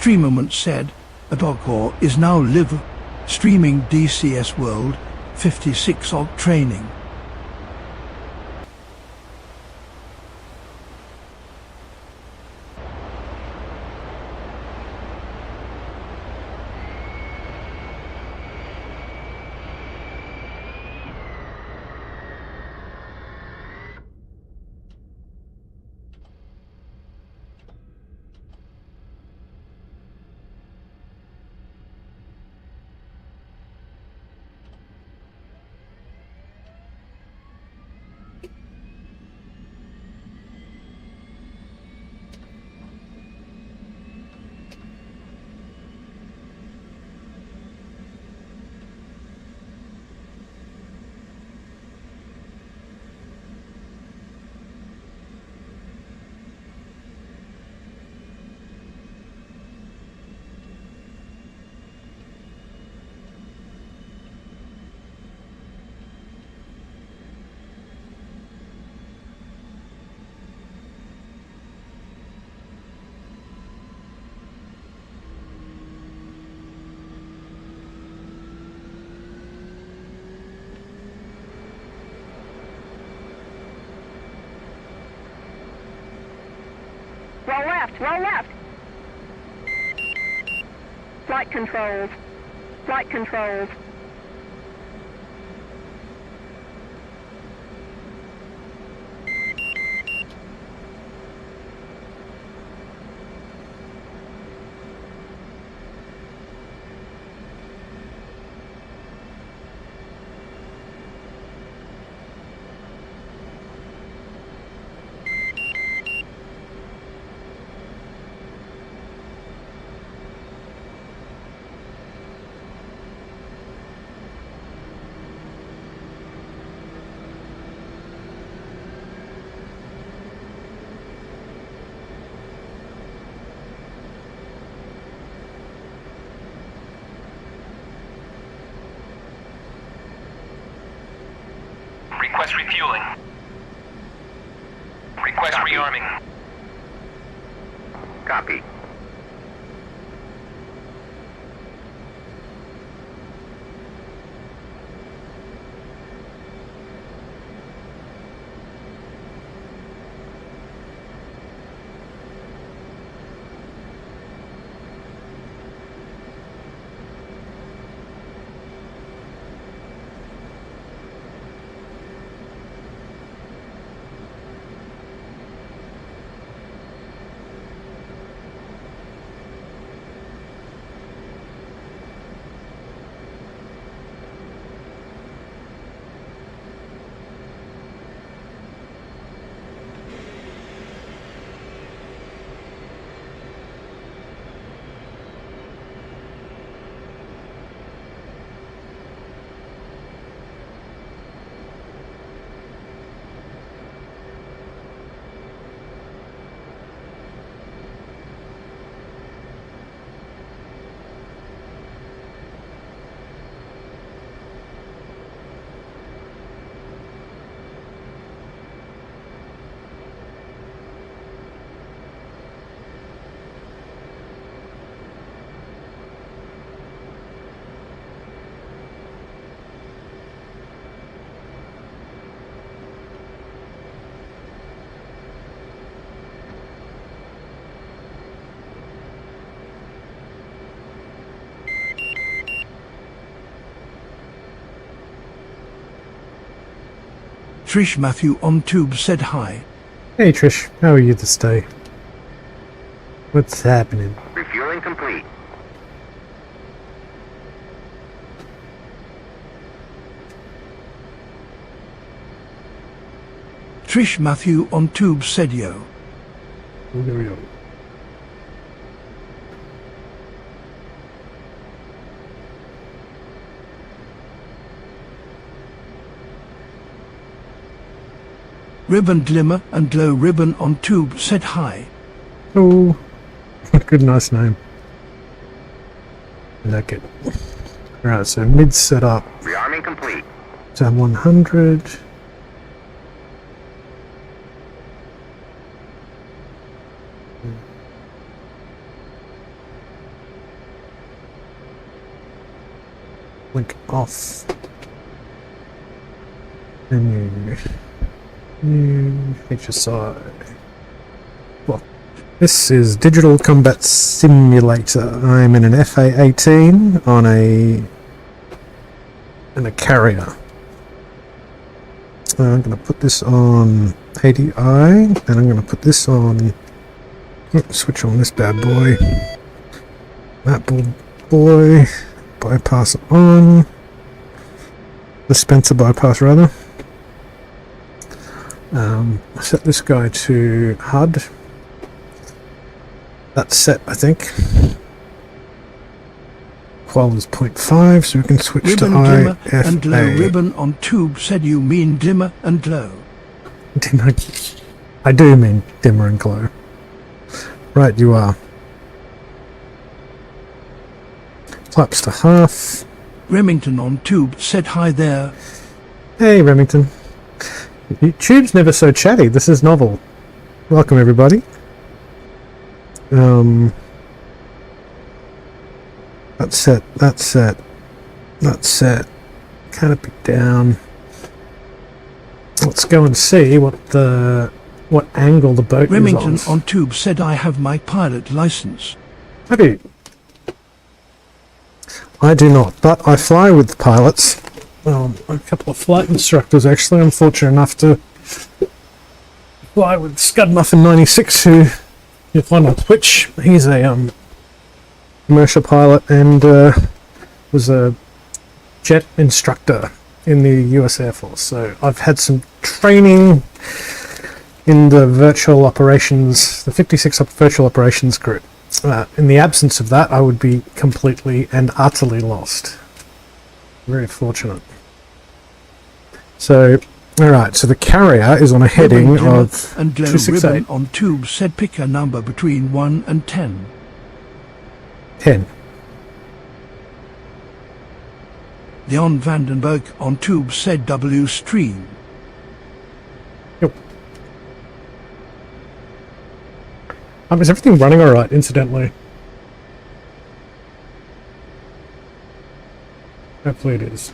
streamer once said, a dogcore is now live streaming DCS World 56 OG training. Roll left, roll left. Flight controls. Flight controls. Request refueling. Request rearming. Copy. Trish Matthew on tube said hi. Hey Trish, how are you this day? What's happening? Refueling complete. Trish Matthew on tube said yo. Oh, there we go. Ribbon Glimmer and Glow Ribbon on tube said hi. Oh, what a good nice name. I like it. Alright, so mid setup. Rearming complete. Down 100. Link off. Menu. New HSI. Well, this is Digital Combat Simulator. I'm in an FA-18 on a carrier. I'm going to put this on ADI, and I'm going to put this on. Switch on this bad boy. That boy. Bypass on. Dispenser bypass, rather. Set this guy to HUD. That's set, I think. Qual is 0.5, so we can switch Ribbon to dimmer IFA. and glow. Ribbon on tube said you mean dimmer and glow. Dimmer. I do mean dimmer and glow. Right, you are. Flaps to half. Remington on tube said hi there. Hey, Remington. Tube's never so chatty. This is novel. Welcome, everybody. That's set. That's set. That's set. Canopy down. Let's go and see what angle the boat Remington is on. on tube said I have my pilot license. Have you? I do not, but I fly with pilots. A couple of flight instructors, actually. I'm fortunate enough to fly with Scudmuffin 96, who you'll find on Twitch. He's a commercial pilot and was a jet instructor in the US Air Force. So I've had some training in the virtual operations, the 56 virtual operations group. In the absence of that, I would be completely and utterly lost. Very fortunate. So, alright, so the carrier is on a heading Ribbon dimmer of and glow. 268. Ribbon on tube said pick a number between 1 and 10. 10. Leon Vandenberg on tube said W stream. Yep. Is everything running alright, incidentally? Hopefully it is.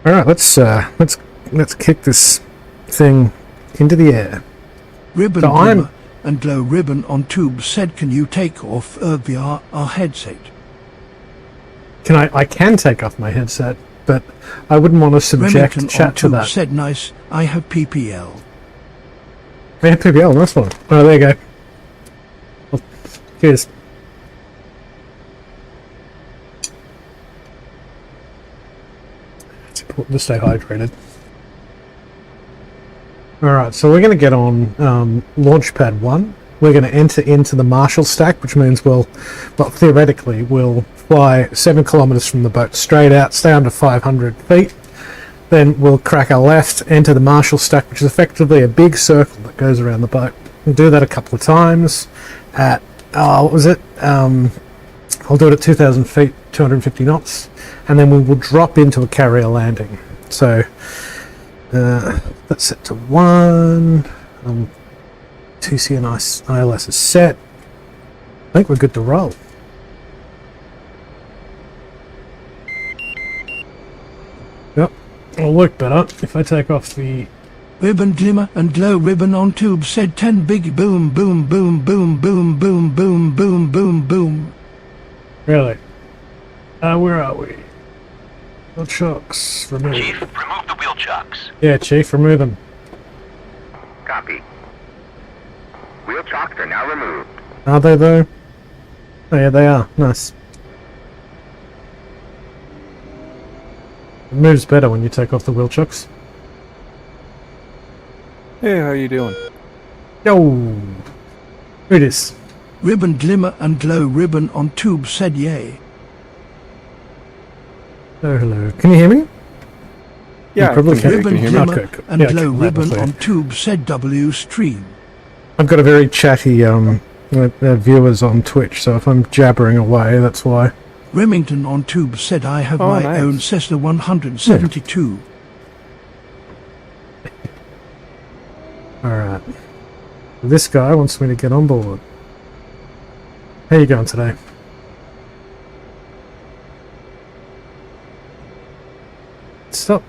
Alright, let's kick this thing into the air. Ribbon So I'm- dimmer and glow. Ribbon on tube said can you take off VR our headset? I can take off my headset, but I wouldn't want to subject Remington on chat to tube that. said nice, I have PPL. Yeah, PBL, nice one. Oh, there you go. Well, cheers. It's important to stay hydrated. Alright, so we're going to get on launch pad 1. We're going to enter into the Marshall stack, which means theoretically, we'll fly 7 kilometers from the boat straight out, stay under 500 feet. Then we'll crack our left, enter the Marshall stack, which is effectively a big circle that goes around the boat. We'll do that a couple of times at, what was it? I'll do it at 2,000 feet, 250 knots, and then we will drop into a carrier landing. So, that's set to 1. TC and ILS is set. I think we're good to roll. Yep, it'll work better if I take off the... Ribbon glimmer and glow. Ribbon on tube said 10 big boom boom boom boom boom boom boom boom boom boom. Really? Where are we? Wheel chocks, remove. Chief, remove the wheel chocks. Yeah, Chief, remove them. Copy. Wheel chocks are now removed. Are they though? Oh yeah, they are. Nice. It moves better when you take off the wheel chocks. Hey, how you doing? Yo! Who it is? Ribbon glimmer and glow. Ribbon on tube said yay. Oh, hello. Can you hear me? Yeah, You probably I can hear you. Ribbon Can you hear me? glimmer Okay, cool. and Yeah, glow. okay, Ribbon clear. on tube said W stream. I've got a very chatty viewers on Twitch, so if I'm jabbering away, that's why. Remington on tube said I have Oh, my nice. own Cessna 172. Alright. This guy wants me to get on board. How you going today? Stop.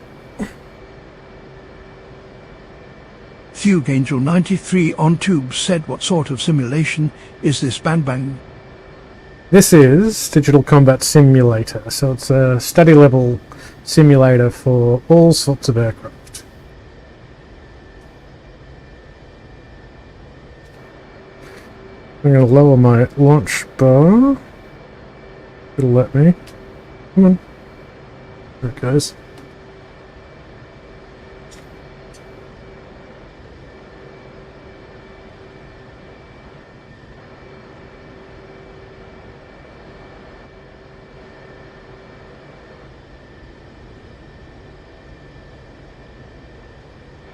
Fugue Angel 93 on tube said, what sort of simulation is this Bang Bang? This is Digital Combat Simulator, so it's a study level simulator for all sorts of aircraft. I'm going to lower my launch bar. It'll let me. Come on. There it goes.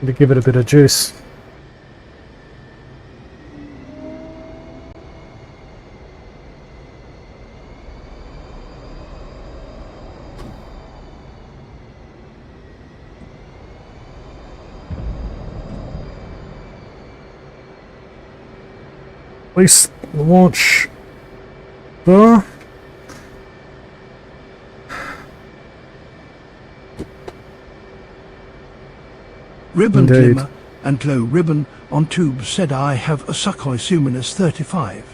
To give it a bit of juice. Release the launch bar. Ribbon Indeed. Glimmer and Glow Ribbon on tube said, I have a Sukhoi Su 35.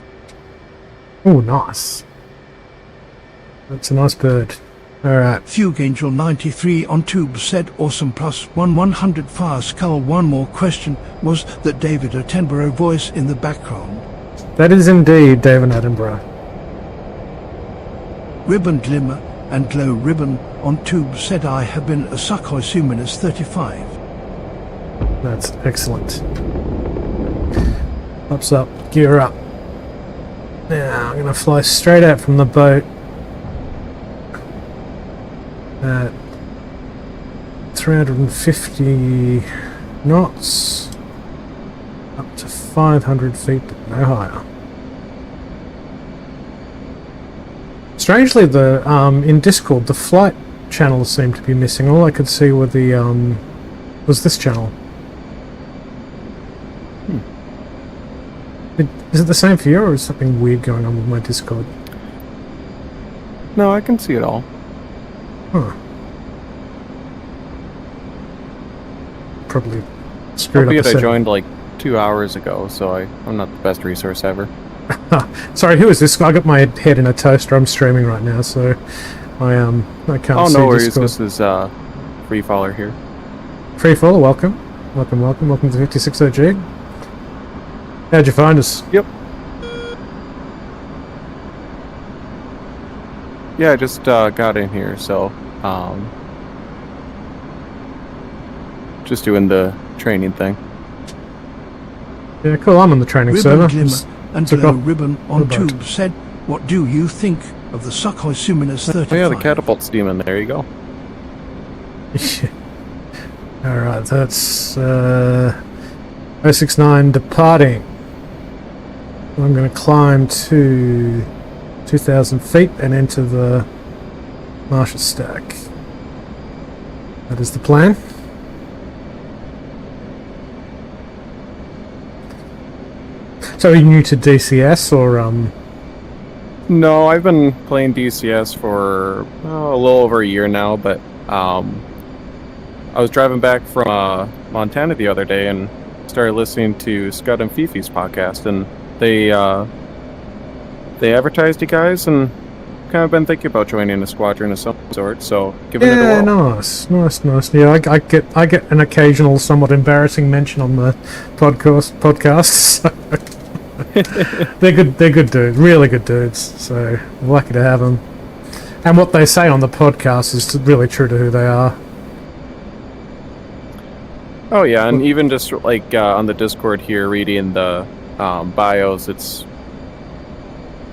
Oh, nice. That's a nice bird. Alright. Fugue Angel 93 on tube said, awesome plus 100 fire skull. One more question, was that David Attenborough voice in the background? That is indeed David Attenborough. Ribbon Glimmer and Glow Ribbon on tube said, I have been a Sukhoi Su 35. That's excellent. Ups up, gear up. Now I'm going to fly straight out from the boat at 350 knots up to 500 feet, but no higher. Strangely, the in Discord, the flight channels seem to be missing. All I could see were the was this channel. Is it the same for you, or is something weird going on with my Discord? No, I can see it all. Huh. Probably screwed up. Albeit I setting. joined like 2 hours ago, so I'm not the best resource ever. Sorry, who is this? I got my head in a toaster. I'm streaming right now, so I can't Oh, see no worries. Discord. This is Free Faller here. Free Faller, welcome. Welcome to 56 OG. How'd you find us? Yep. Yeah, I just got in here, so just doing the training thing. Yeah, cool. I'm on the training Ribbon server. Glimmer Just and took Glow off Ribbon the on boat. tube said, what do you think of the Sukhoi Su 35? Oh yeah, the catapult's demon. There you go. Alright, that's 069 departing. I'm going to climb to 2,000 feet and enter the Marshall stack. That is the plan. So are you new to DCS or No, I've been playing DCS for a little over a year now, but I was driving back from Montana the other day and started listening to Scott and Fifi's podcast, and they advertised you guys, and kind of been thinking about joining a squadron of some sort, so giving it a whirl. nice. Yeah, I get an occasional, somewhat embarrassing mention on the podcast. So they're good dudes, really good dudes. So I'm lucky to have them. And what they say on the podcast is really true to who they are. Oh yeah, and even just like on the Discord here, reading the bios, it's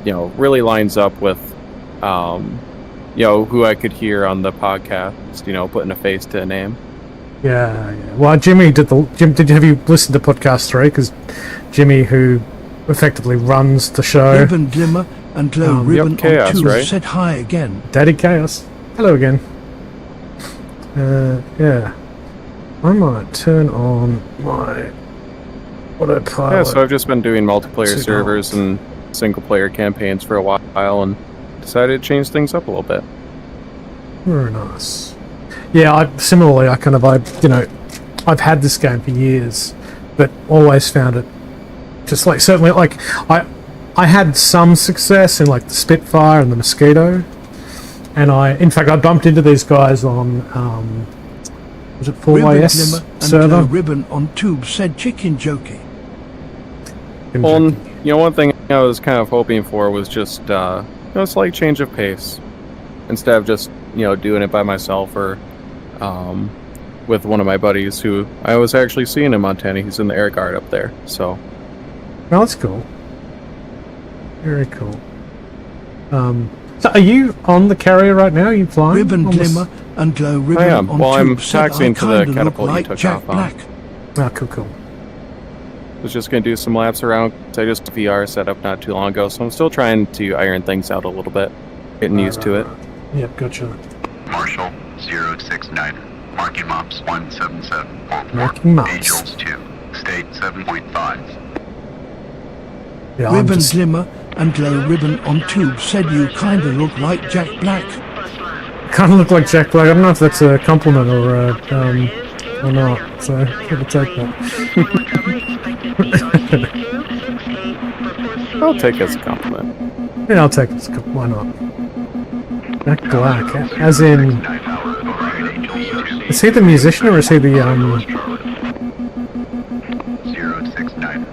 really lines up with who I could hear on the podcast. Putting a face to a name. Yeah. Well, Jimmy have you listened to podcast 3? Because Jimmy, who effectively runs the show, Ribbon Glimmer and Glow Ribbon Chaos, on tube right? said hi again. Daddy Chaos. Hello again. Yeah. I might turn on my autopilot. Yeah, so I've just been doing multiplayer Super. servers and single-player campaigns for a while, and decided to change things up a little bit. Very nice. Yeah, I've had this game for years, but always found it just like, certainly, like, I had some success in like the Spitfire and the Mosquito, and in fact I bumped into these guys on was it 4YS server? And Ribbon on Tube said chicken jokey. One thing I was kind of hoping for was just a slight change of pace, instead of just doing it by myself or with one of my buddies who I was actually seeing in Montana. He's in the Air Guard up there, so. Well, that's cool. Very cool. So are you on the carrier right now? Are you flying? Ribbon Glimmer and Glow Ribbon I am. on Well, Tube I'm said taxiing I to the kinda look catapult you like took Jack off on. Black. Ah, cool. Was just going to do some laps around. I just VR set up not too long ago, so I'm still trying to iron things out a little bit, getting used to it. Yep, gotcha. Marshall 069. Marking Mops 177. Marking Mops. Angels 2. State 7.5. Yeah, Ribbon Glimmer and Glow Ribbon on Tube said you kinda look like Jack Black. kind of look like Jack Black. I don't know if that's a compliment or not. So I'll take that. I'll take it as a compliment. Yeah, I'll take it as a compliment. Why not? Jack Black, as in. Is he the musician or is he the 069.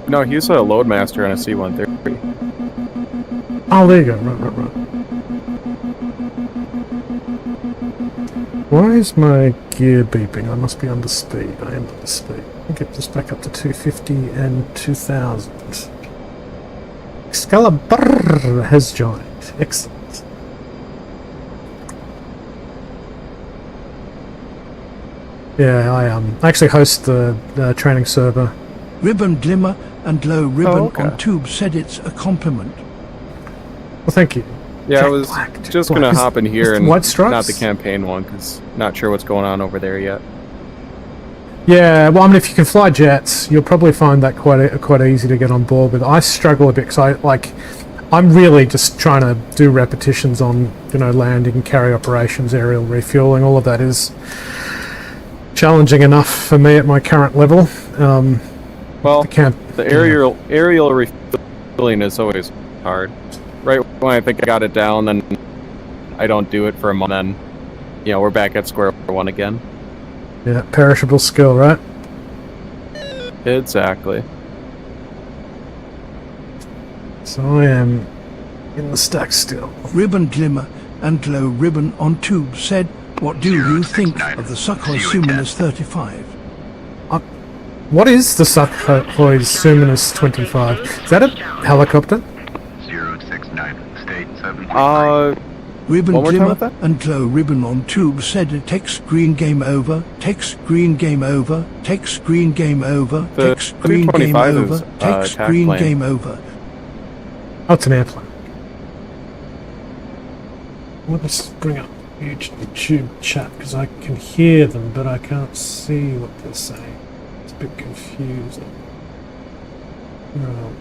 No, he's a loadmaster on a C-130. Oh, there you go. Right. Why is my gear beeping? I must be under speed. I am under speed. I'll get this back up to 250 and 2000. Excalibur has joined. Excellent. Yeah, I actually host the training server. Ribbon Glimmer and Glow Ribbon okay. on Tube said it's a compliment. Well, thank you. Yeah, Jack I was Black, just Black. going to hop in here and White Stripes? not the campaign one, because not sure what's going on over there yet. Yeah, well, I mean, if you can fly jets, you'll probably find that quite easy to get on board with. I struggle a bit because I'm really just trying to do repetitions on, landing, carry operations, aerial refueling. All of that is challenging enough for me at my current level. Well, the aerial refueling is always hard. Right when I think I got it down, then I don't do it for a month, then we're back at square one again. Yeah, perishable skill, right? Exactly. So I am in the stack still. Ribbon Glimmer and Glow Ribbon on Tube said, what do you think of the Sukhoi Suminus 35? What is the Sukhoi Suminus 25? Is that a helicopter? 069. State 7.5. Ribbon One more time Glimmer with that? and Glow Ribbon on Tube said text green game over, text green game over, text green game over, The text green game 325 over, is, text attack green plane. game over. Oh, it's an airplane. Let me just bring up YouTube chat because I can hear them, but I can't see what they're saying. It's a bit confusing. Where are we?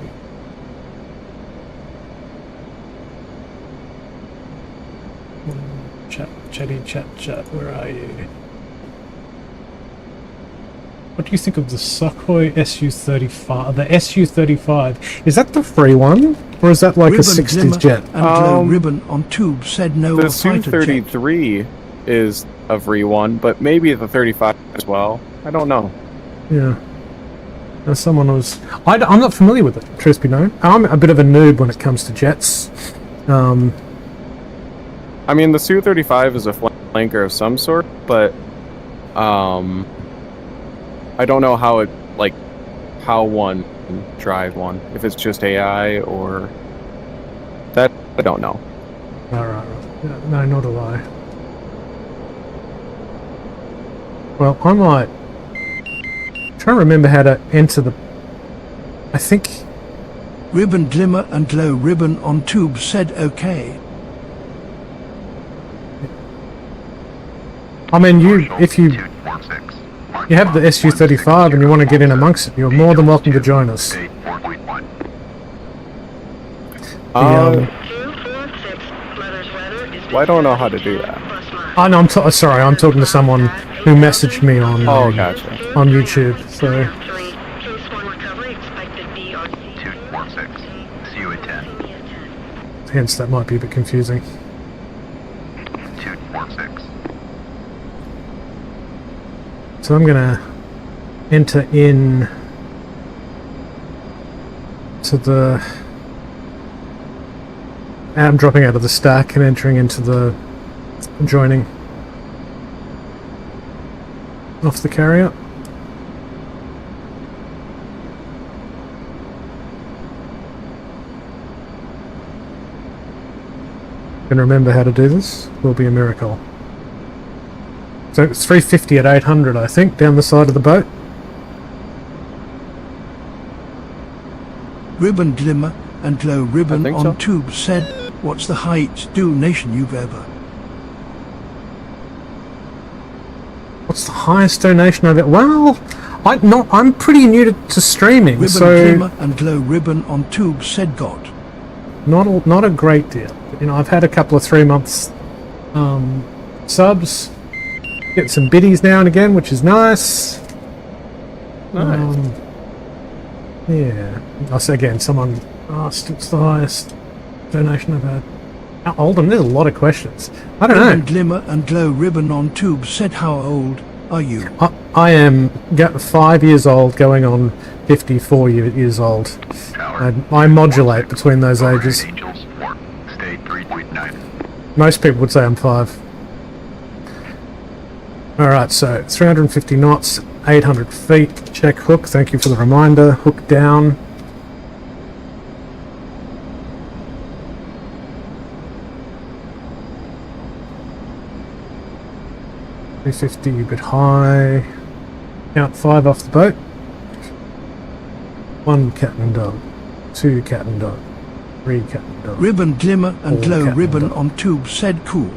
Chat, where are you? What do you think of the Sukhoi Su-35? The Su-35, is that the free one? Or is that like Ribbon a 60s Glimmer jet? and Glow Ribbon on Tube said no The fighter jet. Su-33 is a free one, but maybe the 35 as well. I don't know. Yeah. As someone was... I'm not familiar with it, truth be known. I'm a bit of a noob when it comes to jets. I mean, the Su-35 is a flanker of some sort, but I don't know how how one drive one. If it's just AI or that, I don't know. Right. Yeah, no, nor do I. Well, I might... try to remember how to enter the... I think... Ribbon Glimmer and Glow Ribbon on Tube said okay. I mean, if you have the Su-35 and you want to get in amongst it, you're more than welcome to join us. Well, I don't know how to do that. Oh no, sorry, I'm talking to someone who messaged me on Oh, gotcha. on YouTube. So 3, case 1 recovery, expected BRC. 246. See you at 10. hence that might be a bit confusing. 246. So I'm gonna enter in to the. I'm dropping out of the stack and entering into the joining off the carrier. Can remember how to do this will be a miracle. So it's 350 at 800, I think, down the side of the boat. Ribbon Glimmer and Glow Ribbon think on so. tube said, "What's the highest donation you've ever?" What's the highest donation I've ever? Well, I'm pretty new to streaming, Ribbon so Glimmer and Glow Ribbon on tube said, "God." not a great deal. You know, I've had a couple of 3 months subs, get some biddies now and again, which is nice. Nice. Yeah. I'll say again, someone asked what's the highest donation I've had. How old? And there's a lot of questions. I don't Ribbon know. Glimmer and Glow Ribbon on tube said, "How old are you?" I am 5 years old, going on 54 years old. Tower. I modulate between those ages. Angels 4. State 3.9. Most people would say I'm 5. Alright, so 350 knots, 800 feet. Check hook, thank you for the reminder. Hook down. $350 a bit high. Count 5 off the boat. 1 cat and dog. 2 cat and dog. 3 cat and dog. Ribbon Glimmer and All Glow cat and Ribbon dog. on tube said, "Cool."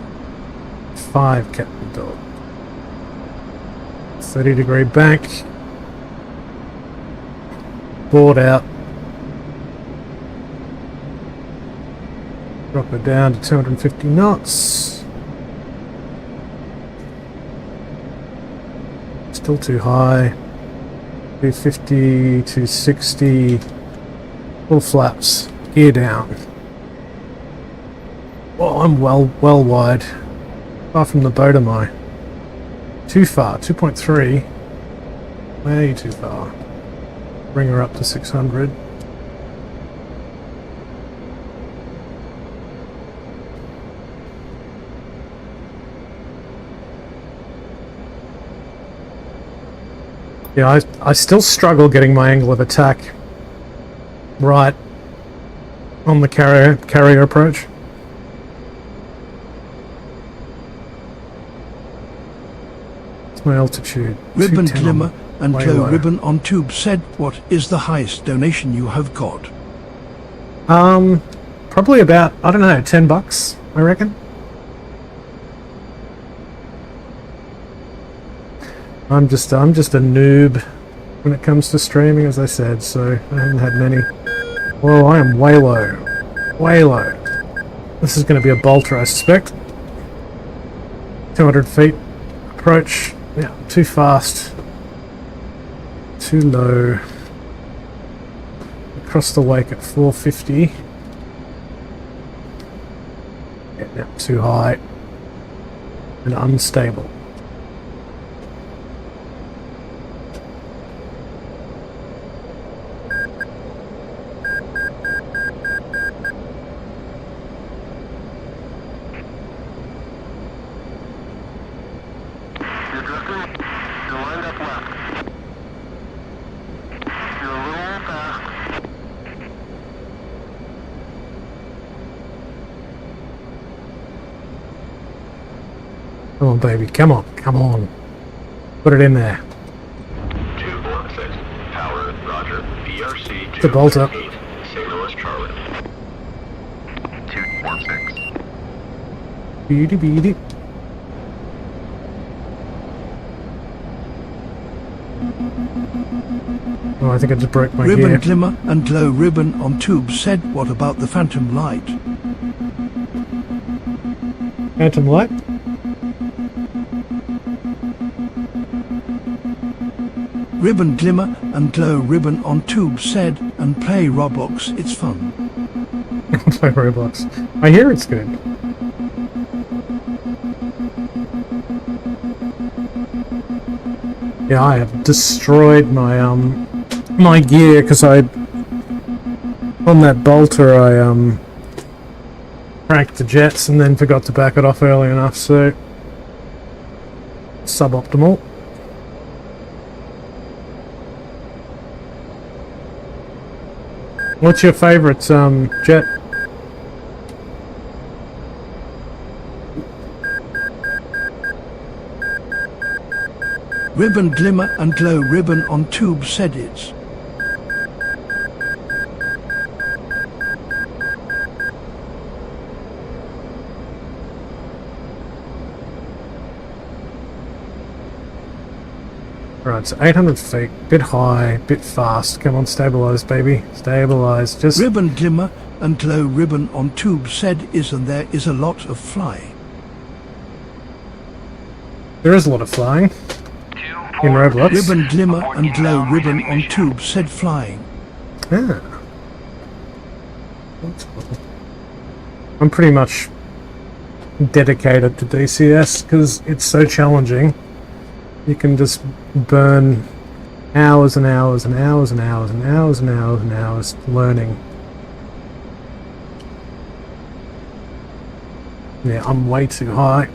5 cat and dog. 30-degree bank. Board out. Drop it down to 250 knots. Still too high. 250, 260. Full flaps. Gear down. Oh, I'm well wide. Far from the boat am I? Too far. 2.3. Way too far. Bring her up to 600. Yeah, I still struggle getting my angle of attack right on the carrier approach. It's my altitude. Ribbon 210 Glimmer and way Glow low. Ribbon on tube said, "What is the highest donation you have got?" Probably about, I don't know, $10, I reckon. I'm just a noob when it comes to streaming, as I said, so I haven't had many. Whoa, I am way low. Way low. This is going to be a bolter, I suspect. 200 feet. Approach. Yeah, too fast. Too low. Across the wake at 450. Yeah, too high. And unstable. You're drifting. You're lined up left. You're a little fast. Come on, baby. Come on. Come on. Put it in there. 246. Tower, roger. BRC The bolt up. Signal is Charlie. 246. Beady beady. Oh, I think I just broke my Ribbon gear. Glimmer and Glow Ribbon on tube said, "What about the Phantom Light?" Phantom light. Ribbon Glimmer and Glow Ribbon on Tube said, and play Roblox, it's fun. Play Roblox. I hear it's good. Yeah, I have destroyed my my gear because on that bolter I cracked the jets and then forgot to back it off early enough, so suboptimal. What's your favourite jet? Ribbon Glimmer and Glow Ribbon on Tube said it's. Right, so 800 feet, bit high, bit fast. Come on, stabilise, baby. Stabilise, just... Ribbon Glimmer and Glow Ribbon on Tube said is, and there is a lot of flying. There is a lot of flying in Roblox. Ribbon Glimmer and Glow Ribbon on Tube said flying. Yeah. That's cool. I'm pretty much dedicated to DCS because it's so challenging. You can just burn hours and hours and hours and hours and hours and hours and hours learning. Yeah, I'm way too high.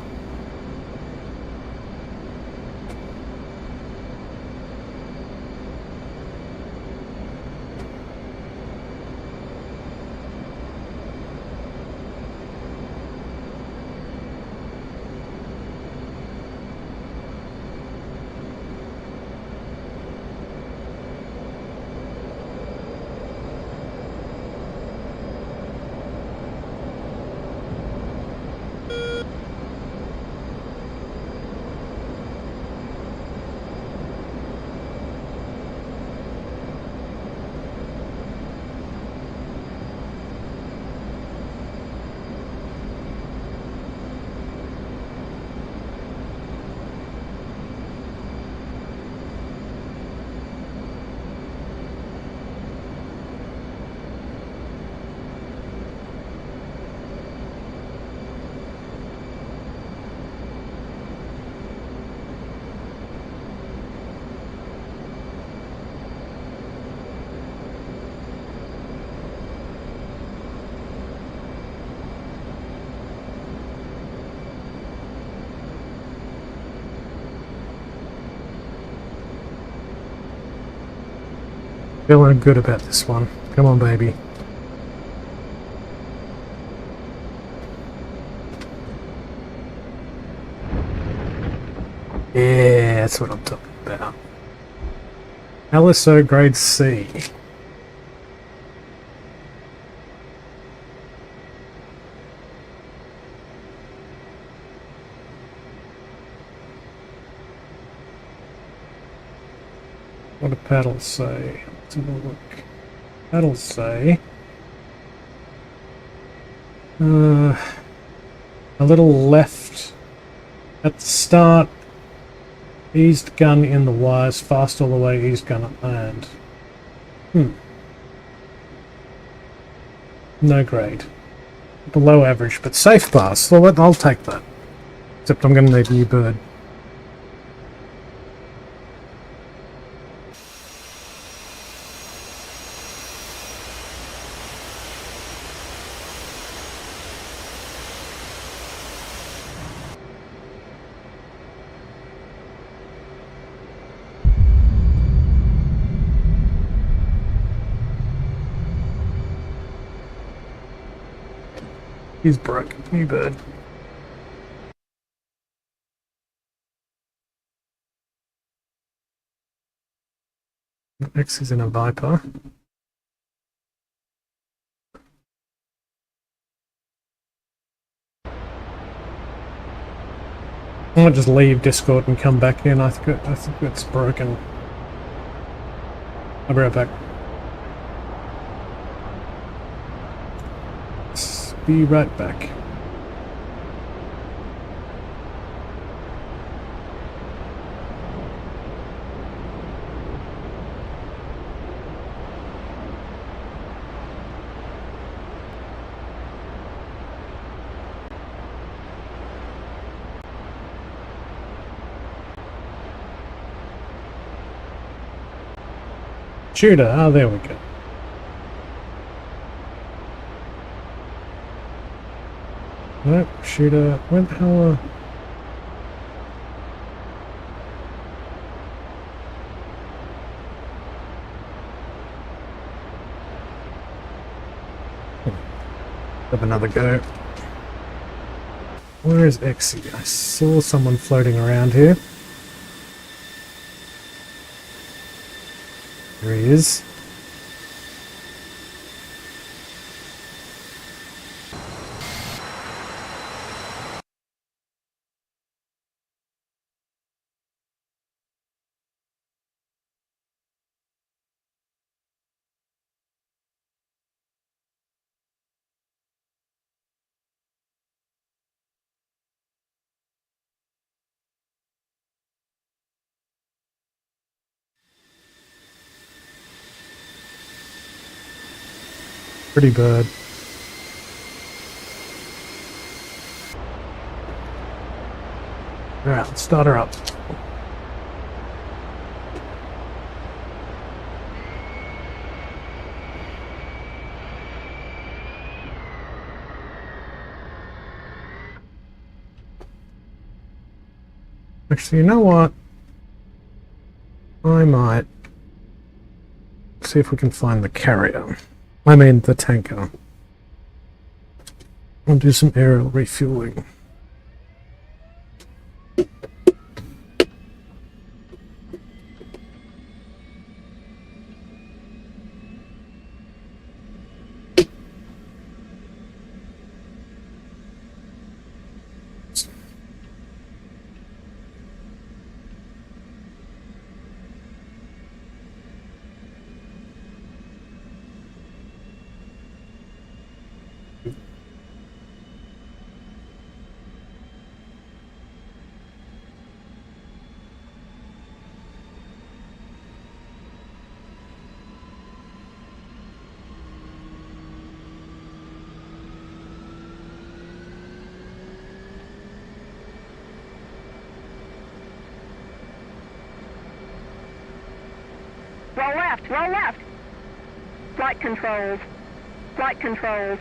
Feeling good about this one. Come on, baby. Yeah, that's what I'm talking about. LSO grade C. What do paddles say? Let's have a look. Paddles say a little left at the start, eased gun in the wires, fast all the way, eased gun at land. No grade. Below average, but safe pass. Well, I'll take that. Except I'm going to need a new bird. He's broken. New bird. Next is in a Viper. I might just leave Discord and come back in. I think it's broken. I'll be right back. Be right back. Shooter, oh, there we go. Nope, shooter, where the hell Have another go. Where is Exy? I saw someone floating around here. There he is. Pretty bird. Alright, let's start her up. Actually, you know what? I might see if we can find the carrier. I mean, the tanker. I'll do some aerial refueling. Roll left, roll left. Flight controls. Flight controls.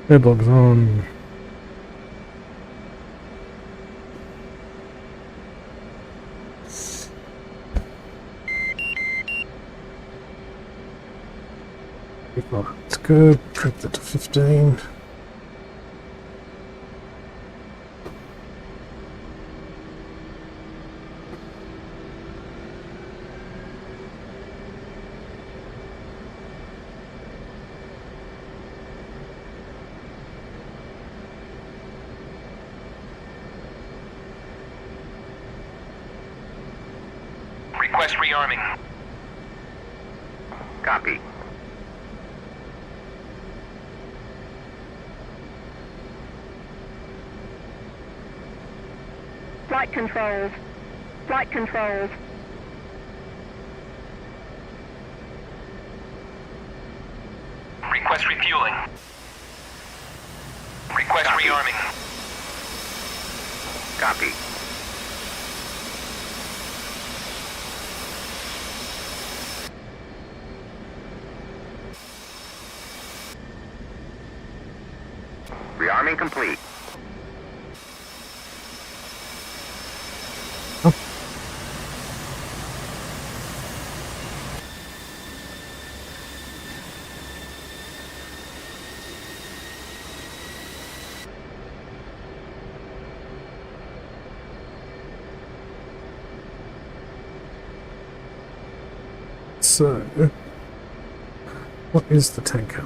Headlock's on. It's good. Crank that to 15. Request rearming. Copy. Flight controls. Flight controls. Request refueling. Request Copy. rearming. Copy. Rearming complete. So, what is the tanker?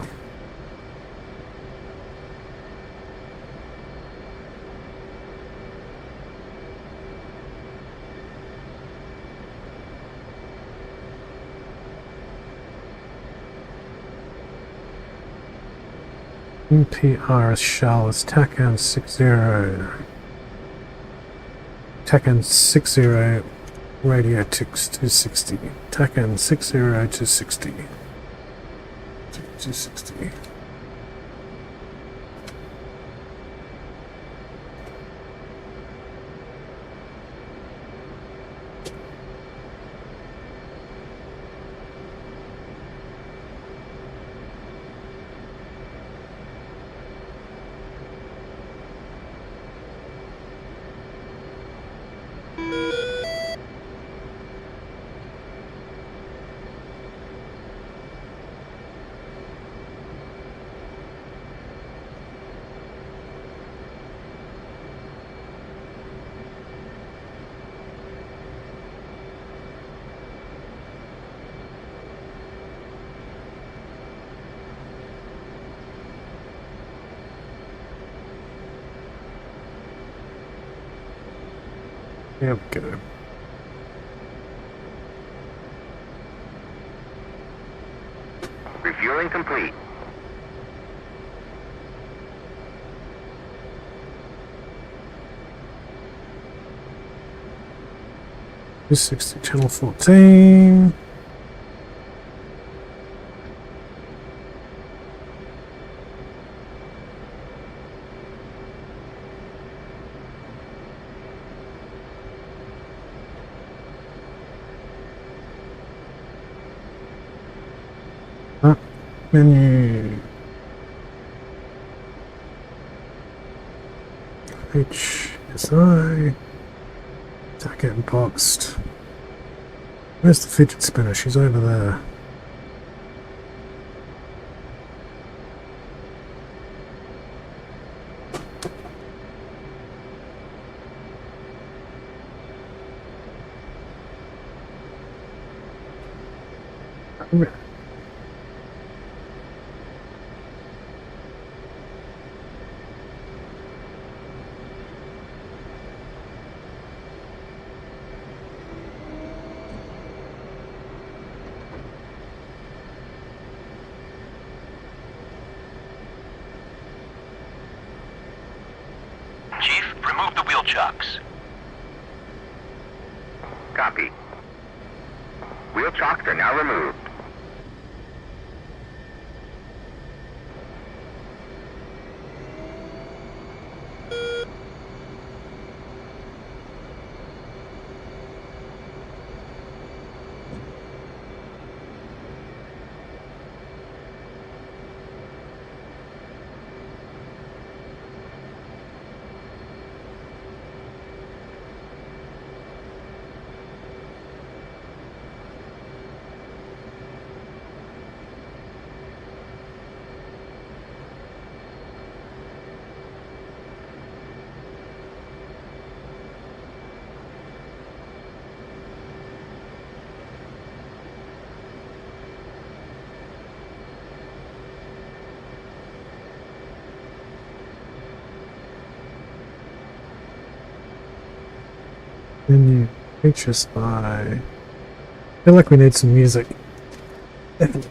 NPR Charles, TACAN 60. TACAN 60, radio 260. TACAN 60 to 60. 260. There we go. Refueling complete. .260 channel 14. Menu. HSI. Attack getting boxed. Where's the fidget spinner? She's over there. Chief, remove the wheel chocks. Copy. Wheel chocks are now removed. Menu. HSI. I feel like we need some music. Definitely.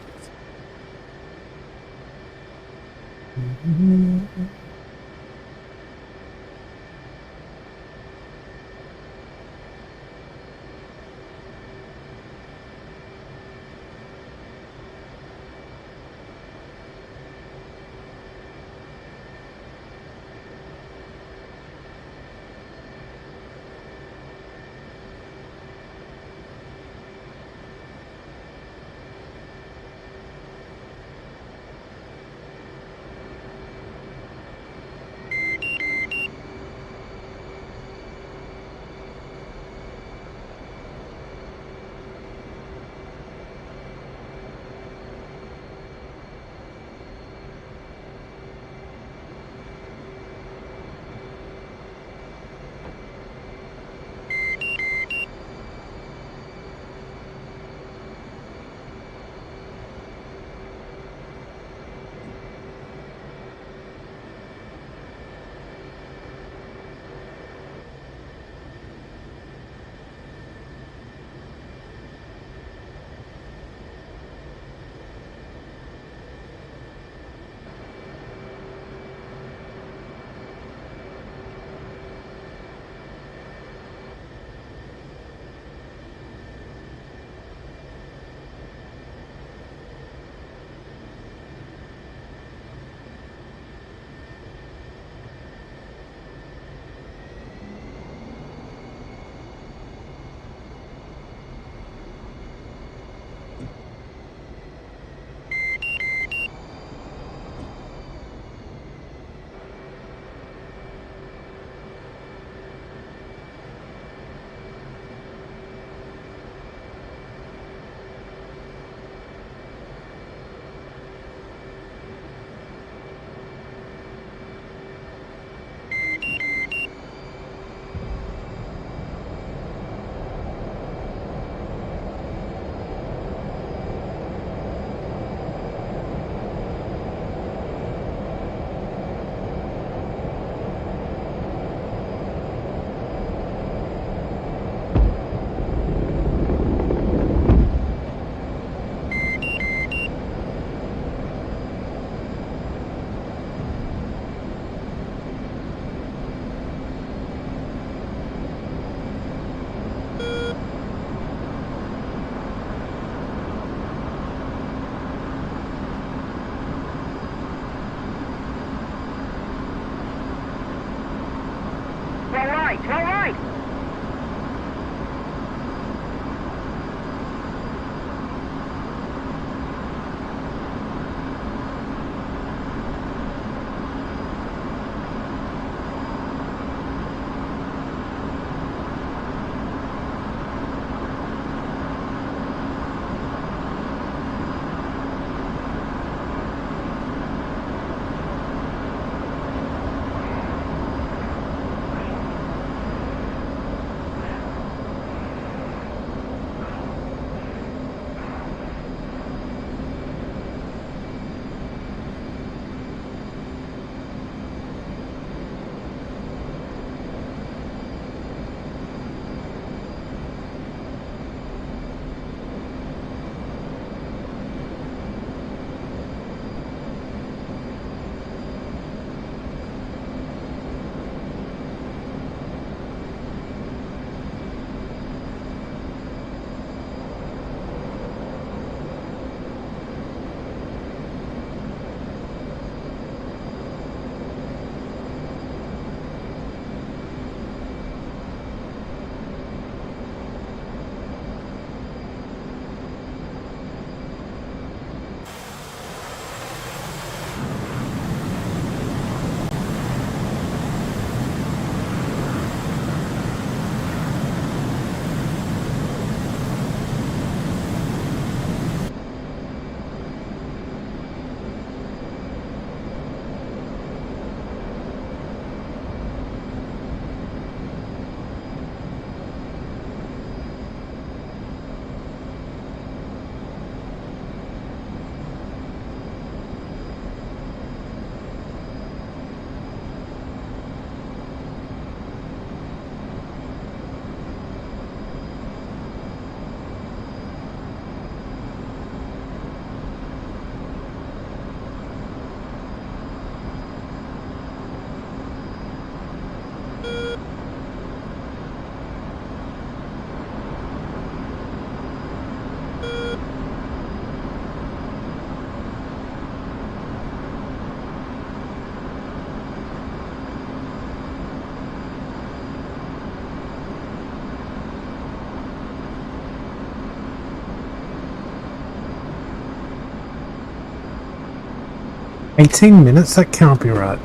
18 minutes? That can't be right.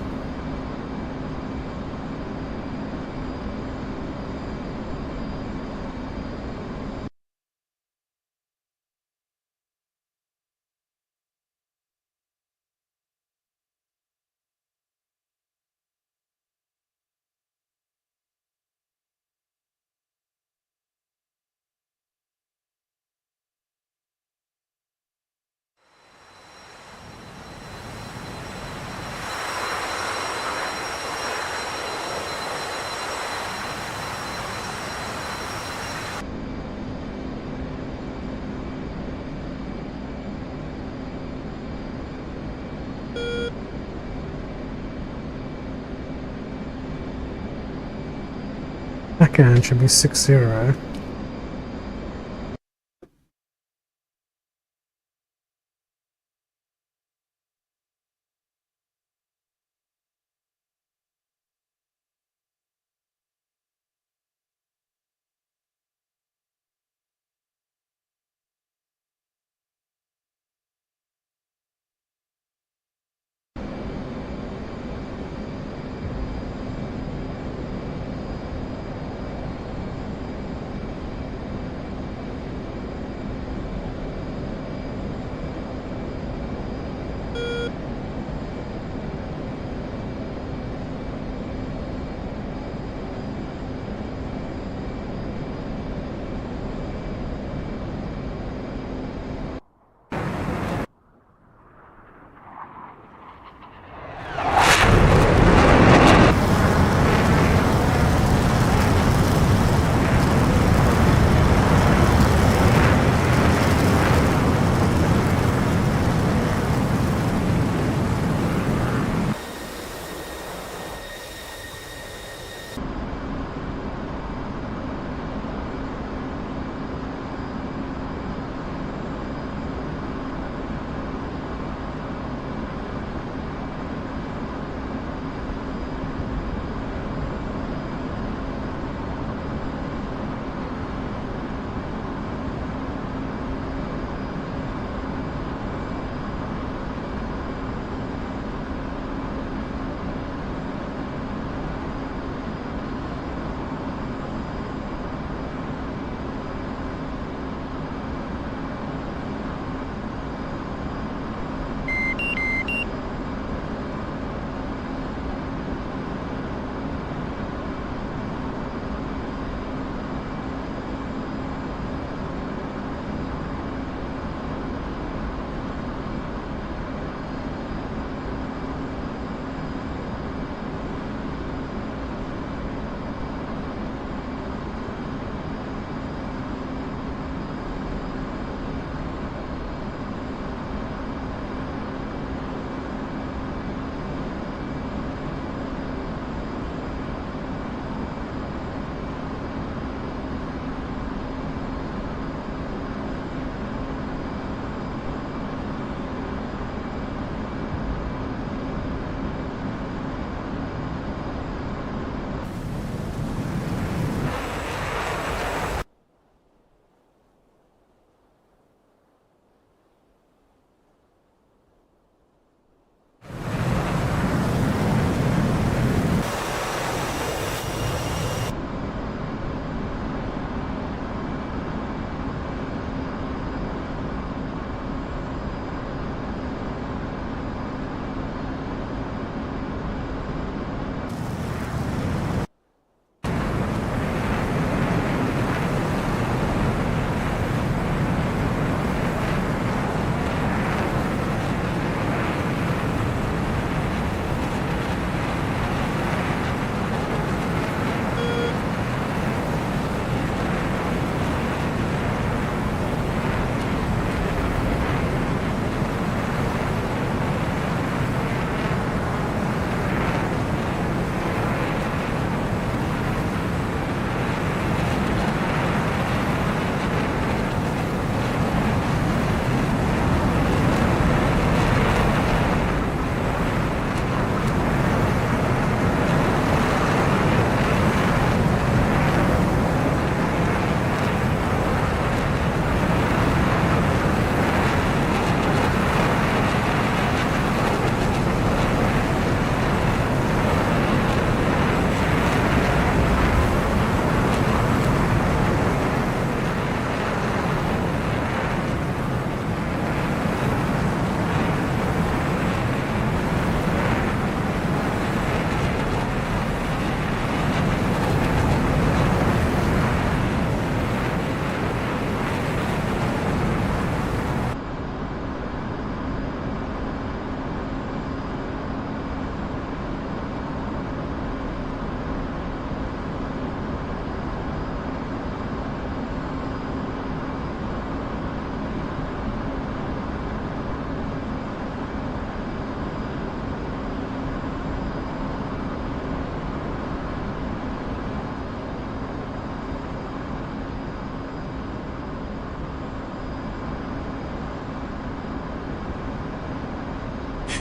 Backhand should be 6-0.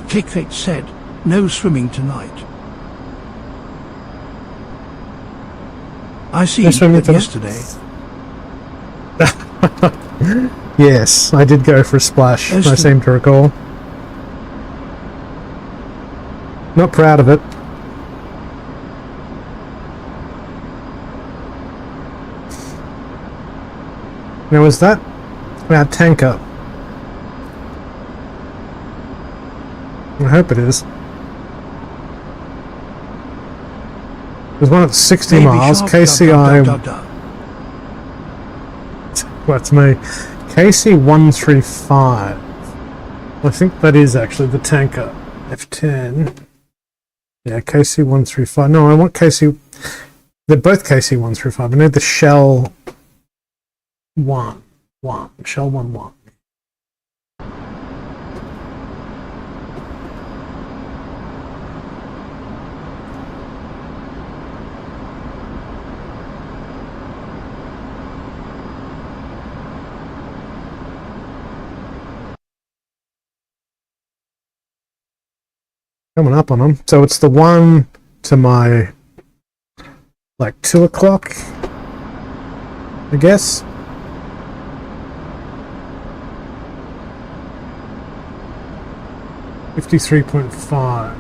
Clickbait said, no swimming tonight. I see No swimming that tonight? yesterday. Yes, I did go for a splash, I Esther- seem to recall. Not proud of it. Now, was that our tanker? I hope it is. There's one at 60 Baby miles, shark, KCI... duck, duck, duck, duck. What's me? KC-135. I think that is actually the tanker. F10. Yeah, KC-135. No, I want KC... They're both KC-135. I need the Shell 1. Shell 1. Coming up on them. So it's the one to my, like, 2 o'clock, I guess. $53.5.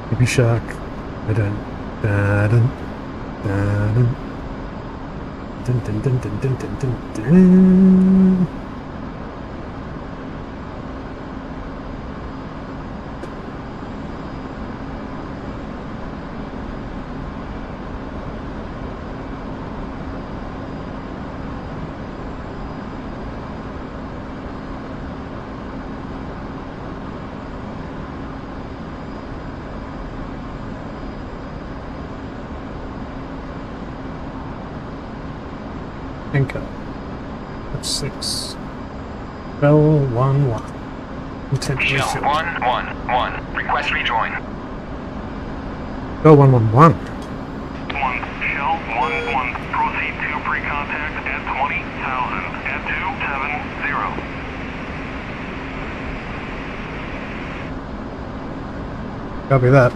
Baby shark. Dun, dun, dun. Dun, dun, dun, dun, dun, dun, dun, dun. Anchor. That's 6. Bell 1-1. Intentionally Shell filled. 111. Request rejoin. Bell 111. 1, Shell 1-1. Proceed to pre-contact at 20,000 at 270. Copy that.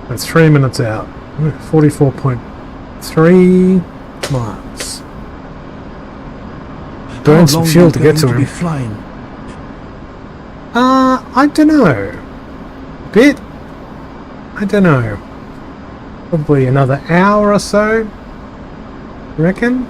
That's 3 minutes out. 44.3 miles. Burn How some long fuel are to you get to going him. be flying? I don't know. Bit? I don't know. Probably another hour or so. Reckon?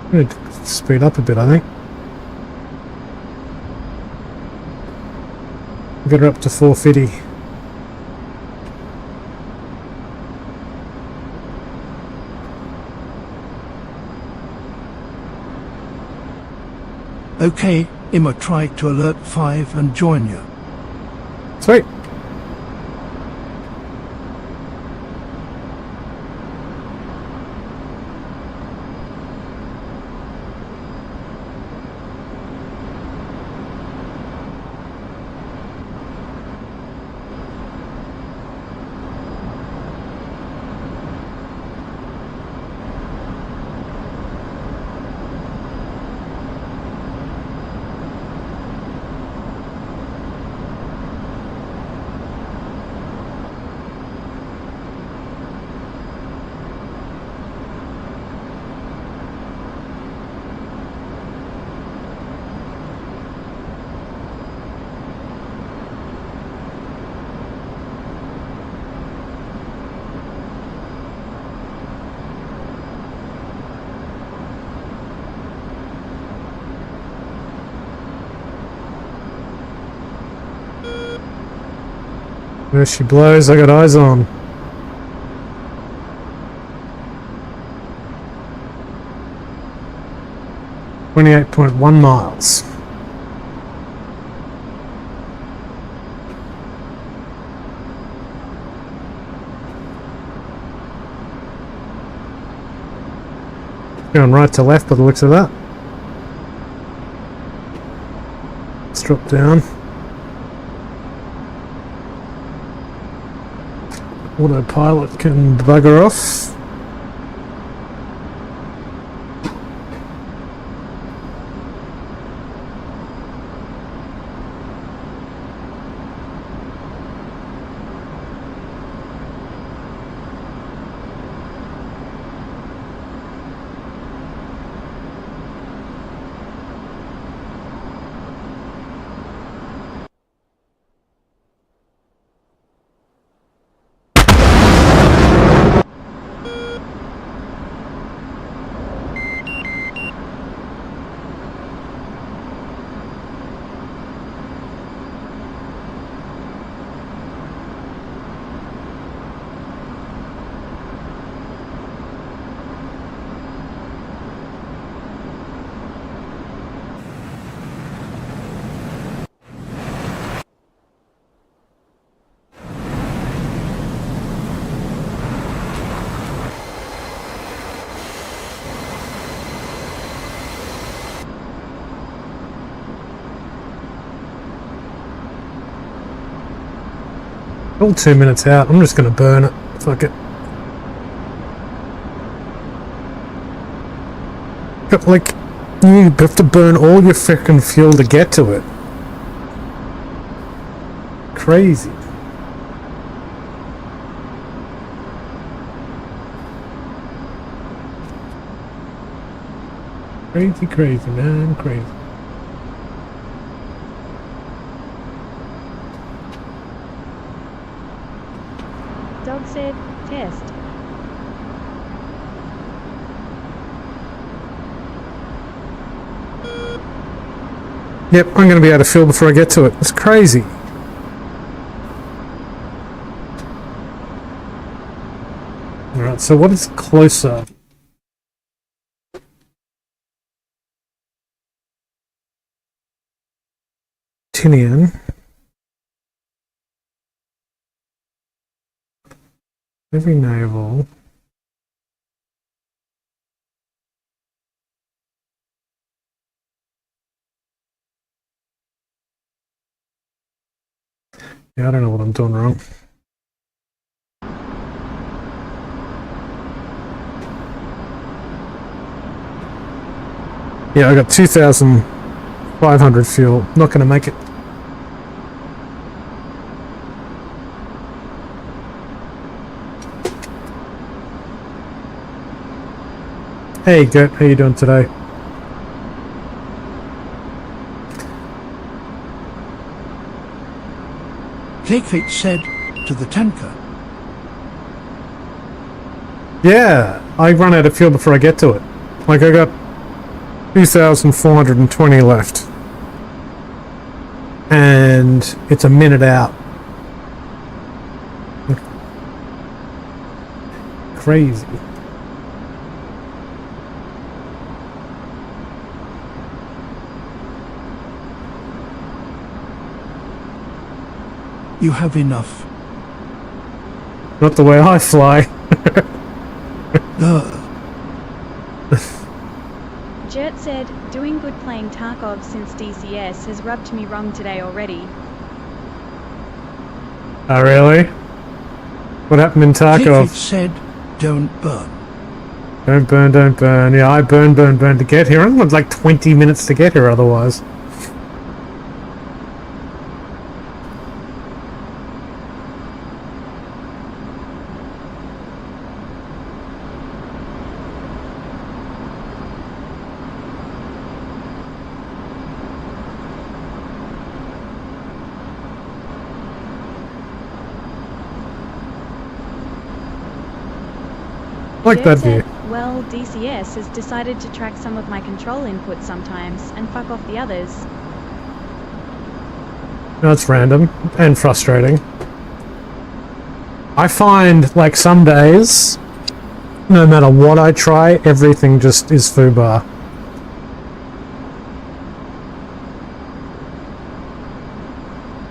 I'm going to speed up a bit, I think. Get her up to 450. Okay, Emma tried to alert 5 and join you. Sweet. There she blows, I got eyes on. .1 miles. Going right to left by the looks of that. Let's drop down. Autopilot can bugger off. All 2 minutes out. I'm just going to burn it. Fuck it. But, like, you have to burn all your frickin' fuel to get to it. Crazy. Crazy, crazy, man. Crazy. Dog said, test. Yep, I'm going to be out of fuel before I get to it. It's crazy. Alright, so what is closer? Tinian. Heavy naval. Yeah, I don't know what I'm doing wrong. Yeah, I got 2,500 fuel. Not going to make it. Hey, Gert, how you doing today? Jakefate said to the tanker. Yeah, I run out of fuel before I get to it. Like, I got 2,420 left. And it's a minute out. Crazy. You have enough. Not the way I fly. Jert said, doing good playing Tarkov since DCS has rubbed me wrong today already. Oh, really? What happened in Jakefate Tarkov? said, don't burn. Don't burn, don't burn. Yeah, I burn to get here. I only got like 20 minutes to get here otherwise. Like Jert that said, view. well, DCS has decided to track some of my control inputs sometimes and fuck off the others. That's random and frustrating. I find, like, some days, no matter what I try, everything just is foobar.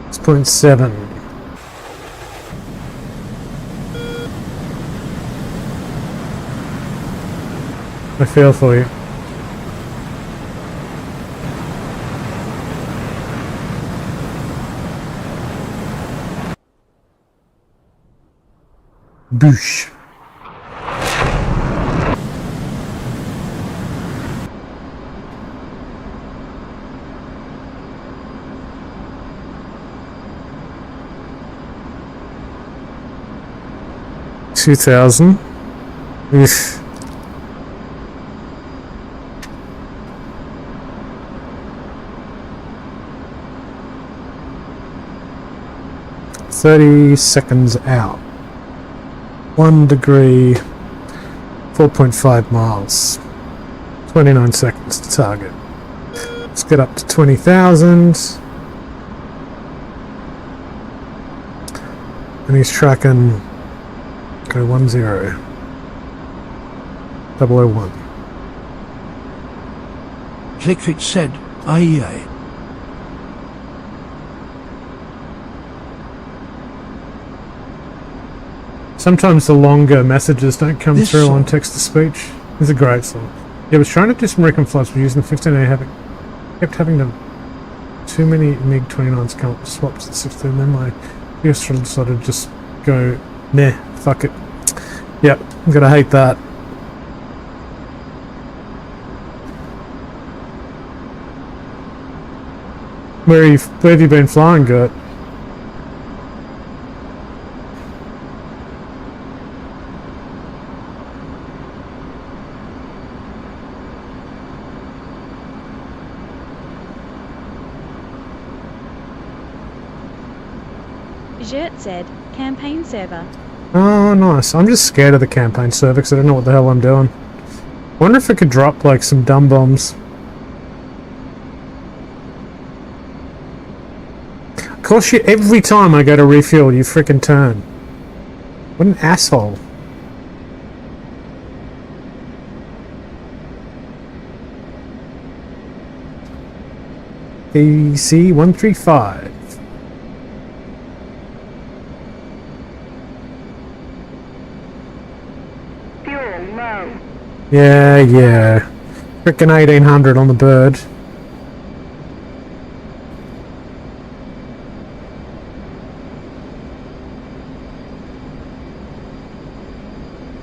It's 0.7. I feel for you. Boosh. $2,000. Oof. "30 seconds out. 1 degree, 4.5 miles. 29 seconds to target. Let's get up to 20,000. And he's tracking. Go 10. 001. Zigfix said, IEA. Sometimes the longer messages don't come This through song. on text-to-speech. It's a great song. Yeah, I was trying to do some recon flights, but using the 15A kept having too many MiG-29s come up swaps at 16, then my PS decided to just go, nah, fuck it. Yep, I'm gonna hate that. Where have you been flying, Gert? Gert said, campaign server. Oh, nice. I'm just scared of the campaign server because I don't know what the hell I'm doing. Wonder if I could drop, like, some dumb bombs. Of course, every time I go to refuel, you frickin' turn. What an asshole. AC 135. Fuel low. Yeah. Frickin' 1800 on the bird.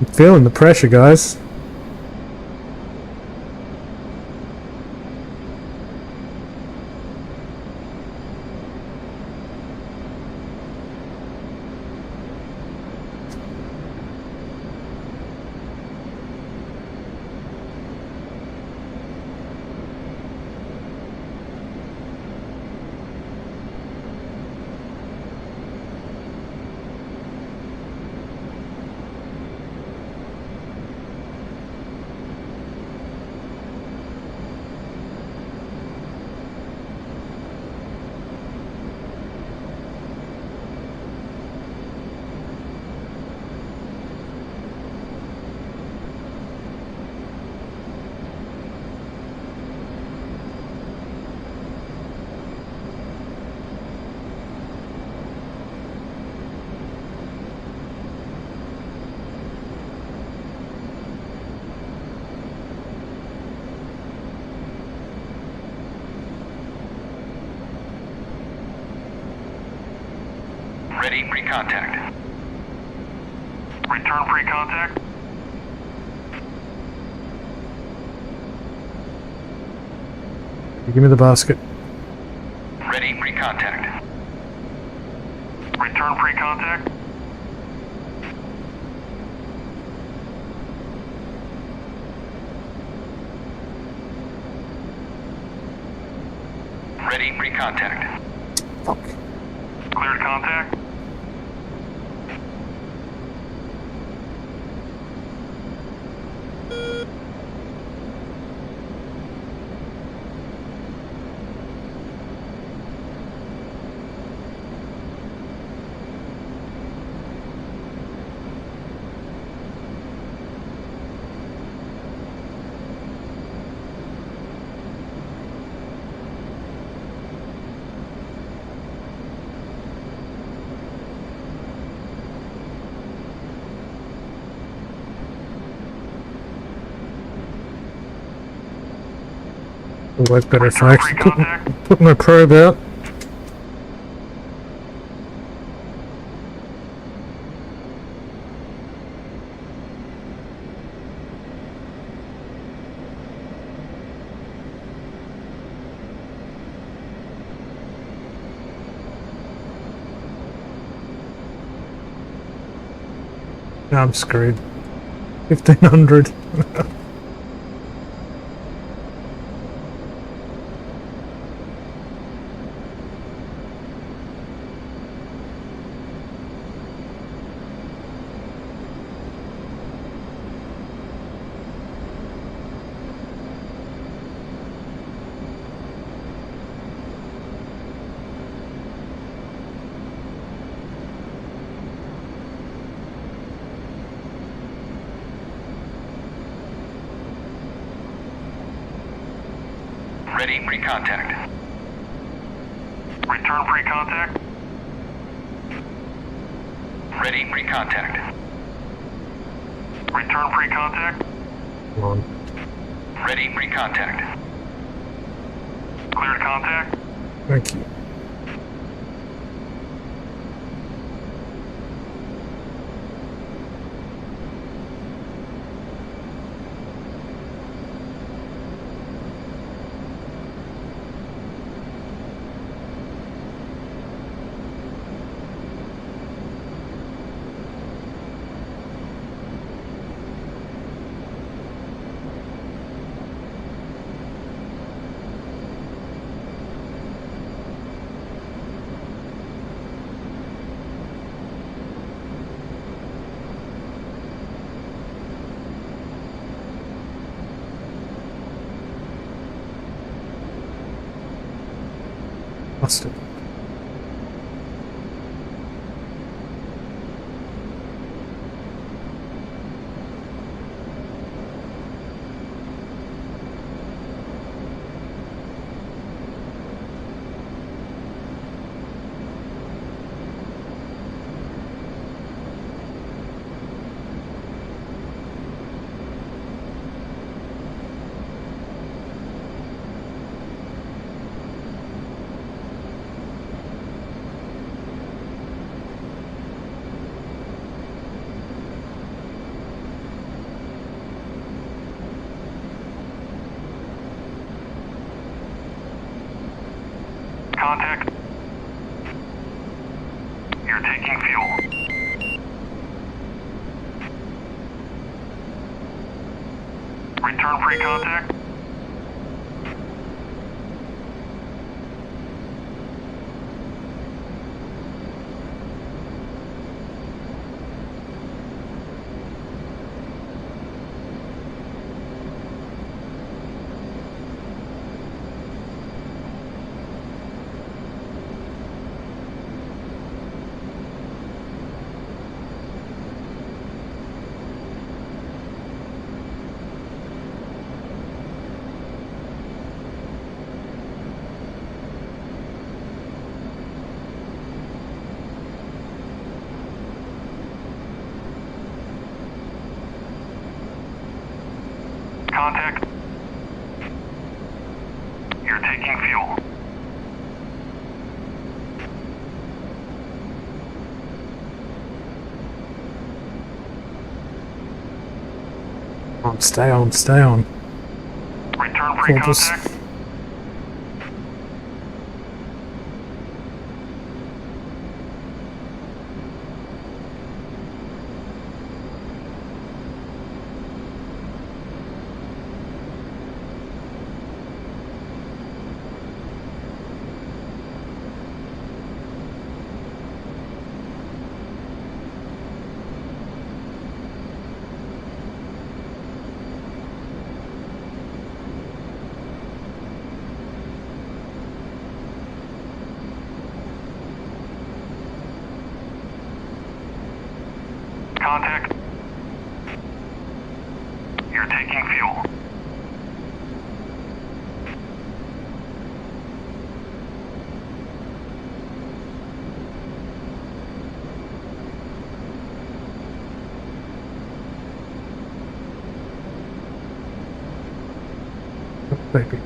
I'm feeling the pressure, guys. Ready, pre-contact. Return pre-contact. Give me the basket. Ready, pre-contact. Return pre-contact. Ready, pre-contact. Fuck. Cleared contact. Always better if I Return actually free contact. put my probe out. Now I'm screwed. 1500. Ready, pre-contact. Return free contact. Ready, pre-contact. Return free contact. Come on. Ready, pre-contact. Cleared contact. Thank you. Busted. Contact. You're taking fuel. Return free contact. Contact. You're taking fuel. Stay on, stay on. Return free Cool, just- contact. Contact. You're taking fuel. Baby.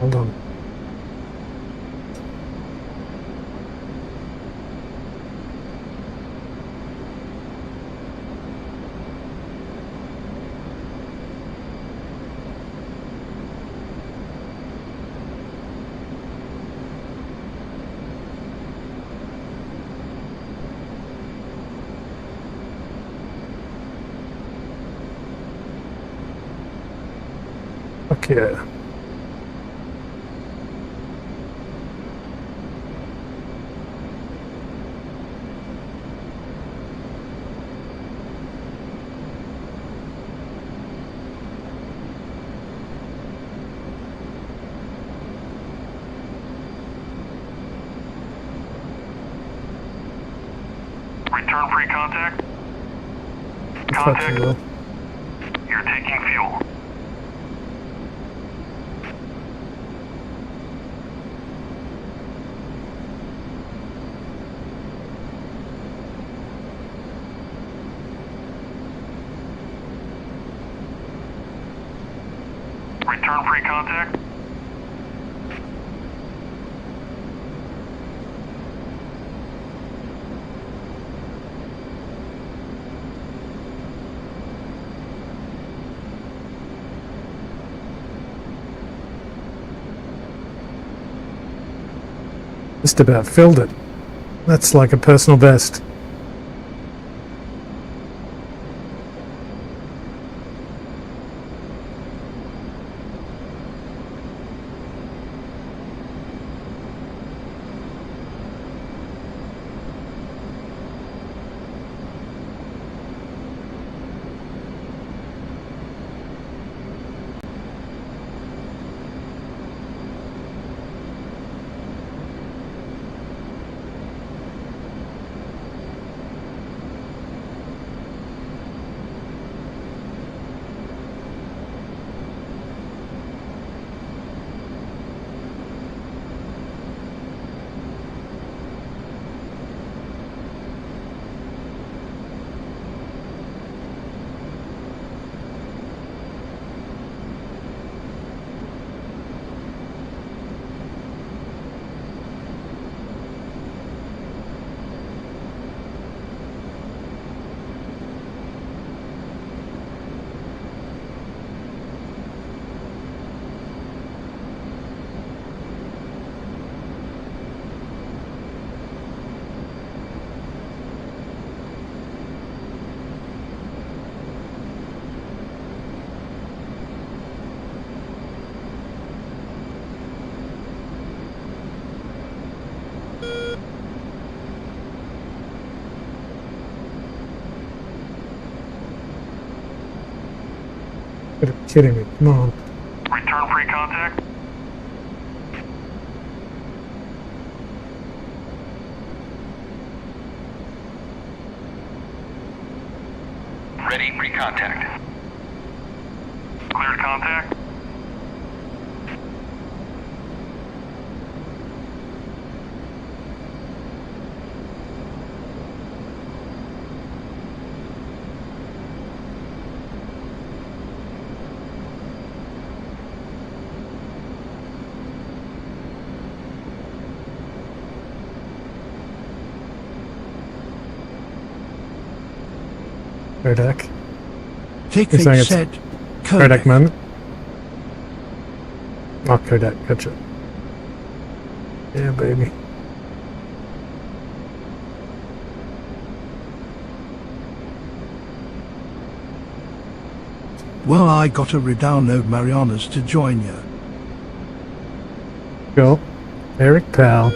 Hold on. Okay. Return pre-contact. Fuck you, Will. You're taking fuel. Return pre-contact. Just about filled it. That's like a personal best. You're kidding me. Come on. Return pre-contact. Ready, pre-contact. Cleared contact. Kodak. Take You're saying fate it's set. Kodak moment. Oh, Kodak. Gotcha. Yeah, baby. Well, I got a redownload Marianas to join you. Cool. Eric Powell.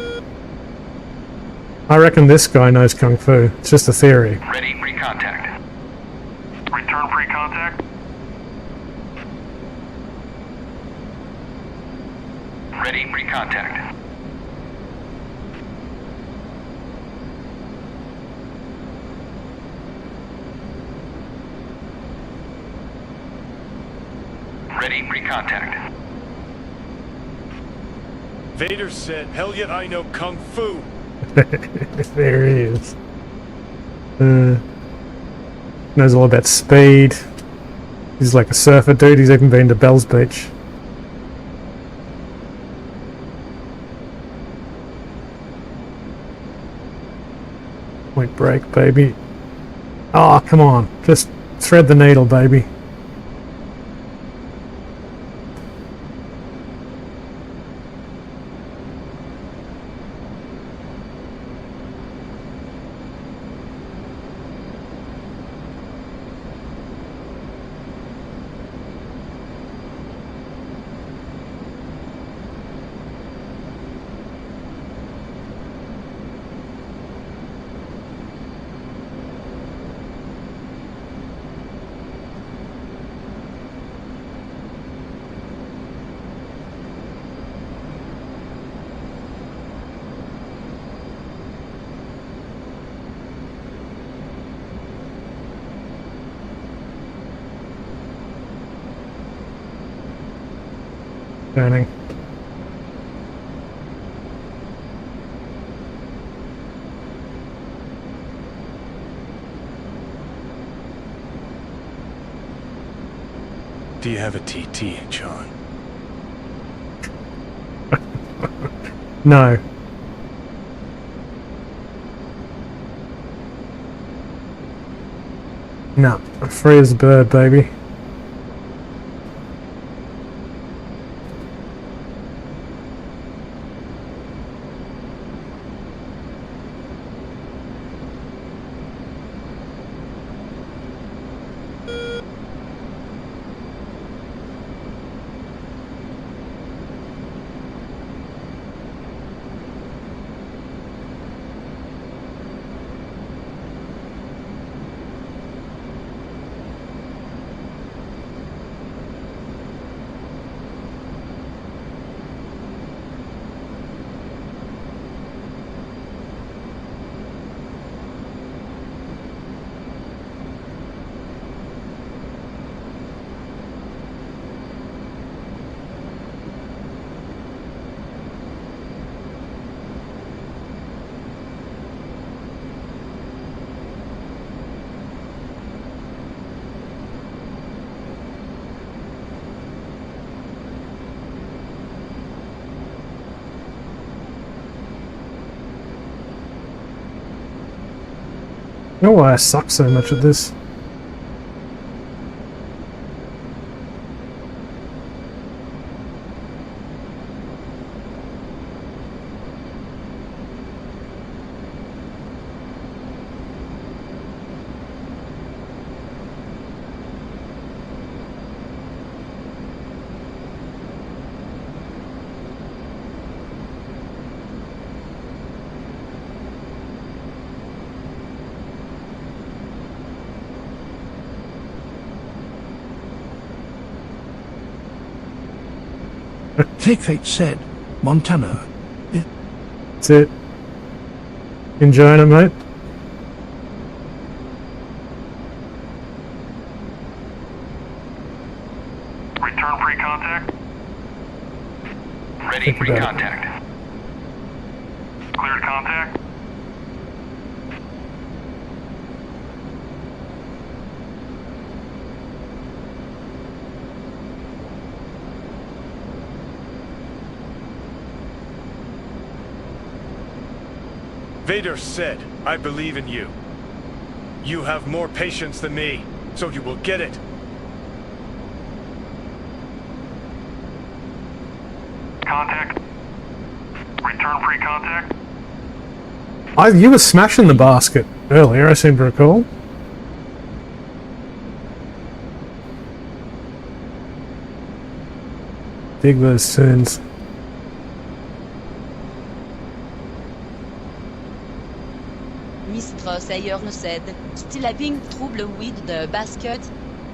I reckon this guy knows Kung Fu. It's just a theory. Ready, pre-contact. Return pre-contact. Ready, pre-contact. Ready, pre-contact. Vader said, hell yeah, I know Kung Fu. There he is. Knows all about speed. He's like a surfer dude. He's even been to Bell's Beach. Point break, baby. Oh, come on. Just thread the needle, baby. Turning. Do you have a TT, John? No. No. Free as a bird, baby. You know why I suck so much at this? Take Fate said, Montana. That's it. Enjoying it, mate? Return pre-contact. Ready Think for about it. contact. Cleared contact. Vader said, I believe in you. You have more patience than me, so you will get it. Contact. Return pre-contact. You were smashing the basket earlier, I seem to recall. Dig those tunes. Mr. Sayern said, still having trouble with the basket.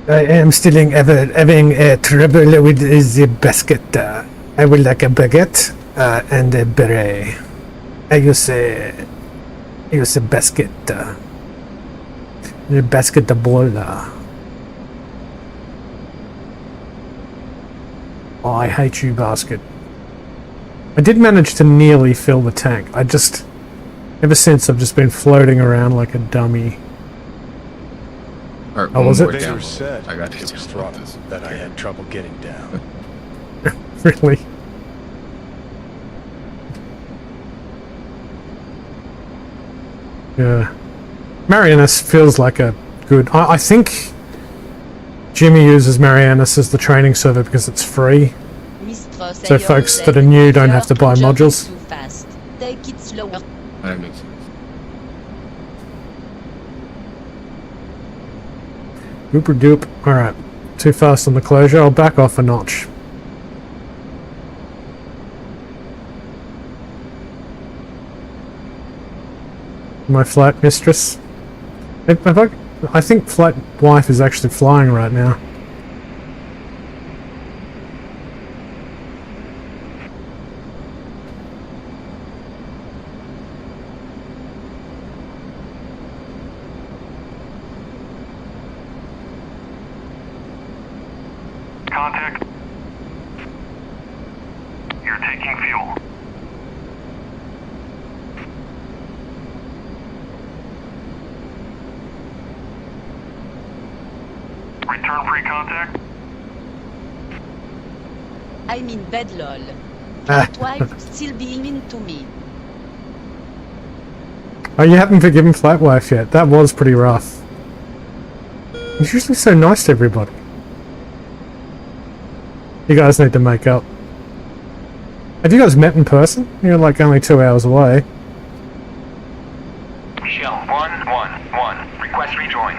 I am still having trouble with the basket. I would like a baguette and a beret. I use a basket. The basketball. Oh, I hate you, basket. I did manage to nearly fill the tank. Ever since, I've just been floating around like a dummy. Alright, Oh, was it? Vader said I got it you. was throttle that I had trouble getting down. Really? Yeah. Marianus feels like a good... I think Jimmy uses Marianus as the training server because it's free. So folks that are new don't have to buy modules. Take it slower. That makes sense. Gooper goop. Alright. Too fast on the closure. I'll back off a notch. My flight mistress. I think flight wife is actually flying right now. Contact. You're taking fuel. Return pre-contact. I'm in bed, lol. Ah. Wife still being into me. Oh, you haven't forgiven flight wife yet. That was pretty rough. He's usually so nice to everybody. You guys need to make up. Have you guys met in person? You're like only 2 hours away. Shell 111. Request rejoin.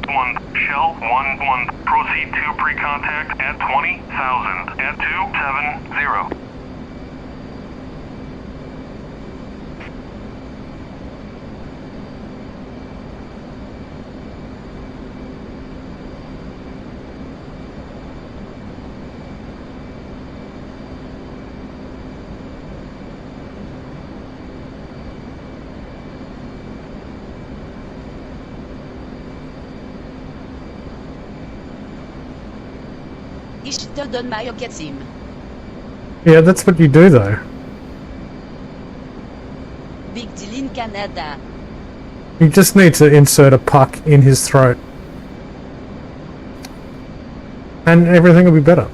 1 Shell 1-1. Proceed to pre-contact at 20,000 at 270. Ich done my get him. Yeah, that's what you do though. Big deal in Canada. You just need to insert a puck in his throat. And everything will be better.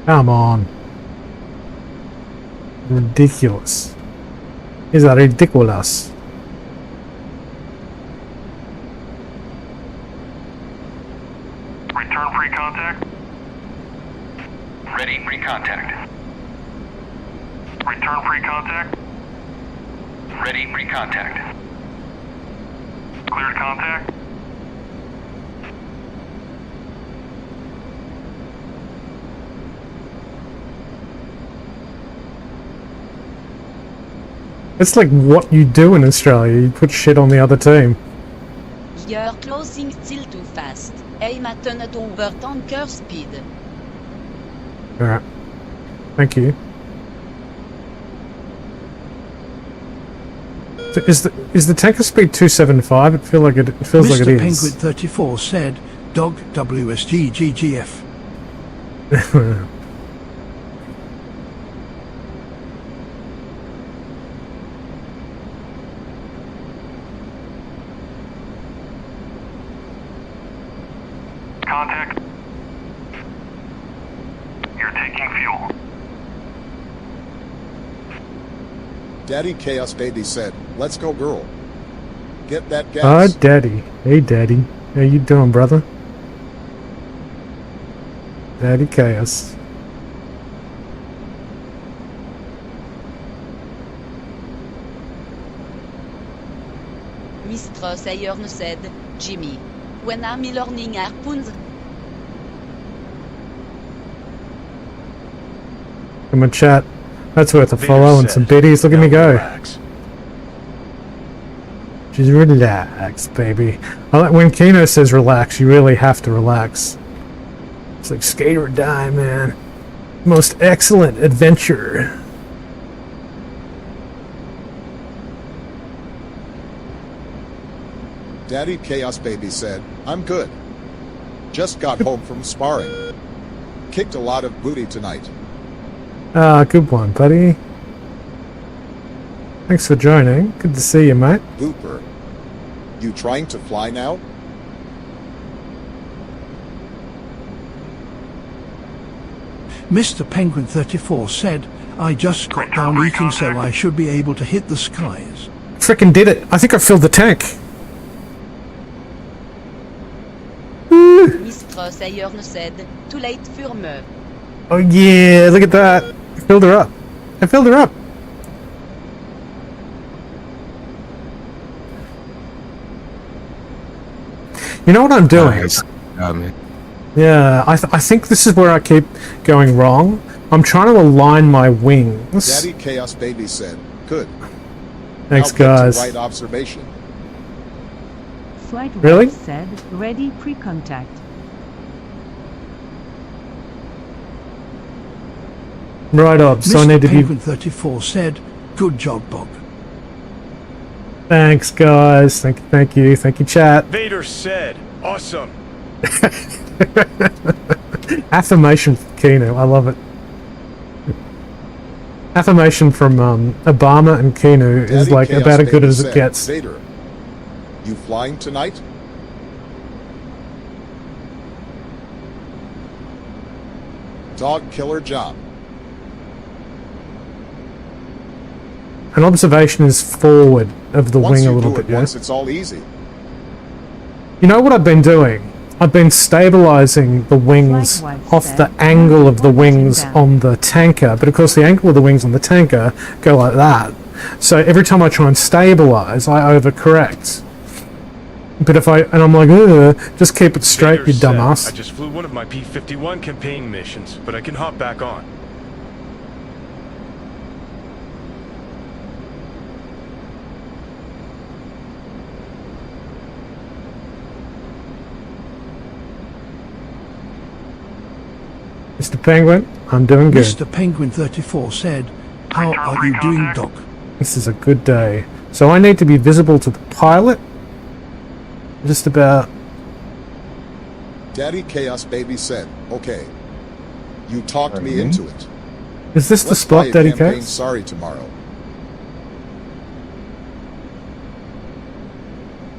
Come on. Ridiculous. Is that ridiculous? Return pre-contact. Ready pre-contact. Return pre-contact. Ready pre-contact. Cleared contact. It's like what you do in Australia. You put shit on the other team. You're closing still too fast. Aim at an over tanker speed. Alright. Thank you. So is the tanker speed 275? It feels like it is. Mr. Penguin 34 said, "Dog WSG GGF." Contact. You're taking fuel. Daddy Chaos Baby said, "Let's go, girl. Get that gas." Ah, Daddy. Hey, Daddy. How you doing, brother? Daddy Chaos. Mistress Ayern said, Jimmy. When I'm learning harpoons. Come on, chat. That's worth a follow and some biddies. Look at me go. Just relax, baby. I like when Kino says relax, you really have to relax. It's like skate or die, man. Most excellent adventure. Daddy Chaos Baby said, I'm good. Just got home from sparring. Kicked a lot of booty tonight. Ah, good one, buddy. Thanks for joining. Good to see you, mate. Booper. You trying to fly now? Mr. Penguin 34 said, I just got down eating so I should be able to hit the skies. Frickin' did it. I think I filled the tank. Miss Cross Ayern said, too late for me. Oh yeah, look at that. I filled her up. I filled her up. You know what I'm doing? Yeah, I think this is where I keep going wrong. I'm trying to align my wings. Daddy Chaos Baby said, good. Thanks, Now get to guys. right observation. Flight Really? said, ready pre-contact. Right up, so I Mr. need to be... Penguin 34 said, good job, Bob. Thanks, guys. Thank you, chat. Vader said, awesome. Affirmation from Kino, I love it. Affirmation from Obama and Kino is Daddy like Chaos about as good Baby as it said, gets. Vader, you flying tonight? Dog killer job. An observation is forward of the Once wing a you little do bit, it yeah? once, it's all easy. You know what I've been doing? I've been stabilizing the wings off the angle of the wings on the tanker, but of course the angle of the wings on the tanker go like that. So every time I try and stabilize, I overcorrect. But if I'm like, ugh, just keep it straight, Vader you said, dumbass. I just flew one of my P-51 campaign missions, but I can hop back on. Mr. Penguin, I'm doing good. Mr. Penguin 34 said, how are you doing, Doc? This is a good day. So I need to be visible to the pilot. Just about. Daddy Chaos Baby said, okay. You talked me into it. Is this the Let's spot, fly a Daddy campaign Chaos? Sorry tomorrow.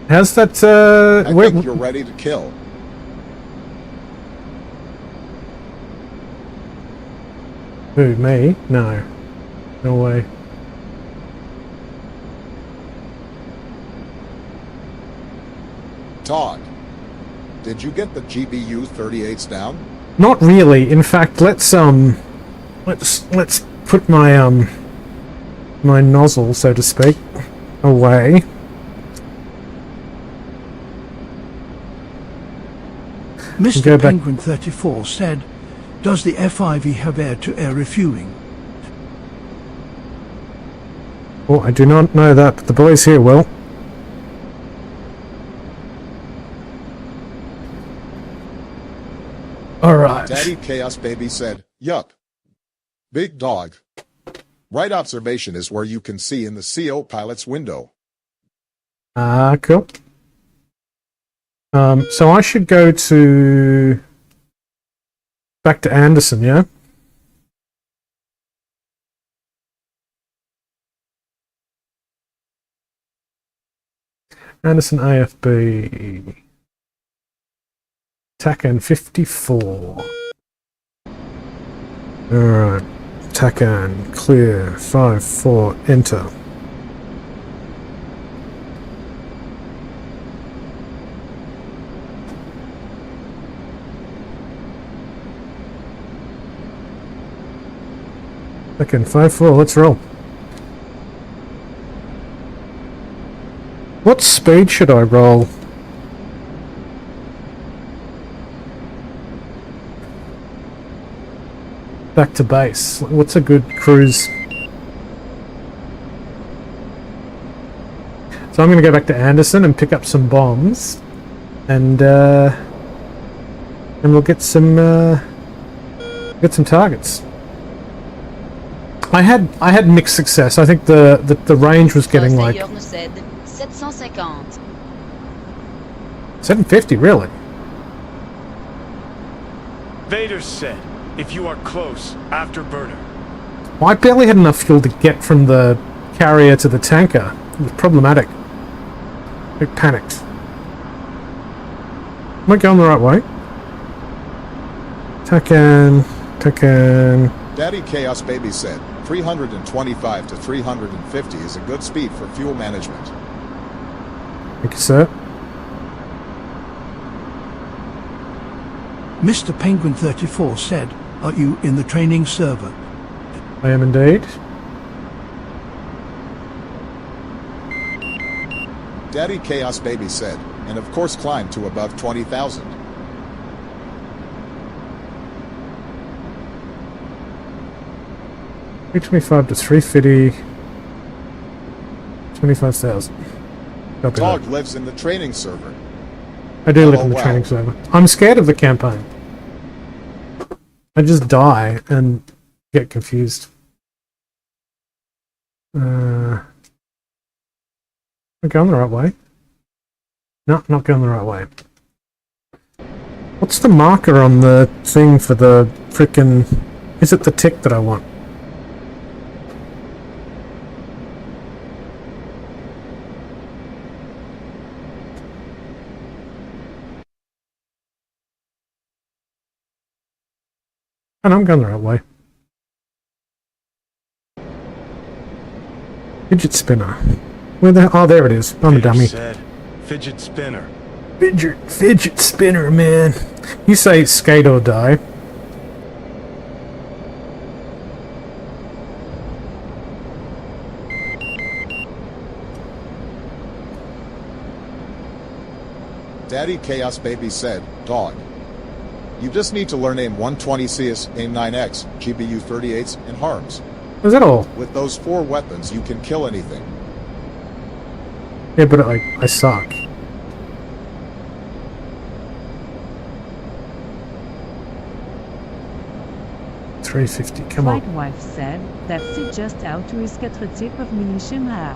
How's that, I where, think you're ready to kill. who, me? No. No way. Todd, did you get the GBU 38s down? Not really. In fact, let's put my my nozzle, so to speak, away. Mr. Penguin 34 said, does the F-5E have air-to-air refueling? Oh, I do not know that, but the boys here will. Alright. Daddy Chaos Baby said, yup. Big dog. Right observation is where you can see in the CO pilot's window. Cool. So I should go to... back to Anderson, yeah? Anderson AFB. TACAN 54. Alright. TACAN, clear, 5-4, enter. TACAN 5-4, let's roll. What speed should I roll? Back to base. What's a good cruise? So I'm going to go back to Anderson and pick up some bombs, and we'll get some targets. I had mixed success. I think the range was getting like. Said 750. 750, really? Vader said, if you are close, afterburner. I barely had enough fuel to get from the carrier to the tanker. It was problematic. I panicked. Am I going the right way? Taken. Daddy Chaos Baby said, 325 to 350 is a good speed for fuel management. Thank you, sir. Mr. Penguin 34 said, are you in the training server? I am indeed. Daddy Chaos Baby said, and of course climb to above 20,000. $325 to 350. 25,000. Dog lives in the training server. I do live in the LOL. training server. I'm scared of the campaign. I just die and get confused. Am I going the right way? No, not going the right way. What's the marker on the thing for the frickin'... Is it the tick that I want? And I'm going the right way. Fidget spinner. Where the... Oh, there it is. I'm a dummy. Said, fidget spinner. Fidget spinner, man. You say skate or die. Daddy Chaos Baby said, dog. You just need to learn AIM 120CS, AIM 9X, GBU 38s, and HARMs. Is that all? With those 4 weapons, you can kill anything. Yeah, but I suck. $350, come on. Flight wife said, that's it, just out to his 4 type of munition rare.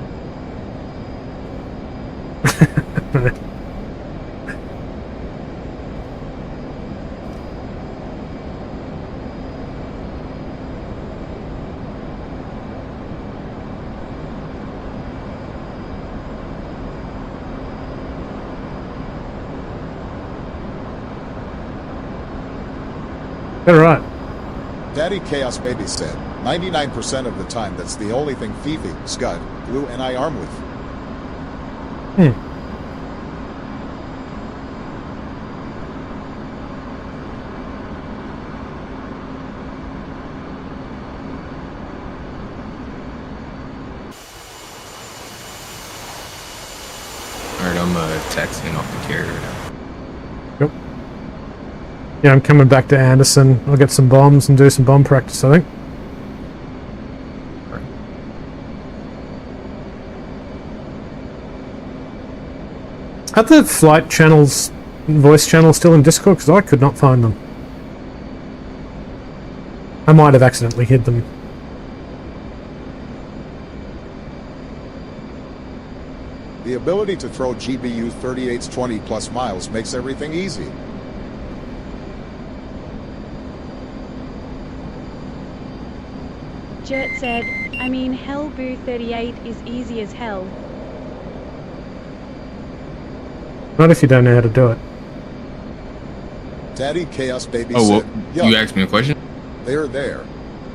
Alright. Daddy Chaos Baby said, 99% of the time that's the only thing Fifi, Scud, Blue, and I arm with. Alright, I'm taxiing off the carrier now. Yep. Yeah, I'm coming back to Anderson. I'll get some bombs and do some bomb practice, I think. Right. Are the flight channels, voice channels still in Discord? Because I could not find them. I might have accidentally hid them. The ability to throw GBU 38s 20 plus miles makes everything easy. Jert said, I mean hell boo 38 is easy as hell. Not if you don't know how to do it. Daddy Chaos Baby Oh, well, said, "Yup, you asked me a question? they're there."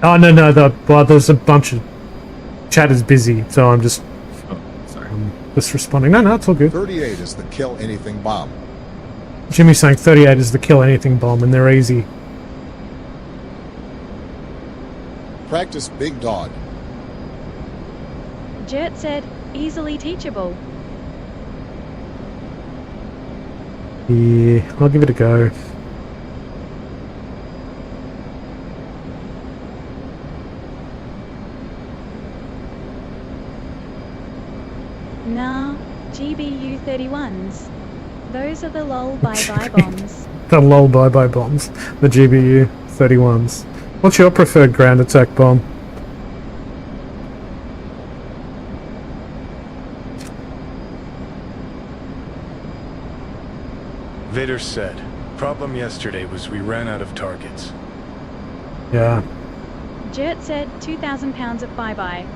Oh, no, well, there's a bunch of... Chat is busy, so I'm just... Oh, sorry. Just responding. No, it's all good. 38 is the kill anything bomb. Jimmy's saying 38 is the kill anything bomb, and they're easy. Practice Big Dog. Jert said, easily teachable. Yeah, I'll give it a go. Nah, GBU 31s. Those are the lol bye-bye bombs. The lol bye-bye bombs. The GBU 31s. What's your preferred ground attack bomb? Vader said, problem yesterday was we ran out of targets. Yeah. Jert said 2,000 pounds of bye-bye.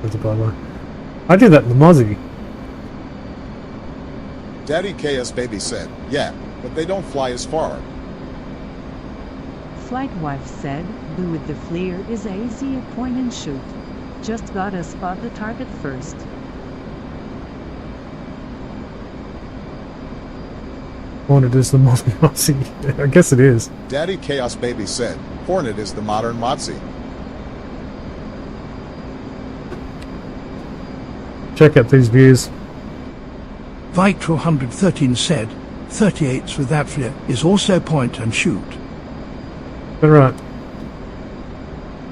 That's a bye-bye. I do that in the Mozzie. Daddy KS Baby said, yeah, but they don't fly as far. Flight wife said, do with the flare is easy, a point and shoot. Just gotta spot the target first. Hornet is the modern Mozzie. I guess it is. Daddy Chaos Baby said, Hornet is the modern Mozzie. Check out these views. Victor 113 said, 38s with that flare is also point and shoot. All right.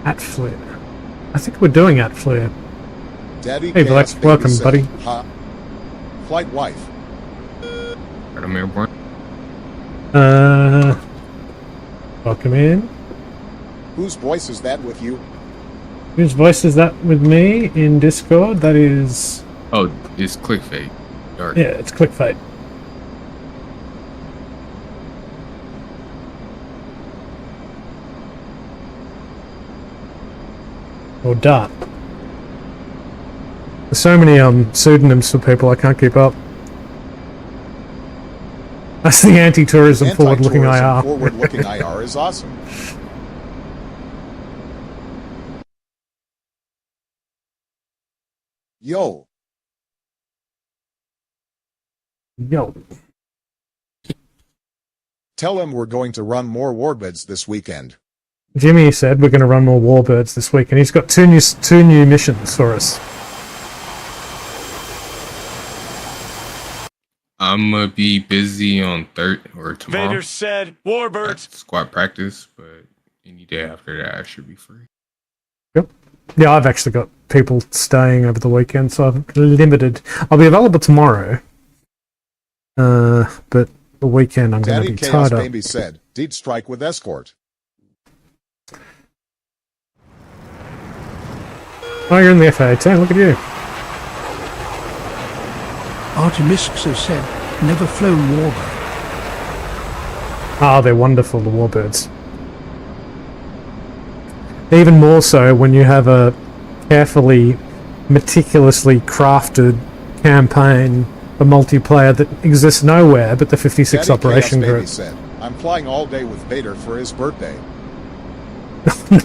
At flare. I think we're doing at flare. Daddy Hey, Black, Chaos Baby welcome, said, buddy. ha. Flight wife. I'm airborne. Welcome in. Whose voice is that with you? Whose voice is that with me in Discord? That is... Oh, it's clickbait. Dark. Yeah, it's clickbait. Or Dart. There's so many pseudonyms for people I can't keep up. That's the anti-tourism forward-looking IR. Forward-looking IR is awesome. Yo. Yo. Tell him we're going to run more warbirds this weekend. Jimmy said we're going to run more warbirds this week, and he's got two new missions for us. I'm gonna be busy on tomorrow. Vader said, warbirds. That's squad practice, but any day after that I should be free. Yep. Yeah, I've actually got people staying over the weekend, so I'm limited. I'll be available tomorrow, but the weekend I'm going to be tied up. Daddy Chaos Baby said, Deed strike with escort. Oh, you're in the FA-10, look at you. Artemisxo said, never flown warbird. Ah, they're wonderful, the warbirds. Even more so when you have a carefully, meticulously crafted campaign, a multiplayer that exists nowhere but the 56 Daddy operation Chaos Baby group. said, I'm flying all day with Vader for his birthday.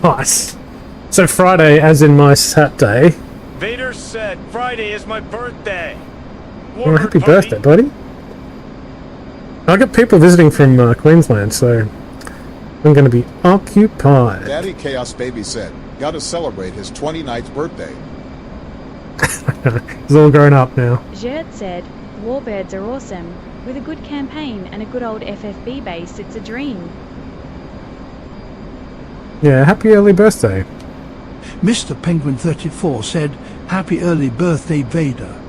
Nice. So Friday, as in my Saturday. Vader said, Friday is my birthday. Well, happy birthday, buddy. I got people visiting from Queensland, so I'm going to be occupied. Daddy Chaos Baby said, gotta celebrate his 29th birthday. He's all grown up now. Jert said, warbirds are awesome. With a good campaign and a good old FFB base, it's a dream. Yeah, happy early birthday. Mr. Penguin 34 said, happy early birthday, Vader.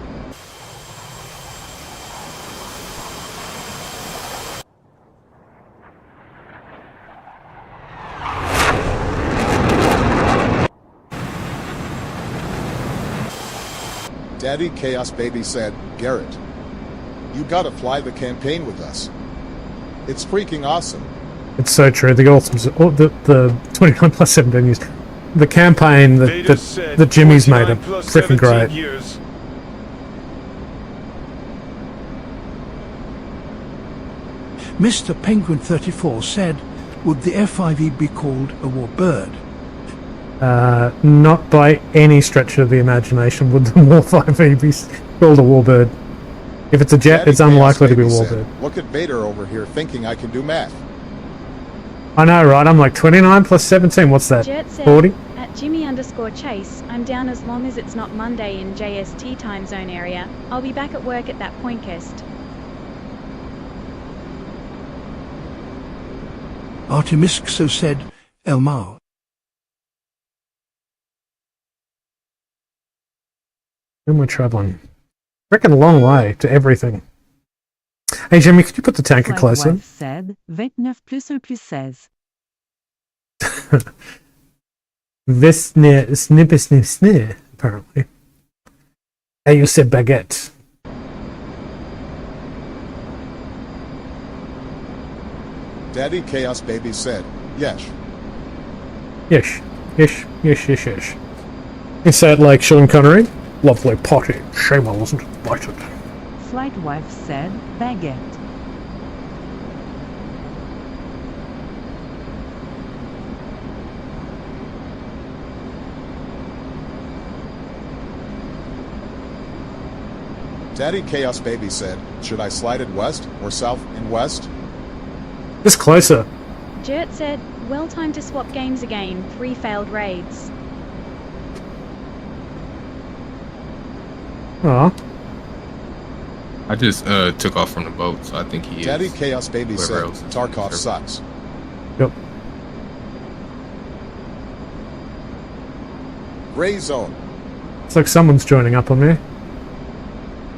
Daddy Chaos Baby said, Garrett, you gotta fly the campaign with us. It's freaking awesome. It's so true. The awesome, the 29 plus 17 years, the campaign that Jimmy's made are freaking great. Years. Mr. Penguin 34 said, would the F5E be called a warbird? Not by any stretch of the imagination would the War 5E be called a warbird. If it's a jet, Daddy it's unlikely to be a Chaos Baby warbird. said, look at Vader over here thinking I can do math. I know, right? I'm like 29 plus 17. What's that? Jert said, 40? at Jimmy_Chase, I'm down as long as it's not Monday in JST time zone area. I'll be back at work at that pointcast. Artemisxo said, Elmar. And we're traveling. Reckon a long way to everything. Hey Jimmy, could you put the tanker Flight closer? wife said, 29 plus 1 plus 16. Snip, apparently. Hey, you said baguette. Daddy Chaos Baby said, yes. Yes. Yes. Is that like Sean Connery? Lovely potty. Shame I wasn't invited. Flight wife said, baguette. Daddy Chaos Baby said, should I slide it west or south and west? Just closer. Jert said, well time to swap games again, 3 failed raids. Aw. I just took off from the boat, so I think he Daddy is. Chaos Baby said, else is Tarkov there. sucks. Yep. Gray zone. It's like someone's joining up on me.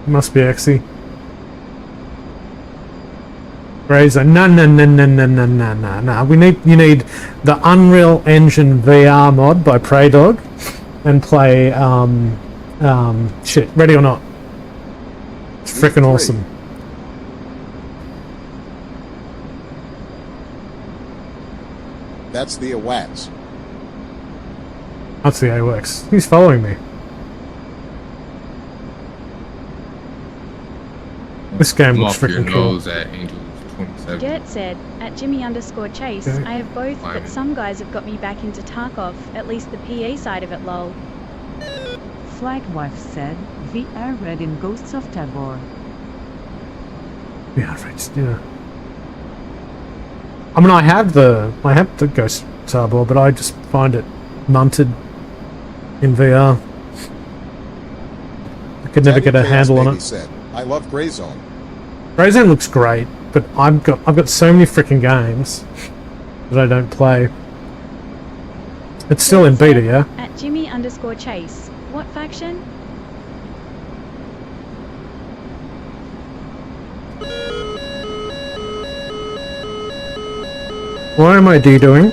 Must be Exy. Razor. No. You need the Unreal Engine VR mod by Prey Dog and play shit, Ready or Not. It's freaking awesome. That's the AWACS. That's the AWACS. He's following me. This game I'm looks off your freaking cool. nose at Angels 27. Jert said, at Jimmy_Chase, Okay. I have both, but Climbing. some guys have got me back into Tarkov, at least the PE side of it, lol. Flight wife said, VR read in Ghosts of Tabor. Yeah, right. Yeah. I mean, I have the Ghost Tabor, but I just find it munted in VR. I could never Daddy get a Chaos handle on Baby it. said, I love Gray Zone. Gray Zone looks great, but I've got so many freaking games that I don't play. It's still in beta, yeah? At Jimmy_Chase, what faction? What am I doing?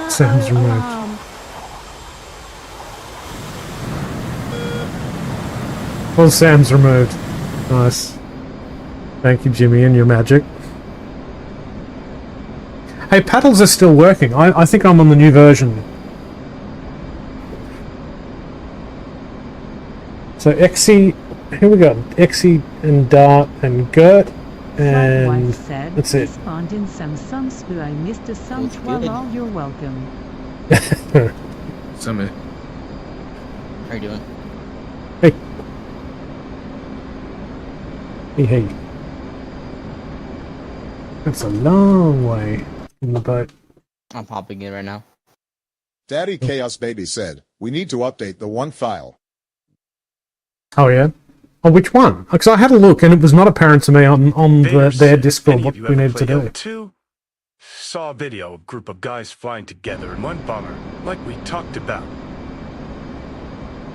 Sounds removed. Well, Sam's removed. Nice. Thank you, Jimmy, and your magic. Hey, paddles are still working. I think I'm on the new version. So Exy, here we go. Exy and Dart and Gert, Flight wife and said, that's it. spawned in some sums, but I missed the sums. Well, you're welcome. Summit. How you doing? Hey. Hey. That's a long way from the boat. I'm popping in right now. Daddy Chaos Baby said, we need to update the one file. Oh yeah. Oh, which one? Because I had a look and it was not apparent to me on their Discord what we needed to do. Two saw a video, a group of guys flying together in one bomber, like we talked about.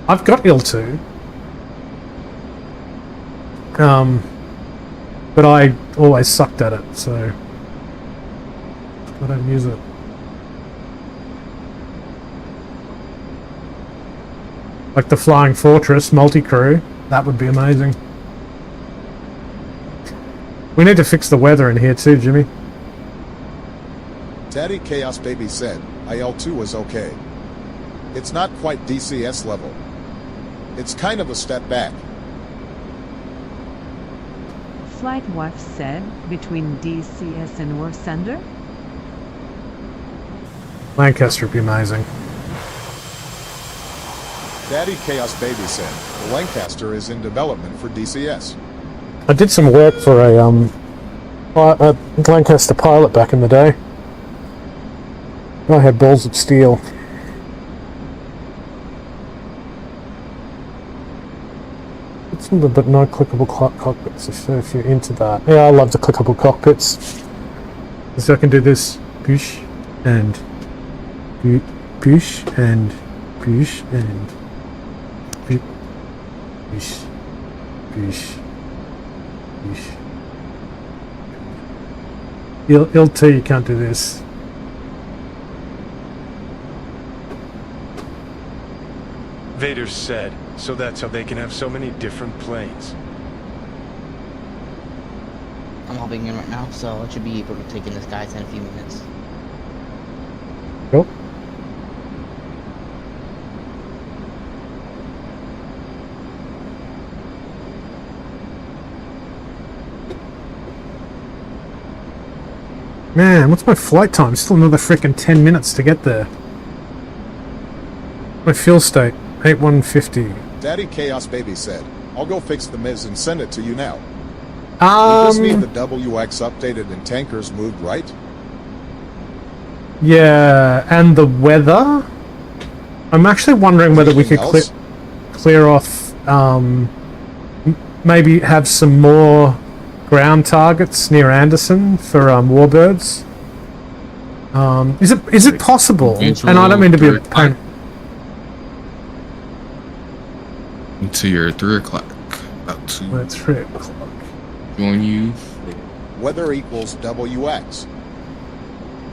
I've got IL-2. But I always sucked at it, so I don't use it. Like the Flying Fortress multi-crew, that would be amazing. We need to fix the weather in here too, Jimmy. Daddy Chaos Baby said, IL-2 was okay. It's not quite DCS level. It's kind of a step back. Flight wife said, between DCS and War Thunder? Lancaster would be amazing. Daddy Chaos Baby said, the Lancaster is in development for DCS. I did some work for a Lancaster pilot back in the day. I had balls of steel. It's but no clickable cockpits. If you're into that, yeah, I love the clickable cockpits. So I can do this, push and push and push and push, push, push, ILT, you can't do this. Vader said, so that's how they can have so many different planes. I'm hopping in right now, so I should be able to take in the skies in a few minutes. Cool. Man, what's my flight time? Still another freaking 10 minutes to get there. My fuel state, 8150. Daddy Chaos Baby said, I'll go fix the Miz and send it to you now. We just need the WX updated and tankers moved, right? Yeah, and the weather? I'm actually wondering whether we could clear off, maybe have some more ground targets near Anderson for warbirds. Is it possible? And I don't mean to be a pain. Until your 3 o'clock. About 2. Well, it's 3 o'clock. Join you. Weather equals WX.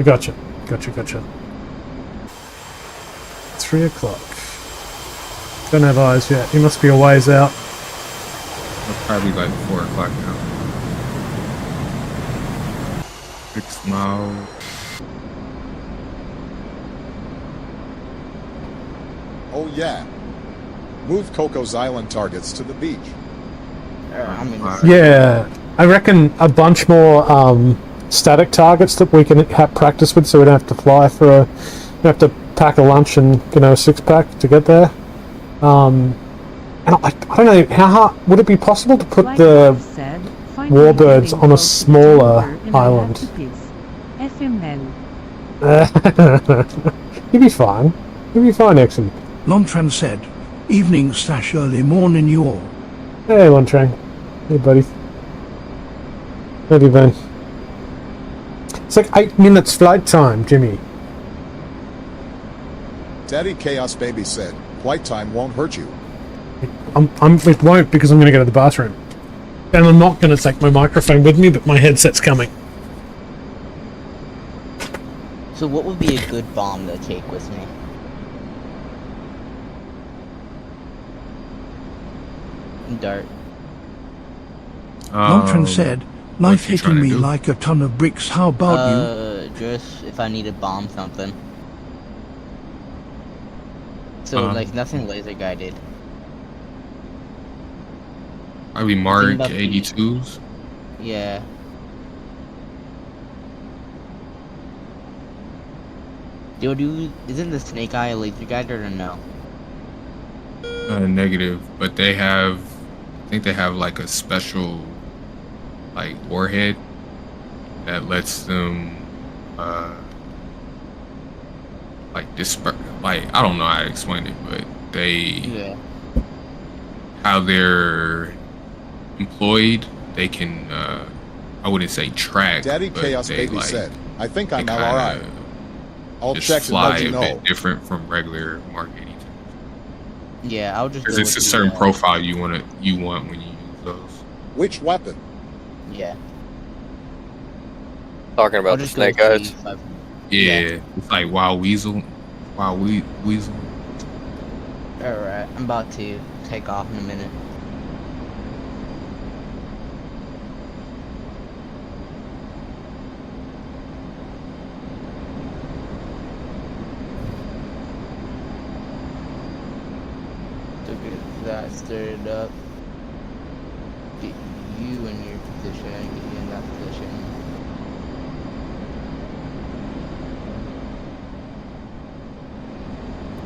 Gotcha. 3 o'clock. Don't have eyes yet. He must be a ways out. Probably like 4 o'clock now. 6 miles. Oh yeah. Move Coco's Island targets to the beach. Yeah, I reckon a bunch more static targets that we can have practice with, so we don't have to fly for we have to pack a lunch and a 6-pack to get there. And I don't know how hard would it be possible to put the warbirds on a smaller island. You'll be fine. You'll be fine, actually. Lontran said, evening/early morning you all. Hey, Lontran. Hey, buddy. How have you been? It's like 8 minutes flight time, Jimmy. Daddy Chaos Baby said, flight time won't hurt you. It won't, because I'm going to go to the bathroom. And I'm not going to take my microphone with me, but my headset's coming. So what would be a good bomb to take with me? Dart. Lontran said, life hitting me like a ton of bricks. How about you? Just if I need to bomb something. So like nothing laser guided. Probably Mark 82s. Yeah. Isn't the Snake Eye a laser guided or no? Negative, but they have, I think they have like a special, like warhead that lets them, like disperse. Like I don't know how to explain it, but how they're employed, they can. I wouldn't say track. Daddy but Chaos they, Baby like, said, "I think I'm alright. I'll just check and fly let you a know." bit different from regular Mark 82. Yeah, I'll just. Because it's a certain profile you want when you use those. Which weapon? Yeah. Talking about the snake eyes. Yeah, it's like Wild Weasel. Weasel. Alright, I'm about to take off in a minute. To get that stirred up. Get you in your position, get you in that position.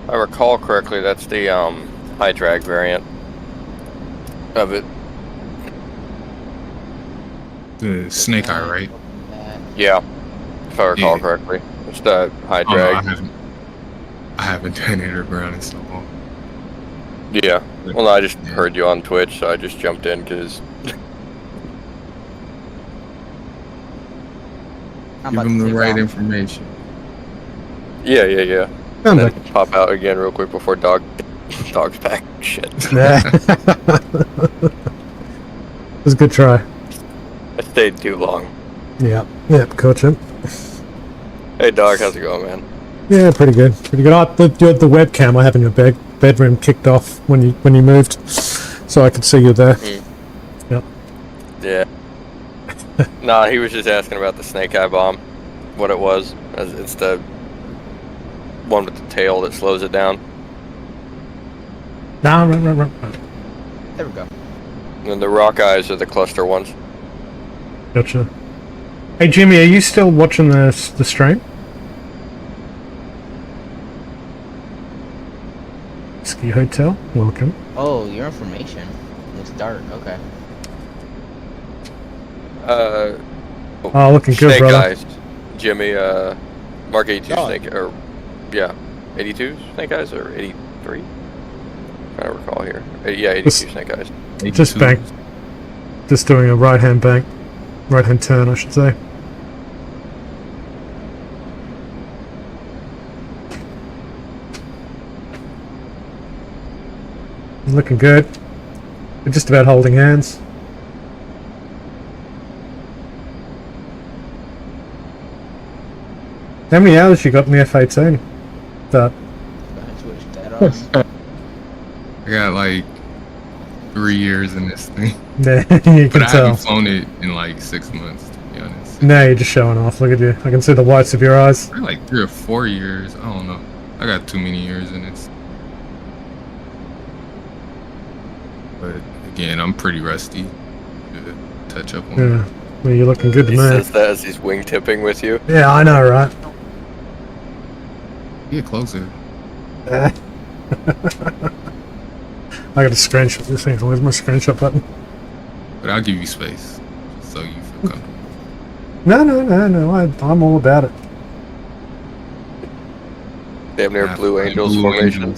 If I recall correctly, that's the high drag variant of it. The Snake Eye, right? Yeah, if I recall correctly, it's the high drag. No, I haven't done underground in so long. Yeah. Well, I just heard you on Twitch, so I just jumped in because. Give them the right information. Yeah. And then pop out again real quick before dog's back. Shit. It was a good try. I stayed too long. Yeah, gotcha. Hey, dog, how's it going, man? Yeah, pretty good. Pretty good. The webcam I have in your bedroom kicked off when you moved, so I could see you there. Yep. Yeah. Nah, he was just asking about the snake eye bomb, what it was. It's the one with the tail that slows it down. Nah, right. There we go. And the rock eyes are the cluster ones. Gotcha. Hey Jimmy, are you still watching the stream? Ski Hotel, welcome. Oh, your information looks dark. Okay. Oh, looking good, Snake brother. eyes, Jimmy. Mark 82 snake, or yeah, 82 snake eyes or 83. Trying to recall here. Yeah, 82 snake eyes. Just bank. Just doing a right hand turn, I should say. Looking good. We're just about holding hands. How many hours you got in the F-18? That. I got like 3 years in this thing. Yeah, you but can I tell. haven't flown it in like 6 months, to be honest. No, you're just showing off. Look at you. I can see the whites of your eyes. Probably like 3 or 4 years. I don't know. I got too many years in it. But again, I'm pretty rusty. To touch up on. Yeah. Well, you're looking good to He me. says that as he's wing tipping with you. Yeah, I know, right? Get closer. I got a screenshot this thing. Where's my screenshot button? But I'll give you space, so you feel comfortable. No. I'm all about it. Damn near Blue Angels formation.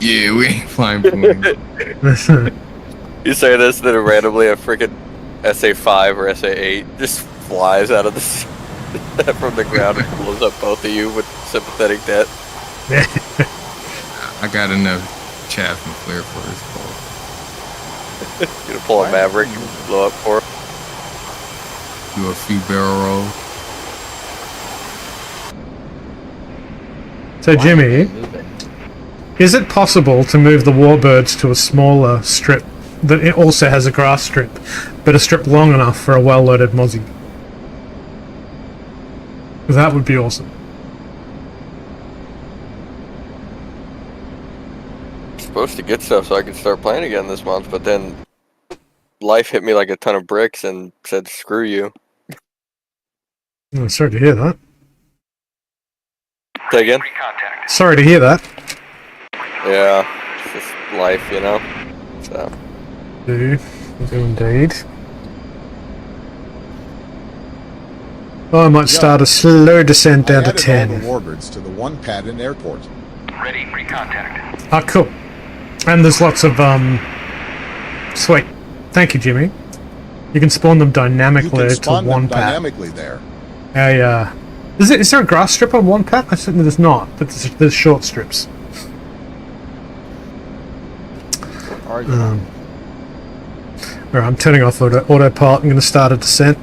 Yeah, we ain't flying Blue Angels. You say this, then randomly a freaking SA-5 or SA-8 just flies out of the from the ground and blows up both of you with sympathetic debt. I got enough chaff and flare for this ball. Gonna pull a Maverick and blow up for him. Do a few barrel rolls. So Jimmy, is it possible to move the warbirds to a smaller strip that it also has a grass strip, but a strip long enough for a well-loaded Mozzie? That would be awesome. Supposed to get stuff so I could start playing again this month, but then life hit me like a ton of bricks and said, screw you. Oh, sorry to hear that. Say again? Sorry to hear that. Yeah, it's just life, you know? So. Do indeed. Oh, I might start a slow descent down to 10. All the warbirds to the one pad in airport. Ready, pre-contact. Ah, cool. And there's lots of, sweet. Thank you, Jimmy. You can spawn them dynamically to one pad. Dynamically there. Is there a grass strip on one pad? I said there's not, but there's short strips. Alright, I'm turning off autopilot. I'm going to start a descent.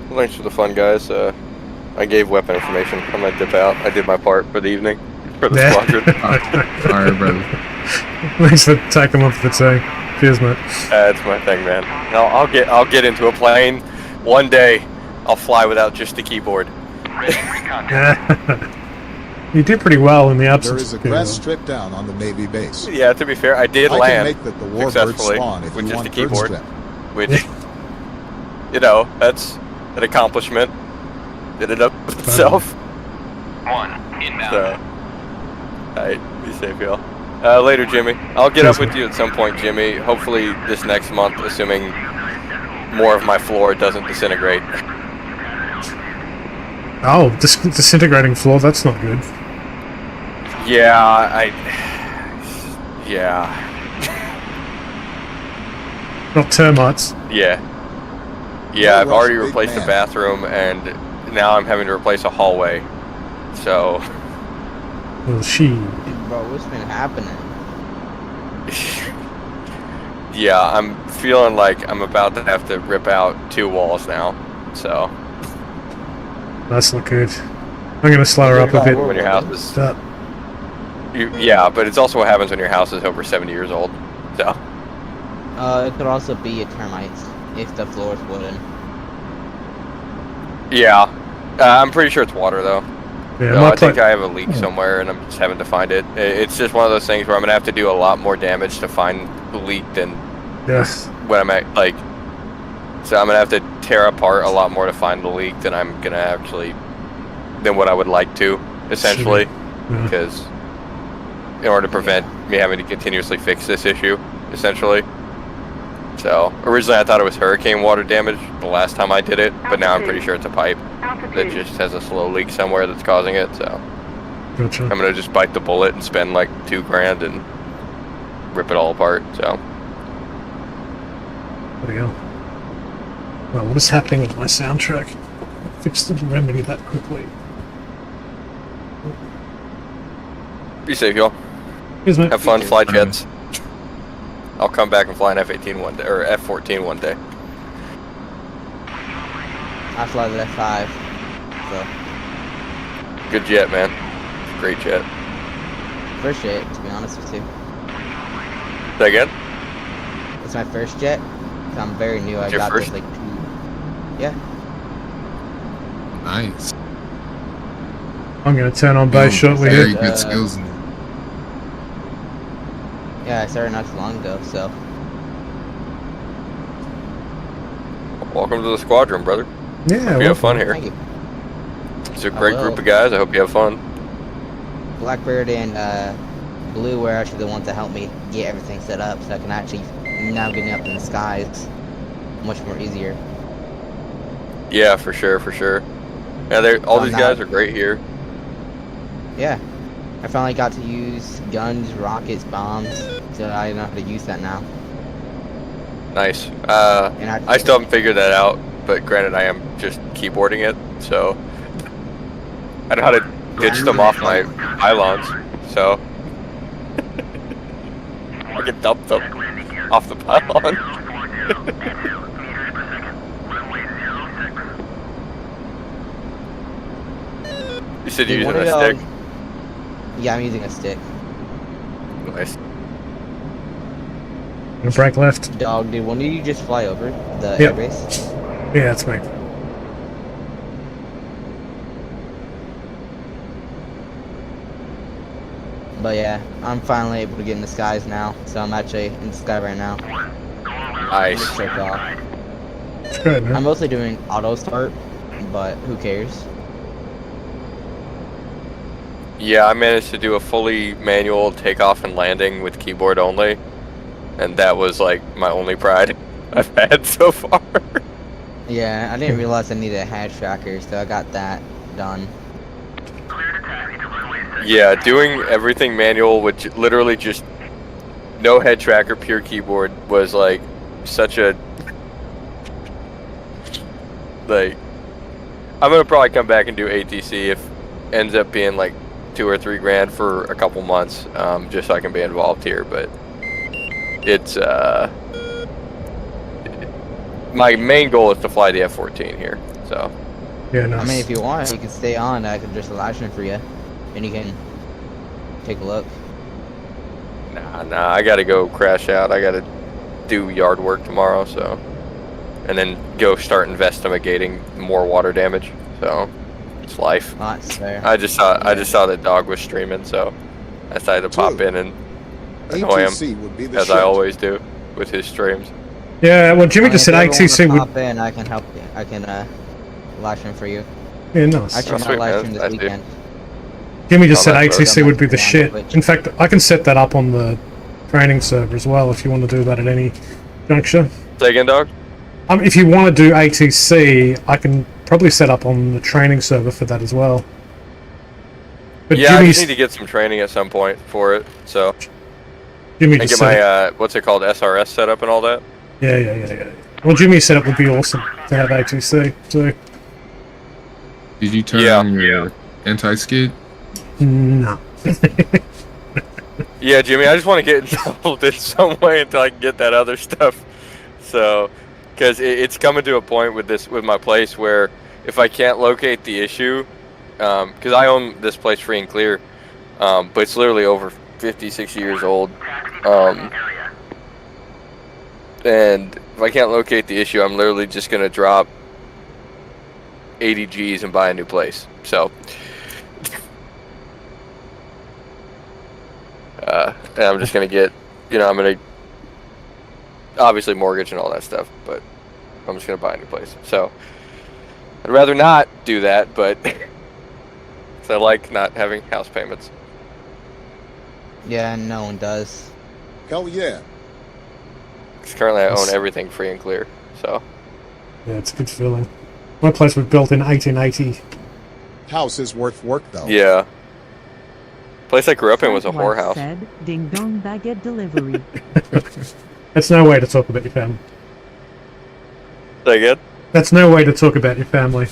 Well, thanks for the fun, guys. I gave weapon information. I'm gonna dip out. I did my part for the evening for the squadron. Alright, brother. Thanks for taking off the tank. Cheers, mate. That's my thing, man. No, I'll get into a plane one day. I'll fly without just the keyboard. You did pretty well in the absence. There is a grass strip down on the Navy base. Yeah, to be fair, I did I land can make that the warbirds successfully spawn if with you just the want third keyboard, strip. which, you know, that's an accomplishment in and of itself. One, inbound. So, alright, be safe, y'all. Later, Jimmy. I'll get up with you at some point, Jimmy. Hopefully this next month, assuming more of my floor doesn't disintegrate. Oh, disintegrating floor, that's not good. Yeah, yeah. Not termites. Yeah. Yeah, I've already replaced the bathroom, and now I'm having to replace a hallway. So. Well, she. Bro, what's been happening? Yeah, I'm feeling like I'm about to have to rip out 2 walls now. So. That's not good. I'm gonna slow her up a bit. When your house is. Yeah, but it's also what happens when your house is over 70 years old. So. It could also be termites if the floor is wooden. Yeah, I'm pretty sure it's water though. Yeah, no, I think I have a leak somewhere, and I'm just having to find it. It's just one of those things where I'm gonna have to do a lot more damage to find the leak than when I'm at like. So I'm gonna have to tear apart a lot more to find the leak than I'm gonna actually than what I would like to, essentially, because in order to prevent me having to continuously fix this issue, essentially. So originally I thought it was hurricane water damage the last time I did it, but now I'm pretty sure it's a pipe that just has a slow leak somewhere that's causing it. So gotcha. I'm gonna just bite the bullet and spend like $2 grand and rip it all apart. So there you go. Well, what is happening with my soundtrack? Fix it and remedy that quickly. Be safe, y'all. Cheers, mate. Have fun, fly jets. I'll come back and fly an F-18 one day, or F-14 one day. I fly the F-5, so. Good jet, man. Great jet. First jet, to be honest with you. Say again? It's my first jet. I'm very new. I got this like 2. Yeah. Nice. I'm gonna turn on base shortly. Very good skills. Yeah, I started not too long ago, so. Welcome to the squadron, brother. Yeah, hope you have fun here. Thank you. It's a great group of guys. I hope you have fun. Blackbird and Blue were actually the ones that helped me get everything set up, so I can actually now getting up in the skies much more easier. Yeah, for sure, for sure. Yeah, all these guys are great here. Yeah, I finally got to use guns, rockets, bombs, so I know how to use that now. Nice. I still haven't figured that out, but granted, I am just keyboarding it, so I know how to ditch them off my pylons, so I can dump them off the pylon. You said you're using a stick? Yeah, I'm using a stick. Nice. Gonna break left. Dog, dude, when did you just fly over the airbase? Yeah, that's me. But yeah, I'm finally able to get in the skies now, so I'm actually in the sky right now. Nice. It's good, man. I'm mostly doing auto start, but who cares? Yeah, I managed to do a fully manual takeoff and landing with keyboard only, and that was like my only pride I've had so far. Yeah, I didn't realize I needed a head tracker, so I got that done. Yeah, doing everything manual with literally just no head tracker, pure keyboard was like such a like. I'm gonna probably come back and do ATC if ends up being like $2 or $3 grand for a couple months, just so I can be involved here. But it's my main goal is to fly the F-14 here. So yeah, nice. I mean, if you want, you can stay on. I can just live stream for you, and you can take a look. Nah, I gotta go crash out. I gotta do yard work tomorrow, so, and then go start investigating more water damage. So it's life. That's fair. I just saw that Dog was streaming, so I decided to pop in and annoy him, as I always do with his streams. Yeah, well, Jimmy just said ATC would. Pop in, I can help you. I can live stream for you. Yeah, nice. Actually, I'm live stream this weekend. Jimmy just said ATC would be the shit. In fact, I can set that up on the training server as well if you want to do that at any juncture. Say again, Dog? If you want to do ATC, I can probably set up on the training server for that as well. But yeah, I just need to get some training at some point for it, so. Jimmy and just get my, what's it called, SRS set up and all that? Yeah. Well, Jimmy's setup would be awesome to have ATC, so. Did you turn on your anti-skid? No. Yeah, Jimmy, I just want to get involved in some way until I can get that other stuff. So, because it's coming to a point with my place where if I can't locate the issue, because I own this place free and clear, but it's literally over 50, 60 years old. And if I can't locate the issue, I'm literally just going to drop 80 G's and buy a new place. So, and I'm just going to get, I'm going to obviously mortgage and all that stuff, but I'm just going to buy a new place. So, I'd rather not do that, but I like not having house payments. Yeah, no one does. Hell yeah. Because currently I own everything free and clear, so. Yeah, it's a good feeling. My place was built in 1880. House is worth work, though. Yeah. Place I grew up in was a whorehouse. Said, ding dong baguette delivery. That's no way to talk about your family. Say again? That's no way to talk about your family.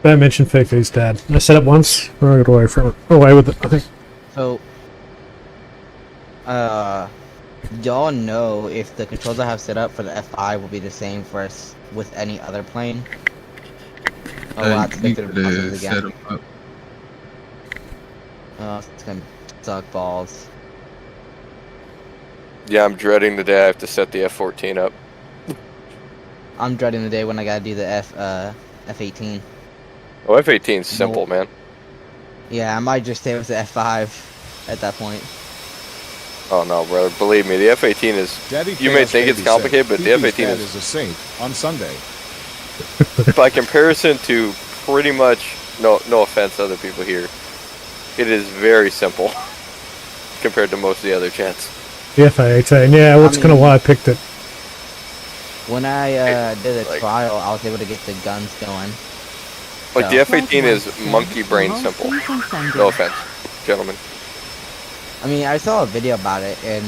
Don't mention Fifi's dad. I said it once, I got away from it. Away with it, I think. So, y'all know if the controls I have set up for the F5 will be the same for us with any other plane? Oh, I'll have to go through the process again. Set 'em up. Oh, it's gonna suck balls. Yeah, I'm dreading the day I have to set the F-14 up. I'm dreading the day when I gotta do the F-18. Oh, F-18's simple, man. Yeah, I might just stay with the F5 at that point. Oh no, brother. Believe me, the F-18 is... Daddy you may think it's complicated, but the F-18 is a saint on Sunday. By comparison to pretty much... No offense to other people here. It is very simple compared to most of the other jets. The FA-18, yeah, well, that's kind of why I picked it. When I did a trial, I was able to get the guns going. Like, the F-18 is monkey brain simple. No offense, gentlemen. I mean, I saw a video about it, and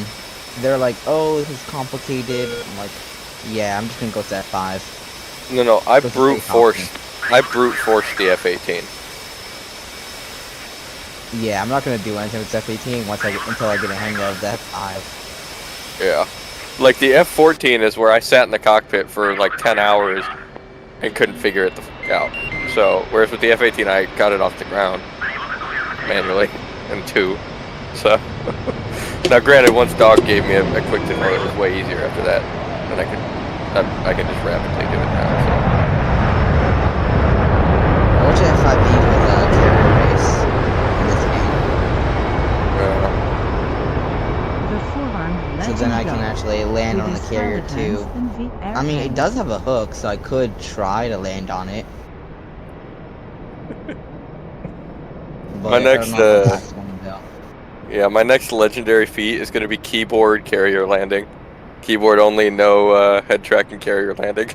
they're like, oh, this is complicated. I'm like, yeah, I'm just gonna go to F5. No, I brute forced the F-18. Yeah, I'm not gonna do anything with F-18 until I get a hang of the F5. Yeah. Like, the F-14 is where I sat in the cockpit for like 10 hours and couldn't figure it out. So, whereas with the F-18, I got it off the ground manually in 2. So, now granted, once Dog gave me a quick demo, it was way easier after that. And I can just rapidly do it now, so. I wish F5 was a carrier base in this game. So then I can actually land on the carrier too. I mean, it does have a hook, so I could try to land on it. My next legendary feat is going to be keyboard carrier landing. Keyboard only, no head tracking carrier landing.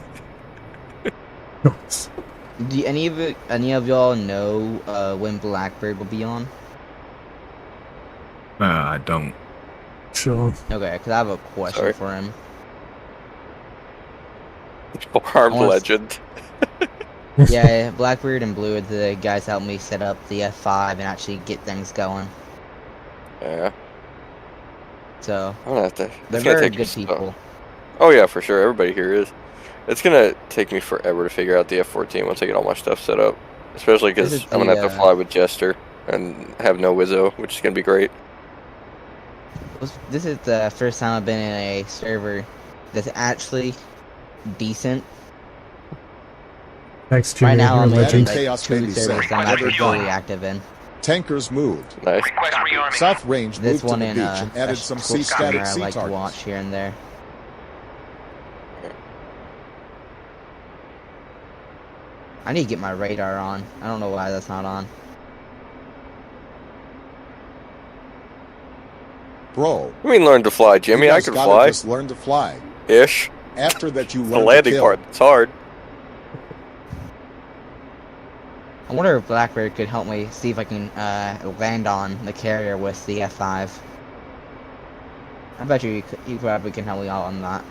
Do any of y'all know when Blackbird will be on? I don't. Sure. Okay, because I have a question for him. Armed legend. Yeah, Blackbeard and Blue are the guys helped me set up the F5 and actually get things going. Yeah. So, I'm gonna have to, they're very good people. Oh yeah, for sure. Everybody here is. It's gonna take me forever to figure out the F-14 once I get all my stuff set up. Especially because I'm gonna have to fly with Jester and have no Wizzo, which is gonna be great. This is the first time I've been in a server that's actually decent. Thanks, Jimmy. Right now I'm in like 2 Chaos Baby servers I'm actually fully active in. Tankers moved. Nice. South Range This moved one to the in beach and added some sea-static I sea like to targets. watch here and there. I need to get my radar on. I don't know why that's not on. Bro. I mean, learn to fly, Jimmy. I can fly. Just learn to fly. Ish. After that, you learn the landing to part. It's hard. I wonder if Blackbird could help me see if I can land on the carrier with the F5. I bet you probably can help me out on that.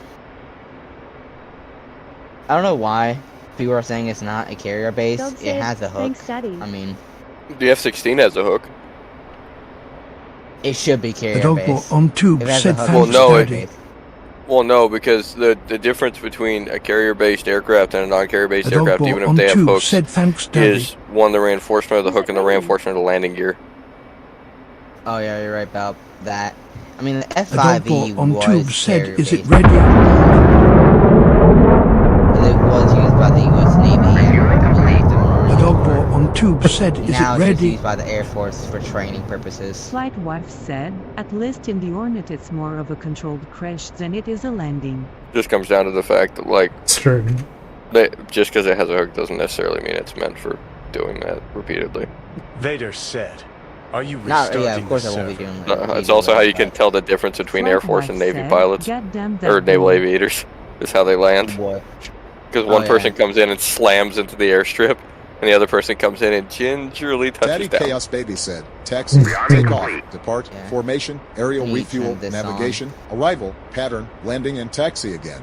I don't know why people are saying it's not a carrier base. Dog It says, has a hook. "Thanks, Daddy." I mean, The F-16 has a hook. it should be The carrier dog base. on tube If it has a said hook, Well, thanks, no, Daddy. Well, no, because the difference between a carrier-based aircraft and a non-carrier-based The dog aircraft, even if on they have tube hooks, said thanks, Daddy. is one, the reinforcement of the hook and the reinforcement of the landing gear. Oh yeah, you're right about that. I mean, the The dog F5E on was tube said, carrier "Is it based. ready?" And it was used by the U.S. Navy and I believe the Marine The dog Corps. on tube said, "Is Now it it's just ready?" used by the Air Force for training purposes. Flight wife said, at least in the Hornet it's more of a controlled crash than it is a landing. Just comes down to the fact that, like, It's true. just because it has a hook doesn't necessarily mean it's meant for doing that repeatedly. Vader said, "Are you Not, restarting yeah, of course the I won't be server?" doing that. It's also how you can tell the difference between Air Force and Navy pilots, "Goddamn or that naval dude." aviators, is how they land. Boy. Because Oh, one yeah. person comes in and slams into the airstrip, and the other person comes in and gingerly touches Daddy down. Chaos Baby said, taxi, take off, depart, Yeah. formation, aerial Need to refuel, turn this navigation, arrival, pattern, landing, and taxi again.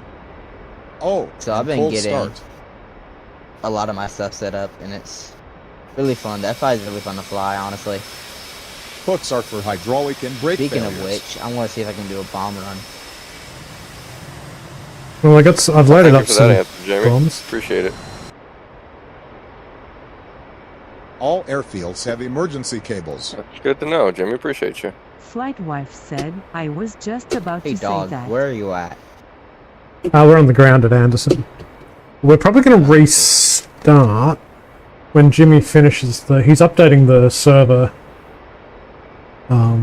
Oh, So I've and been cold getting start. a lot of my stuff set up, and it's really fun. The F5 is really fun to fly, honestly. Hooks are for hydraulic and brake Speaking failures. of which, I want to see if I can do a bomb run. Well, I've loaded Thank up you for some that answer, Jamie. bombs. Appreciate it. All airfields have emergency cables. That's good to know, Jimmy. Appreciate you. Flight wife said, I was just about Hey to dog, say that. where are you at? We're on the ground at Anderson. We're probably going to restart when Jimmy finishes he's updating the server. I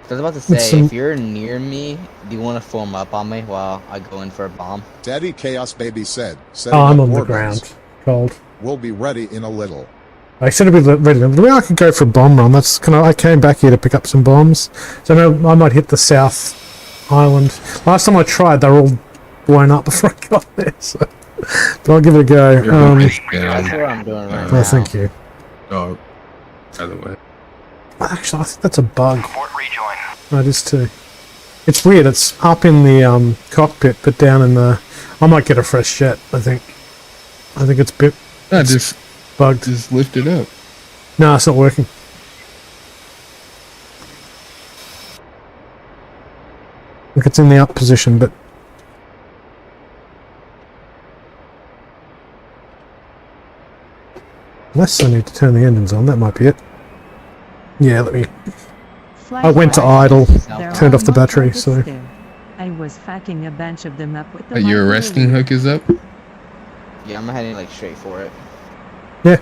was about to say, some- if you're near me, do you want to form up on me while I go in for a bomb? Daddy Chaos Baby said, setting I'm up on the warbirds. ground. Cold. We'll be ready in a little. I said it'd be ready. Maybe I could go for a bomb run. I came back here to pick up some bombs. So I might hit the South Island. Last time I tried, they were all blown up before I got there. So, but I'll give it a go. That's what I'm doing right now. Thank you. Oh, by the way. Actually, I think that's a bug. Report rejoin. No, it is too. It's weird. It's up in the cockpit, but down in the. I might get a fresh jet. I think it's bit. No, just bugged. Just lift it up. No, it's not working. I think it's in the up position, but. Unless I need to turn the engines on, that might be it. Yeah, let me. I went to idle, turned off the battery, so. I was fucking a bunch of them up with the Your microwave. resting hook is up? Yeah, I'm heading like straight for it. Yeah.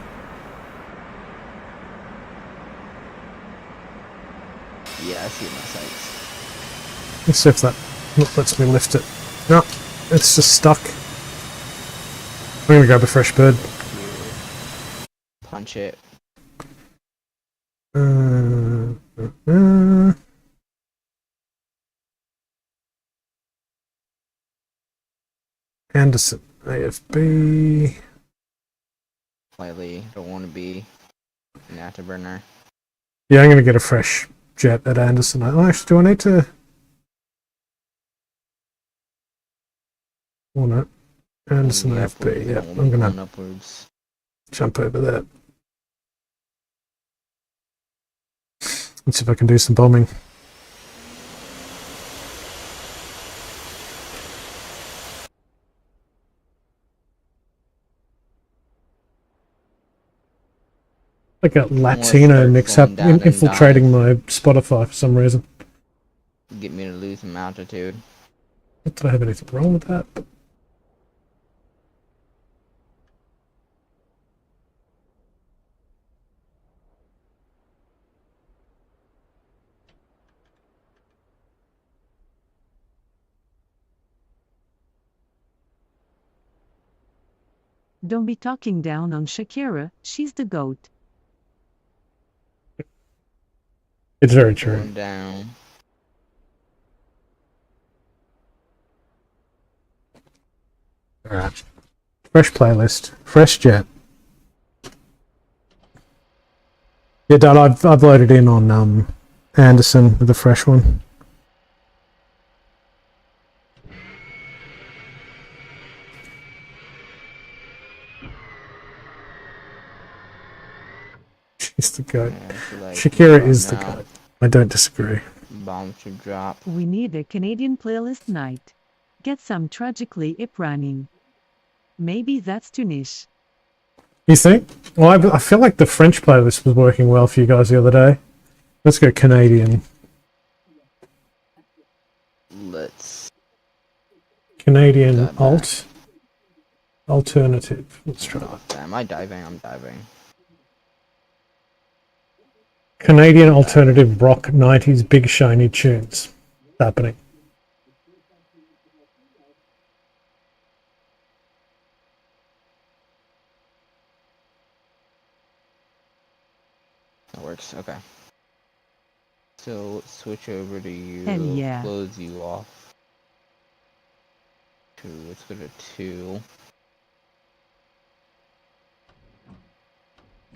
Yeah, I see my sights. Let's see if that lets me lift it. No, it's just stuck. I'm gonna grab a fresh bird. Punch it. Anderson, AFB. Slightly don't want to be an afterburner. Yeah, I'm gonna get a fresh jet at Anderson. Actually, do I need to? Oh no, Anderson Yeah, AFB. please, Yeah, I won't I'm be gonna going upwards. jump over that. Let's see if I can do some bombing. I got Latino mix up infiltrating my Spotify for some reason. Get me to lose some altitude. Not that I have anything wrong with that. But Don't be talking down on Shakira, she's the GOAT. it's very true. Going down. Alright. Fresh playlist. Fresh jet. Yeah, Dad, I've loaded in on Anderson with a fresh one. She's the goat. Yeah, I feel like Shakira is the now goat. I don't disagree. bomb should drop. We need a Canadian playlist night. Get some tragically hip running. Maybe that's too niche. You think? Well, I feel like the French playlist was working well for you guys the other day. Let's go Canadian. Let's Canadian alternative. Let's try that. Am I diving? I'm diving. Canadian alternative rock 90s big shiny tunes. It's happening. That works. Okay. So let's switch over to you. Hell yeah. Close you off. Let's go to 2.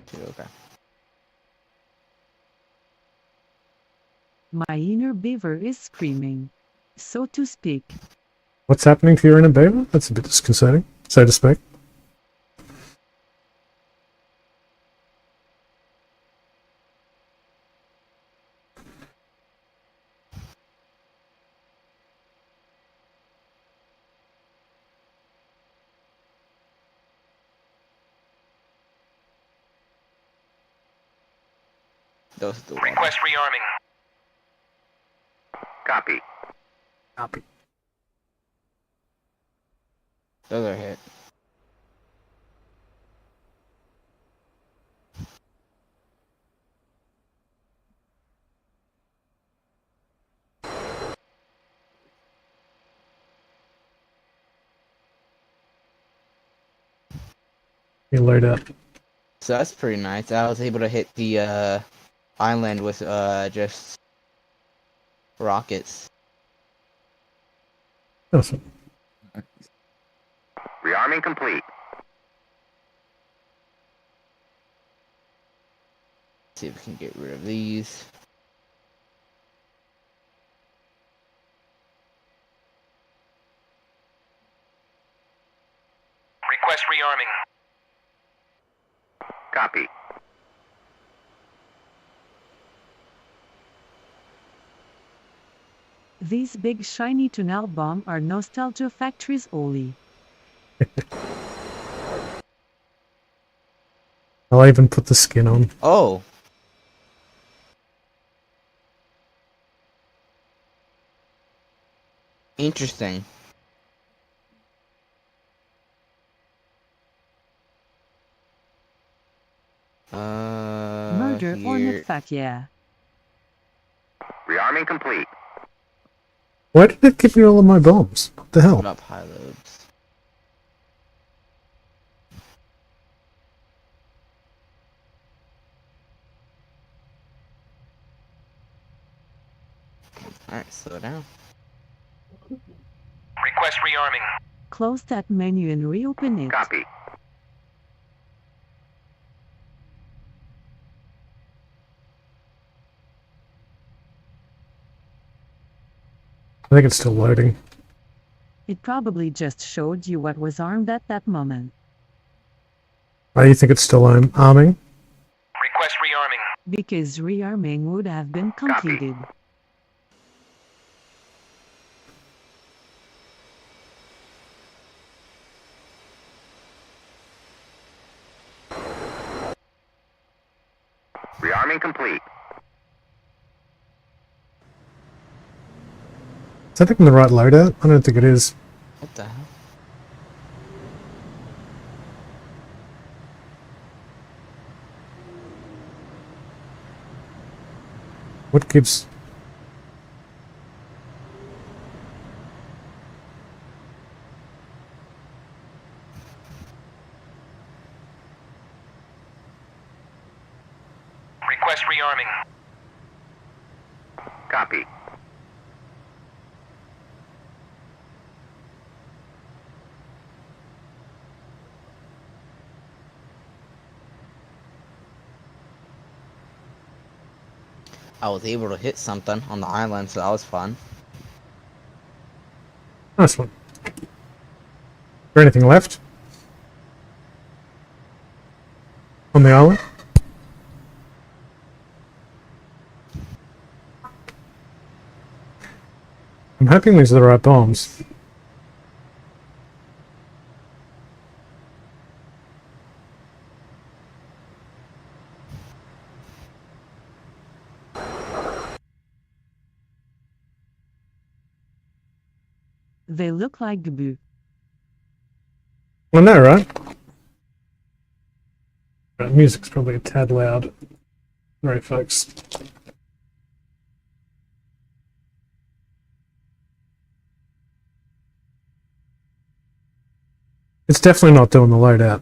2, okay. My inner beaver is screaming, so to speak. What's happening to your inner beaver? That's a bit disconcerting, so to speak. Request rearming. Copy. Copy. Those are hit. You load up. So that's pretty nice. I was able to hit the island with just rockets. Awesome. Rearming complete. See if we can get rid of these. Request rearming. Copy. These big shiny tunnel bomb are nostalgia factories only. I'll even put the skin on. Oh. Interesting. Murder here. Hornet fuck yeah. Rearming complete. Why did it give me all of my bombs? What the hell? Put up high lobes. Alright, slow down. Request rearming. Close that menu and reopen it. Copy. I think it's still loading. It probably just showed you what was armed at that moment. Oh, you think it's still arming? Request rearming. Because rearming would have been completed. Rearming complete. Is that even the right loadout? I don't think it is. What the hell? What gives... Request rearming. Copy. I was able to hit something on the island, so that was fun. Nice one. Is there anything left? On the island? hoping these are the right bombs. They look like Gabu. I know, right? Music's probably a tad loud. Sorry, folks. It's definitely not doing the loadout.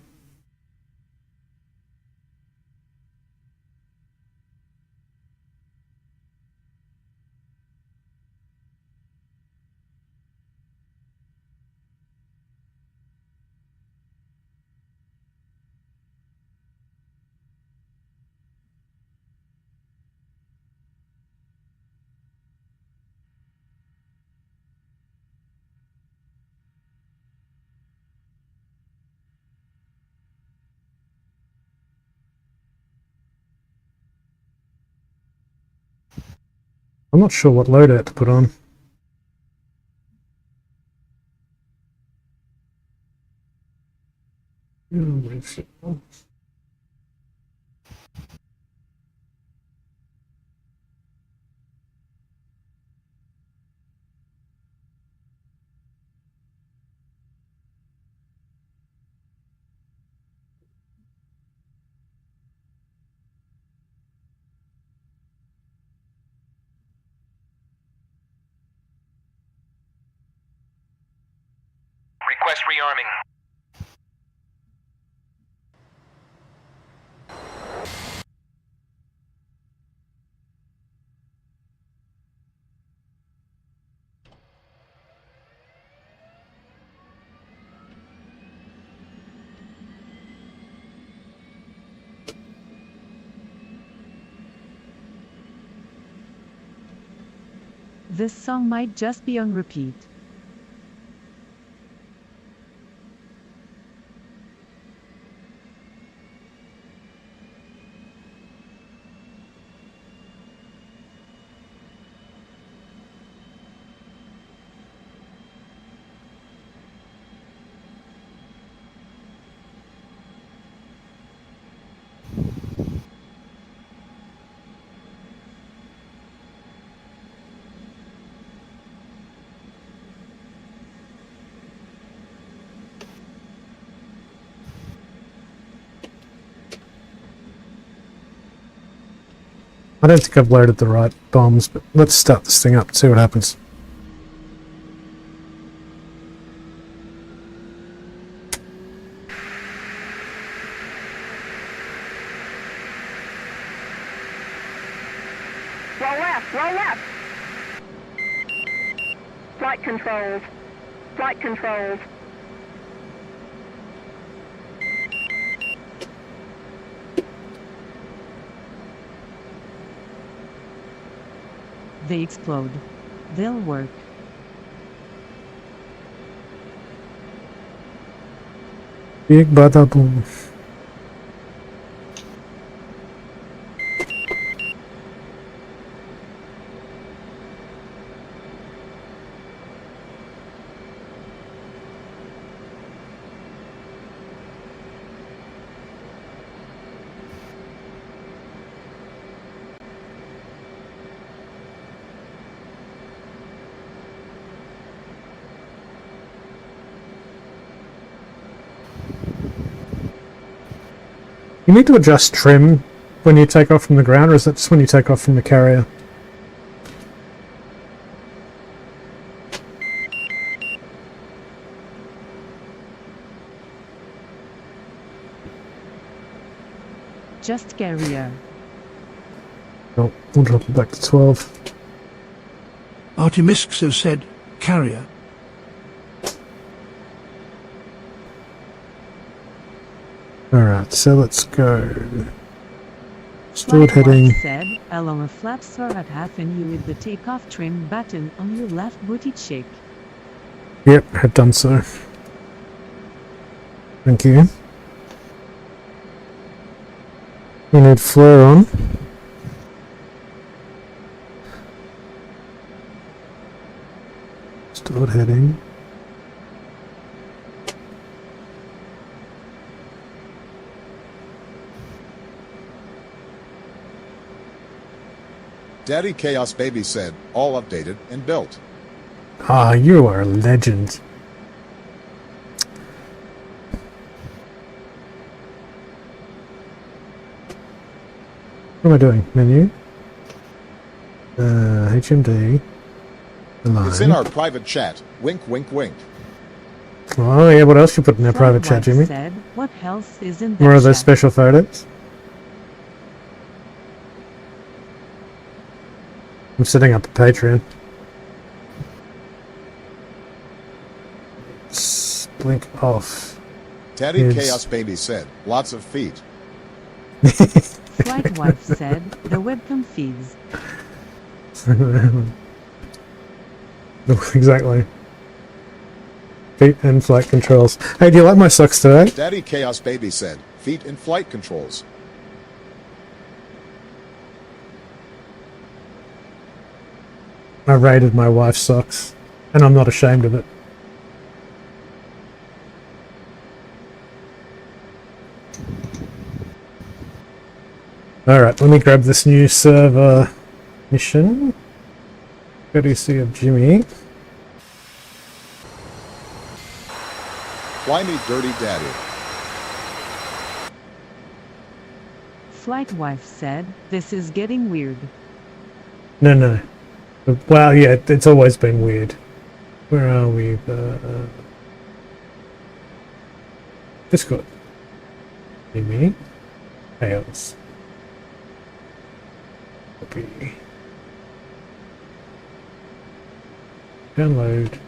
I'm not sure what loadout to put on. Request rearming. This song might just be on repeat. I don't think I've loaded the right bombs, but let's start this thing up and see what happens. Roll left, roll left. Flight controls. Flight controls. They explode. They'll work. Big bada boom. You need to adjust trim when you take off from the ground, or is that just when you take off from the carrier? Just carrier. Oh, we'll drop it back to 12. Artemisxo said, carrier. Alright, so let's go. Stored heading. Said, allow flaps are at half and you with the takeoff trim button on your left booty cheek. Yep, have done so. Thank you. We need flare on. Stored heading. Daddy Chaos Baby said, all updated and built. Ah, you are a legend. What am I doing? Menu? HMD. Align. It's in our private chat. Wink, wink, wink. Oh yeah, what else you put in their private chat, Jimmy? Said, what else is in that More of those chat? special photos? I'm setting up a Patreon. Blink off. Daddy Kids. Chaos Baby said, lots of feet. Flight wife said, the webcam feeds. Exactly. Feet and flight controls. Hey, do you like my socks today? Daddy Chaos Baby said, feet and flight controls. I raided my wife's socks, and I'm not ashamed of it. Alright, let me grab this new server mission. Courtesy of Jimmy. Fly me dirty daddy. Flight wife said, this is getting weird. No. Well, yeah, it's always been weird. Where are we? Discord. Jimmy. Chaos. Copy. Download.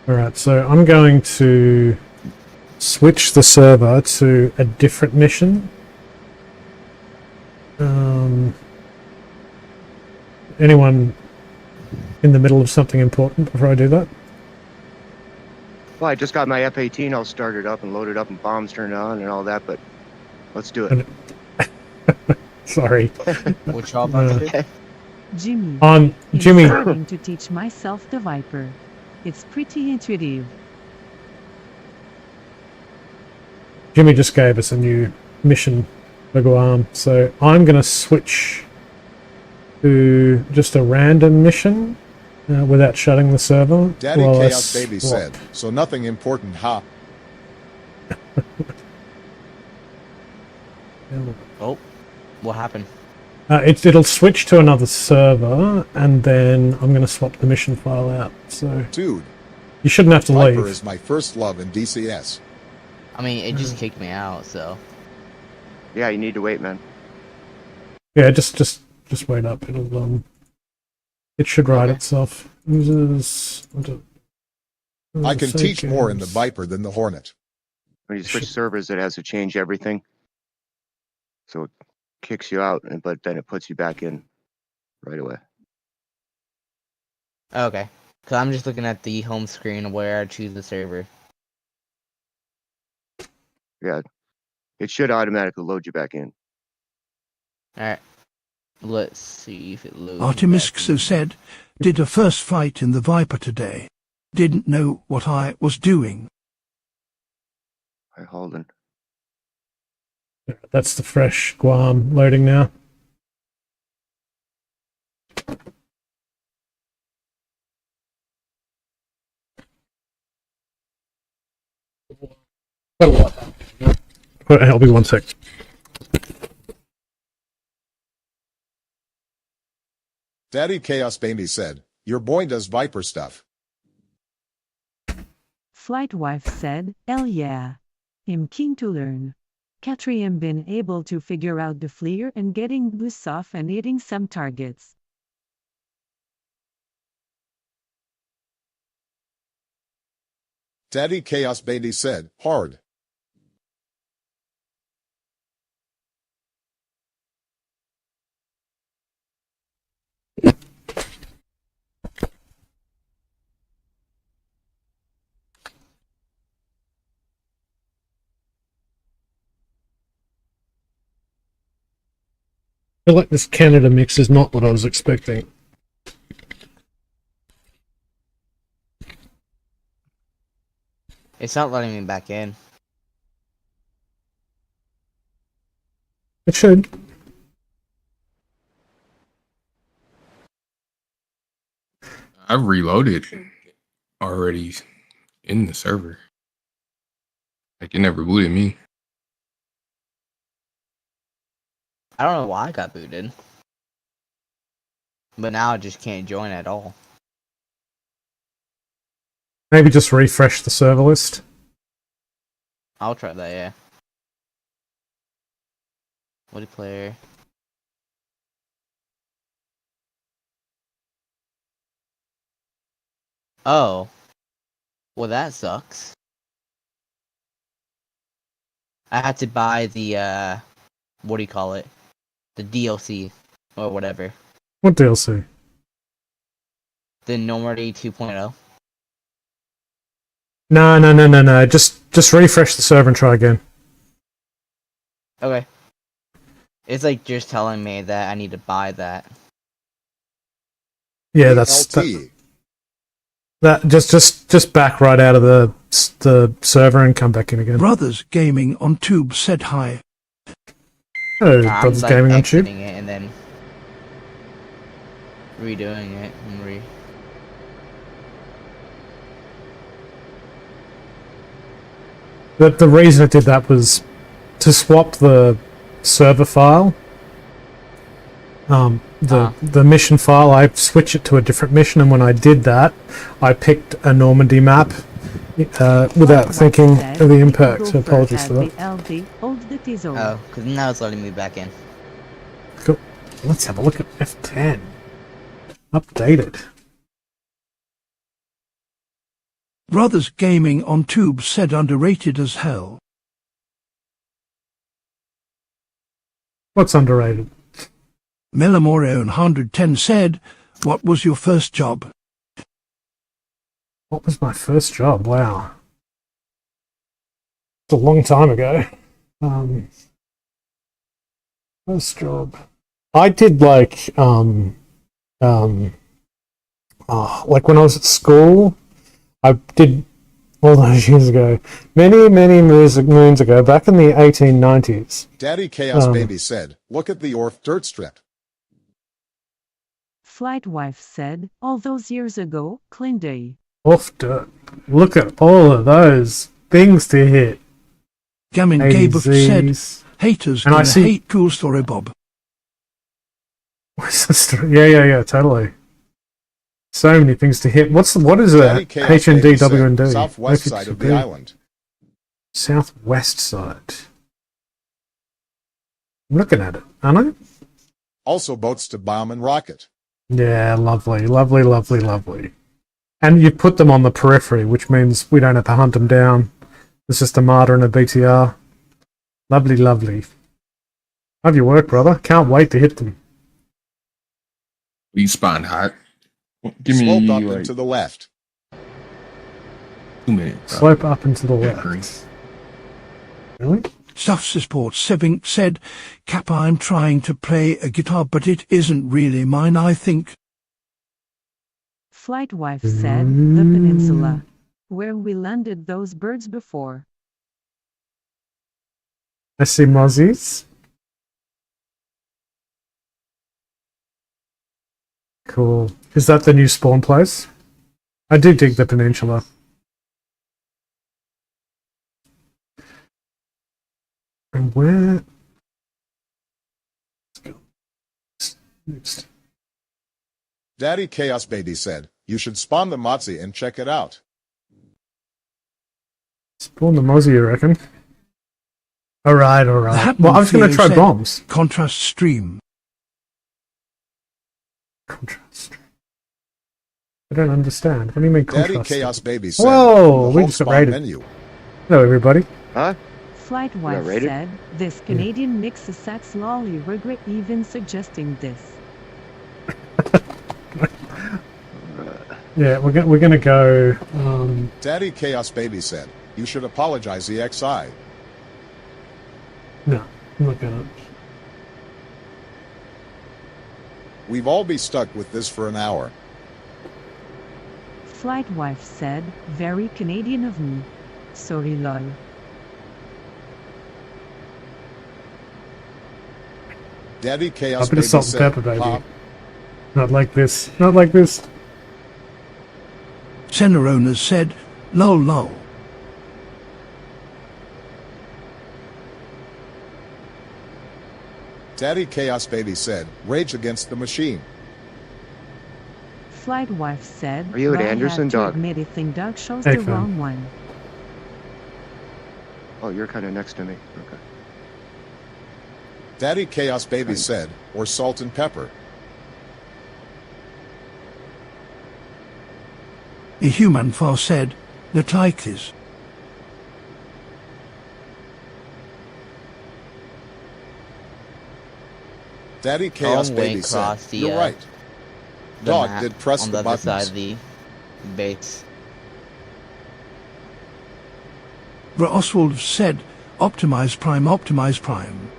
Alright, so I'm going to switch the server to a different mission. Anyone in the middle of something important before I do that? Well, I just got my F-18 all started up and loaded up and bombs turned on and all that, but let's do it. Sorry. What y'all about to do? Jimmy. Jimmy. I'm starting to teach myself the Viper. It's pretty intuitive. Jimmy just gave us a new mission for Guam, so I'm going to switch to just a random mission without shutting the server. Daddy Chaos Baby said, so nothing important, huh? Oh, what happened? It'll switch to another server, and then I'm going to swap the mission file out. So, dude, you shouldn't have to Viper leave. is my first love in DCS. I mean, it just kicked me out, so. Yeah, you need to wait, man. Yeah, just wait up. It should write itself. Users. I can teach more in the Viper than the Hornet. When you switch servers, it has to change everything. So it kicks you out, but then it puts you back in right away. Okay. Because I'm just looking at the home screen where I choose the server. Yeah. It should automatically load you back in. Alright. Let's see if it loads. Artemisxo said, did a first fight in the Viper today. Didn't know what I was doing. Hi, Holden. That's the fresh Guam loading now. I'll be 1 sec. Daddy Chaos Baby said, your boy does Viper stuff. Flight wife said, hell yeah. I'm keen to learn. Catriam been able to figure out the flare and getting boosts off and hitting some targets. Daddy Chaos Baby said, hard. I feel like this Canada mix is not what I was expecting. It's not letting me back in. It should. I've reloaded already in the server. Like, it never booted me. I don't know why I got booted. But now I just can't join at all. Maybe just refresh the server list. I'll try that, yeah. Multiplayer. Oh. Well, that sucks. I had to buy the, what do you call it? The DLC, or whatever. What DLC? The Normandy 2.0. No. Just refresh the server and try again. Okay. It's like just telling me that I need to buy that. Yeah, that's that. Just back right out of the server and come back in again. Brothers Gaming on Tube said hi. Oh, Brothers like Gaming on Tube. It and then redoing it and The reason I did that was to swap the server file. The mission file, I switched it to a different mission, and when I did that, I picked a Normandy map without thinking of the impact. So apologies for that. Oh, because now it's letting me back in. Cool. Let's have a look at F10. Updated. Brothers Gaming on Tube said underrated as hell. What's underrated? Melamore 110 said, what was your first job? What was my first job? Wow. It's a long time ago. First job. I did like when I was at school, I did all those years ago, many moons ago, back in the 1890s. Daddy Chaos Baby said, look at the Orth dirt strip. Flight Wife said, all those years ago, Clinday. Off dirt. Look at all of those things to hit. Gamin Gabe said, haters and I see hate cool story, Bob. Yeah, totally. So many things to hit. What is it? HNDW&D. Southwest side of the island. Southwest side. I'm looking at it, aren't I? Also boats to bomb and rocket. Yeah, lovely. And you put them on the periphery, which means we don't have to hunt them down. It's just a martyr and a BTR. Lovely. Love your work, brother. Can't wait to hit them. We spawn hot. Give me slope up and to the left. 2 minutes. Slope up and to the left. Really? Self-support Sevink said, Kappa, I'm trying to play a guitar, but it isn't really mine, I think. Flight Wife said, the peninsula, where we landed those birds before. I see mozzies. Cool. Is that the new spawn place? I do dig the peninsula. And where? Let's go. Next. Daddy Chaos Baby said, you should spawn the Mozzie and check it out. Spawn the Mozzie, you reckon? Alright. Well, I was going to try bombs. Contrast stream. Contrast. I don't understand. What do you mean contrast? Daddy Chaos Baby said, whoa, we just got raided. Menu. Hello, everybody. Huh? Flight Wife said, this Canadian mix is sax lolly regret even suggesting this. Yeah, we're gonna go. Daddy Chaos Baby said, you should apologize EXI. No, I'm not gonna. We've all be stuck with this for an hour. Flight wife said, very Canadian of me. Sorry lol. Daddy A Chaos bit Baby of salt and said, pepper, baby. Pop. Not like this. Not like this. Center owners said, lol lol. Daddy Chaos Baby said, Rage Against the Machine. Flight wife said, Are you at "Well, I Anderson, had to dog? admit, I think Doug shows Hey, the fam. wrong one." Oh, you're kind of next to me. Okay. Daddy Chaos Baby said, or salt and pepper. A human far said, that like this. Daddy Chaos Long way Baby said, across the, you're right. the Dog map did press on the the other side buttons. of the base. Ra Oswald said, optimize prime, optimize prime.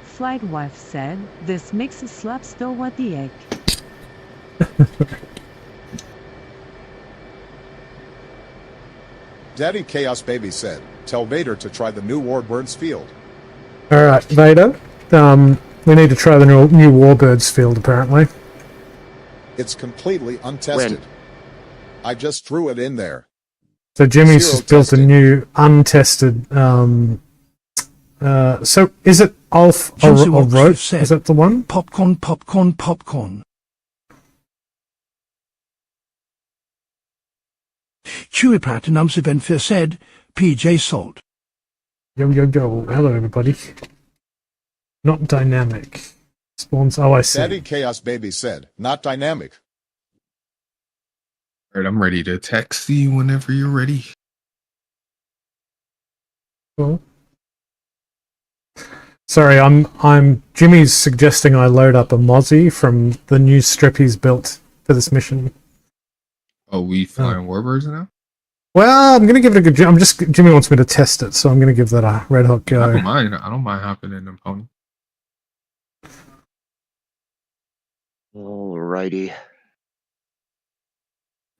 Flight wife said, "This makes a slap still what the egg." Daddy Chaos Baby said, tell Vader to try the new Warbirds field. Alright, Vader. We need to try the new Warbirds field, apparently. It's completely untested. I just threw it in there. So Jimmy's Zero just built a testing. new, untested, so is it Alf or Johnson Oxford Roach? said, Is that the one? popcorn, popcorn, popcorn. Chewy Platinum Sevenfir said, PJ Salt. Yo, yo, yo. Hello, everybody. Not dynamic. Spawns. Oh, I see. Daddy Chaos Baby said, not dynamic. Alright, I'm ready to text you whenever you're ready. Cool. Sorry, I'm Jimmy's suggesting I load up a Mozzie from the new strip he's built for this mission. Oh, we flying Warbirds now? Well, I'm gonna give it a good. Jimmy wants me to test it, so I'm gonna give that a red hot go. I don't mind. I don't mind hopping in them pony. Alrighty.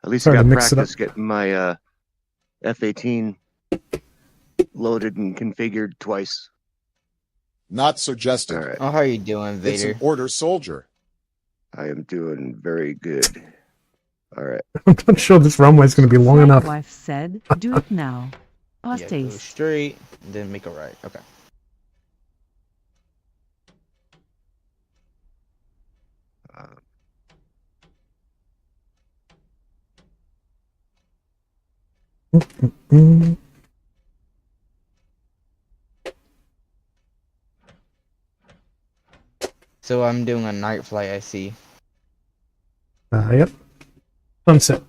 At least Sorry I to got mix it practice up. getting my F-18 loaded and configured twice. Not suggested. All right. Oh, how are you doing, It's Vader? an order soldier. I am doing very good. All right. I'm not sure this runway's gonna be long Flight enough. wife said, "Do it now." Yeah, go Postage. straight, then make a right. Okay. So I'm doing a night flight, I see. Yep. Sunset.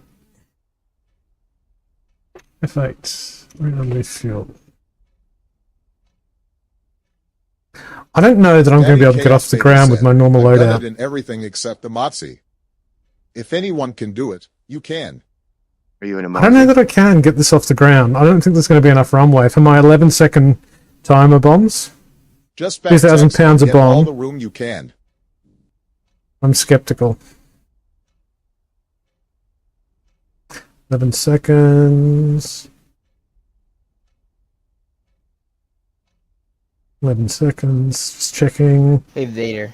F8. Runway field. I don't know that I'm going to be able to get off the ground with my normal I've done loadout. it in everything except the Mozzie. If anyone can do it, you can. Are you in a I don't know that I can get this off the ground. I don't think there's going to be enough runway for my 11-second timer bombs. Just back 2,000 text and pounds a get all bomb. the room you can. I'm skeptical. 11 seconds. 11 seconds. Just checking. Hey, Vader.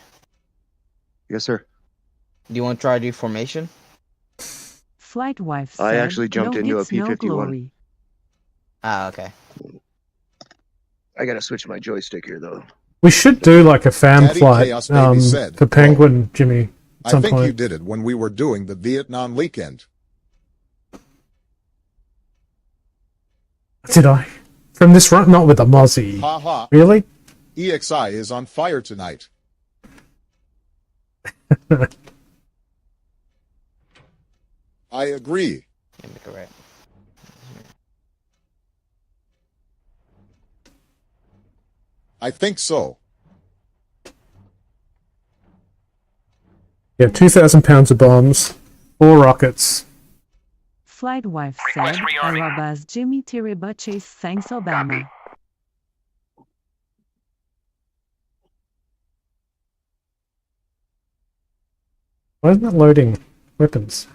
Yes, sir. Do you want to try to do formation? Flight wife said, I actually jumped "No into a hits, no P-51. glory." Ah, okay. I gotta switch my joystick here, though. We should do like a fan Daddy flight Chaos Baby said, for Penguin, Jimmy, at I some think point. you did it when we were doing the Vietnam weekend. Did I? From this run? Not with the Mozzie. Ha ha. Really? EXI is on fire tonight. I agree. Yeah, make a right. I think so. Yeah, 2,000 pounds of bombs, 4 rockets. Flight wife said, "Arabas Jimmy Tiriba Chase thanks Obama." Why isn't it loading weapons?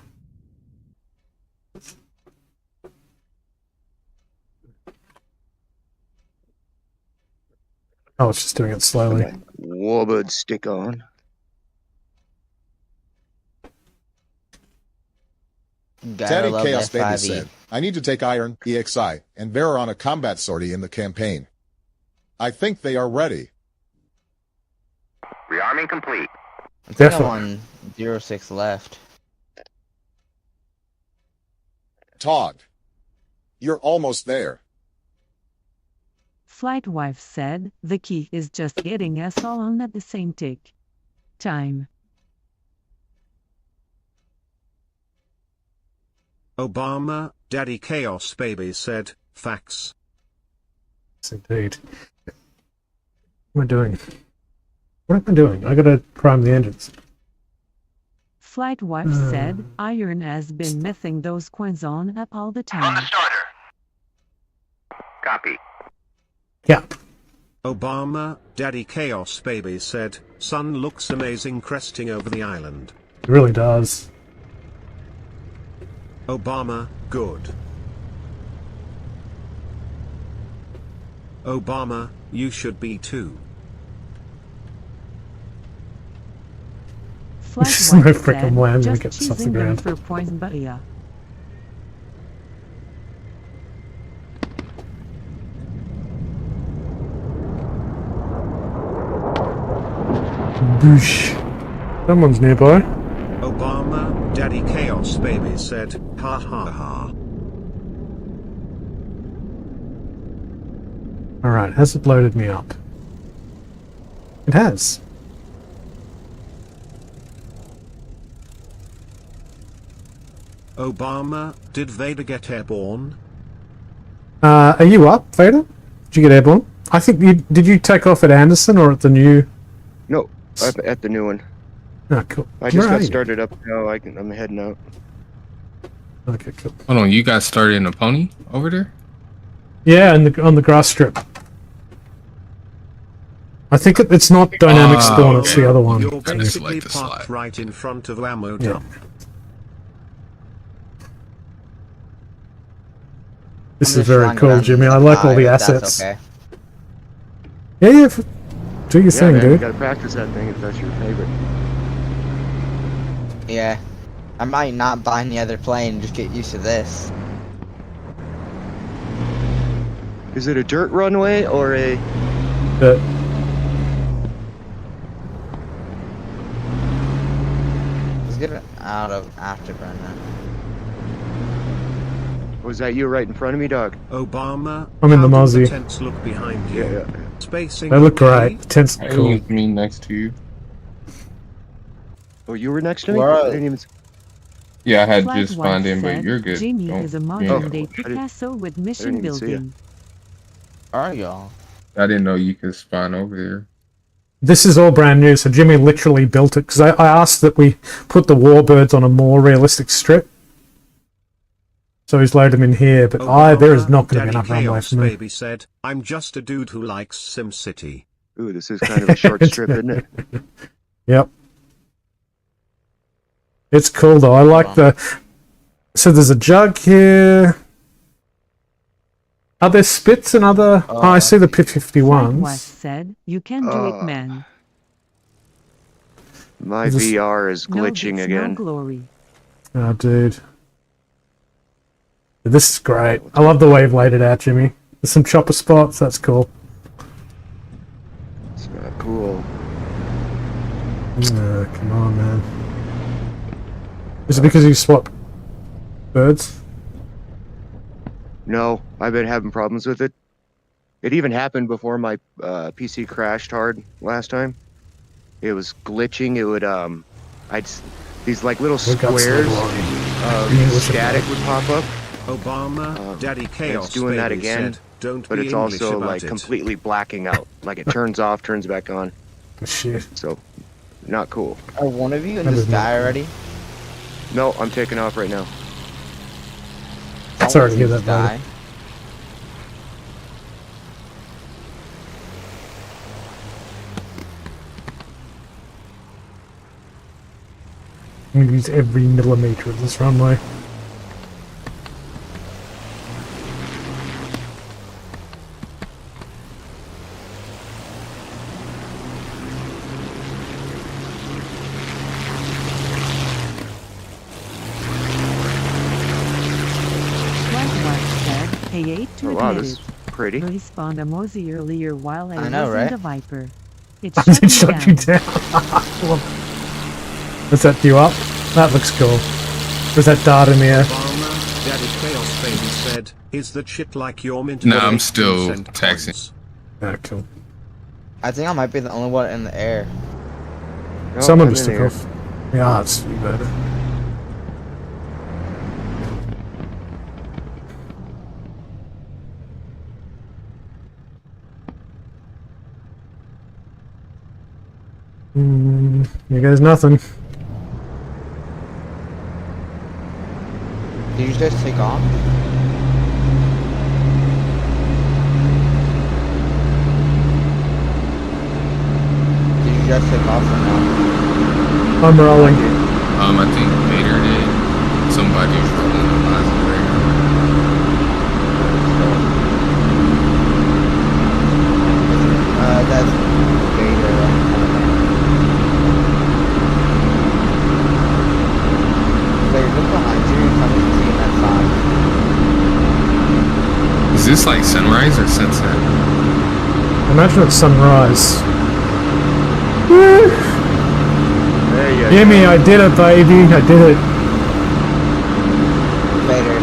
Oh, it's just doing it slowly. Okay. Warbird stick on. Daddy Chaos Baby said, I need to take Iron, EXI, and Vera on a combat sortie in the campaign. I think they are ready. Rearming complete. I think I'm on 06 left. Todd, you're almost there. Flight wife said, the key is just getting us all on at the same tick. Time. Obama, Daddy Chaos Baby said, facts. Yes, indeed. What am I doing? What am I doing? I gotta prime the engines. Flight wife said, Iron has been messing those coins on up all the time. On the starter. Copy. Yeah. Obama, Daddy Chaos Baby said, sun looks amazing cresting over the island. It really does. Obama, good. Obama, you should be too. Flight There's no wife frickin' said, way I'm gonna just get this off the choosing them ground. for points, but yeah. Boosh. Someone's nearby. Obama, Daddy Chaos Baby said, ha ha ha. Alright, has it loaded me up? It has. Obama, did Vader get airborne? Are you up, Vader? Did you get airborne? I think you did. You take off at Anderson or at the new? No, at the new one. Oh, cool. I just got started up now. I'm heading out. Okay, cool. Hold on, you got started in a pony over there? Yeah, and on the grass strip. I think it's not dynamic spawn. It's the other one. You're basically parked right in front of ammo dump. This is very cool, Jimmy. I like all the assets. Okay. Yeah. Do your thing, man, dude. You gotta practice that thing if that's your favorite. Yeah. I might not buy any other plane and just get used to this. Is it a dirt runway or a... Let's get it out of afterburner. Was that you right in front of me, dog? Obama, I'm in the how do Mozzie. tents look behind you. Yeah. Spacing. They look okay? great. The tent's I cool. was me next to you. Oh, you were next to me? Where I are didn't even... Yeah, I had Flight just wife spawned in, said, but you're good. Jimmy Don't- is a yeah. modern-day Picasso with mission even see building. Are y'all? I didn't know you could spawn over there. This is all brand new, so Jimmy literally built it because I asked that we put the warbirds on a more realistic strip. So he's loaded them in here, but there is not going to be enough runway Chaos for me. Baby said, I'm just a dude who likes SimCity. Ooh, this is kind of a short strip, isn't it? Yep. It's cool though. I like the. So there's a jug here. Are there spits and other? Oh, I see the Flight wife P-51s. said, you can do it, man. My VR is glitching no again. No glory. Oh, dude. This is great. I love the way you've laid it out, Jimmy. There's some chopper spots. That's cool. It's not cool. Oh, come on, man. Is it because you swap birds? No, I've been having problems with it. It even happened before my PC crashed hard last time. It was glitching. It would these like little squares of static would pop up. Obama, Daddy Chaos it's doing that Baby again, said, don't but be it's English also about like it. completely blacking out. Like it turns off, turns back on. Shit. So, not cool. Are one of you in the sky already? No, I'm taking off right now. Sorry to hear that, buddy. I'm gonna use every millimeter of this runway. Oh, wow, this is pretty. Respawned a Mosey earlier while I know, was right? in the Viper. It It shut shut me you down. down. Does that you up? That looks cool. There's that dart in the air. Obama, Daddy Chaos Baby said, is that shit like your mint? Nah, I'm still taxing. Ah, cool. I think I might be the only one in the air. No, Someone I'm just in took the air. off. Yeah, that's you better. Here goes nothing. Did you just take off? Did you just take off or no? I'm rolling. I think Vader did. Somebody was rolling the positive radar. That's Vader. Wait, look behind you and come and see that side. Is this like sunrise or sunset? Imagine it's sunrise. There you Jimmy, I did it, baby. I did it. Vader.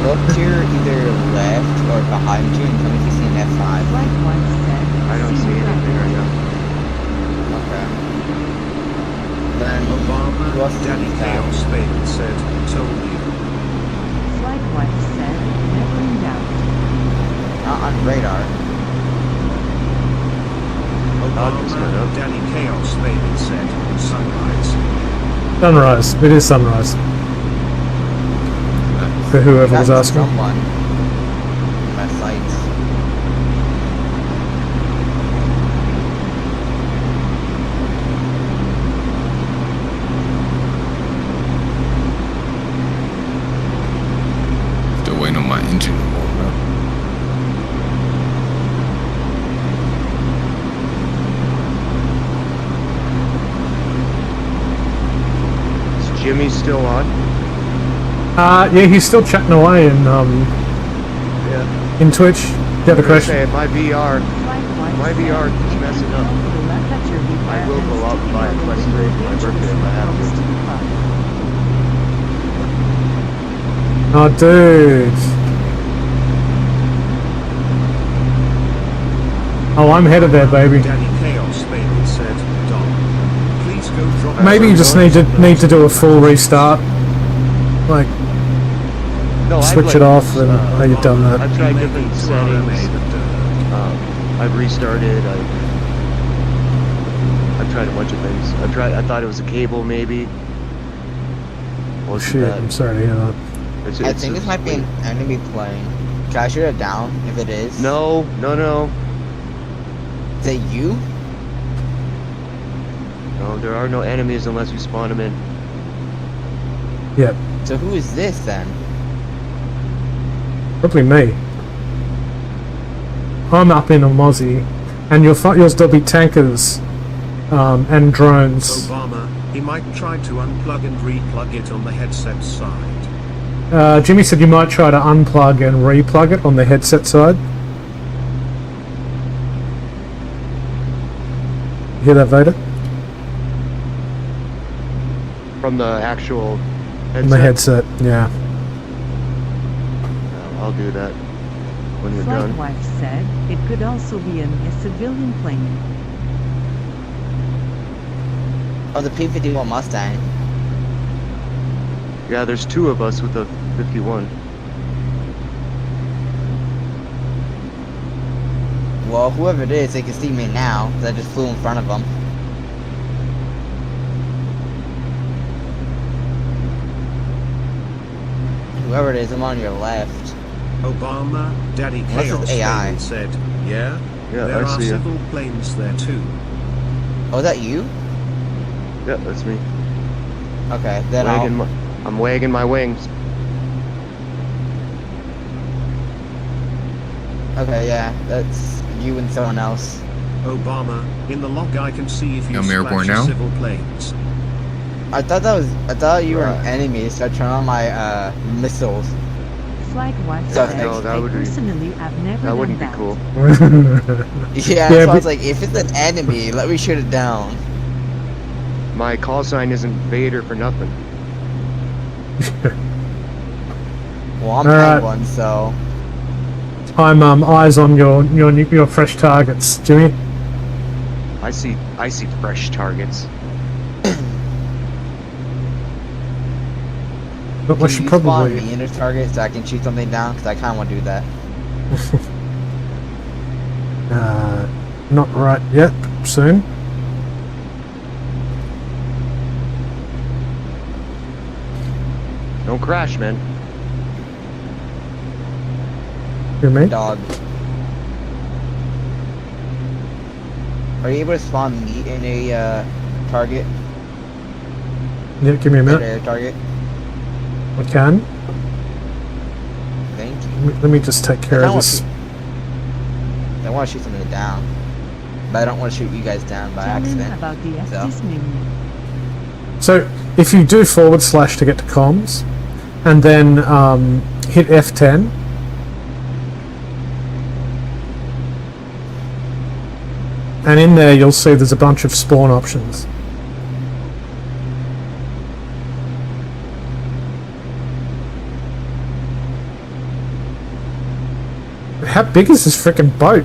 Look to your either left or behind you and come and see that side. I don't see anything right now. Okay. Then Obama, who else is Daddy in the sky? Chaos Baby said, told you. Flight wife said, never in doubt. Not on radar. Obama, Daddy Chaos Baby said, sunrise. Sunrise. It is sunrise. For whoever was That's asking. someone. My sights. Still waiting on my engine to warm up. Is Jimmy still on? Yeah, he's still chatting away in Yeah. in Twitch. Do you have a question? Say, my VR keeps messing up. I will go out and buy a Quest 3 for my birthday if I have to. Oh, dude. Oh, I'm headed there, baby. Daddy Chaos Baby said, Dom, please go drop. Maybe you just need to do a full restart. Like, No, switch it off and now you've done that. I've tried different settings. I've restarted. I've tried a bunch of things. I thought it was a cable, maybe. Oh shit! I'm sorry to hear that. I think this might be an enemy plane. Should I shoot it down if it is? No. Is it you? No, there are no enemies unless you spawn them in. Yep. So who is this then? Probably me. I'm up in a Mozzie, and you'll still be tankers and drones. Obama, he might try to unplug and replug it on the headset side. Jimmy said you might try to unplug and replug it on the headset side. You hear that, Vader? From the actual headset? On the headset, yeah. I'll do that when you're Flight done. wife said, it could also be a civilian plane. Oh, the P-51 Mustang. Yeah, there's two of us with a 51. Well, whoever it is, they can see me now, because I just flew in front of them. Whoever it is, I'm on your left. Obama, Daddy Unless Chaos it's AI. Baby said, yeah? Yeah, there I are see ya. civil planes there too. Oh, is that you? Yeah, that's me. Okay, then I'm wagging my wings. Okay, yeah, that's you and someone else. Obama, in the log I can see if you I'm airborne splash now. civil planes. I thought you were an enemy, so I turned on my missiles. Flag White So, said, no, I personally have never done wouldn't be that. cool. Yeah, so I was like, if it's an enemy, let me shoot it down. My call sign isn't Vader for nothing. Well, I'm Alright. one, so I'm eyes on your fresh targets, Jimmy. I see fresh targets. But we can should you spawn probably. me in a target so I can shoot something down? Because I kind of want to do that. Not right yet. Soon. Don't crash, man. Hear me? Dog. Are you able to spawn meat in a target? Yeah, give me a minute. Air target? I can. Thank you. Let me just take care of this. I want to shoot something down. But I don't want to shoot you guys down by accident. About the so. FT's menu. So, if you do / to get to comms, and then hit F10, and in there you'll see there's a bunch of spawn options. How big is this frickin' boat?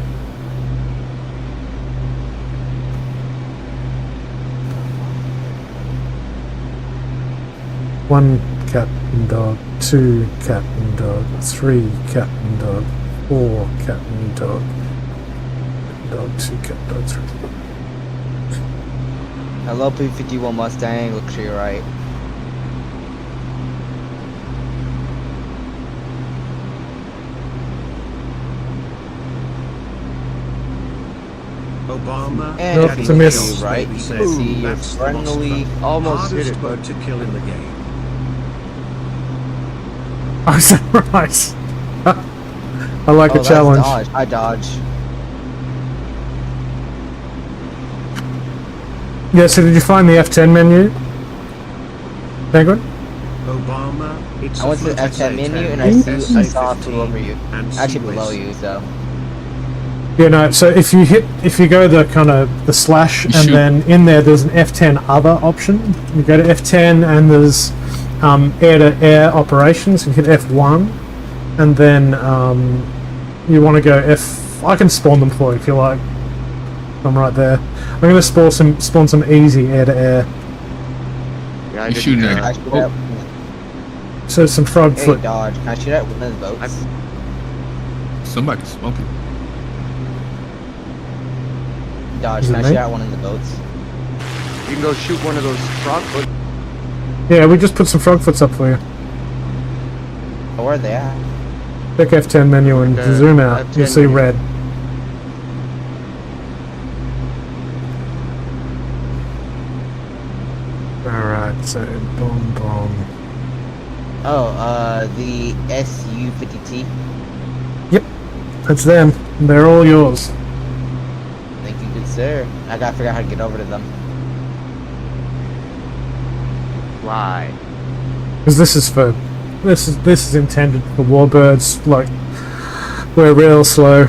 One cat and dog, 2 cat and dog, 3 cat and dog, 4 cat and dog, 2 cat dog, 3. Hello, P-51 Mustang, look to your right. Obama, And Nope, it's a miss. Right, you can see your that's the friendly. Almost hit hardest it, boat but to kill in the game. Oh, is that right? I like a that's challenge. Dodge. I dodge. Yeah, so did you find the F10 menu? Penguin? Obama, it's I went to the F10 menu and I saw two over you. Actually below you, so. Yeah, no, so if you go the kind of the slash and then in there's an F10 other option. You go to F10 and there's air-to-air operations. You hit F1 and then you want to go I can spawn them for you if you like. I'm right there. I'm going to spawn some easy air-to-air. yeah, I You did shooting that. at? Oh. So some frog Hey, foot. Dodge, can I shoot at one of the boats? Somebody's smoking. Dodge, Is can it I me? shoot at one of the boats? You can go shoot one of those frog foot. Yeah, we just put some frog foots up for you. Oh, where are they at? Check F10 menu and Okay, zoom out. F10 You'll see menu. red. Alright, so boom, boom. Oh, the SU-50T. Yep, that's them. They're all yours. Thank you, good sir. I gotta figure out how to get over to them. Fly. Because this is intended for warbirds. Like, we're real slow.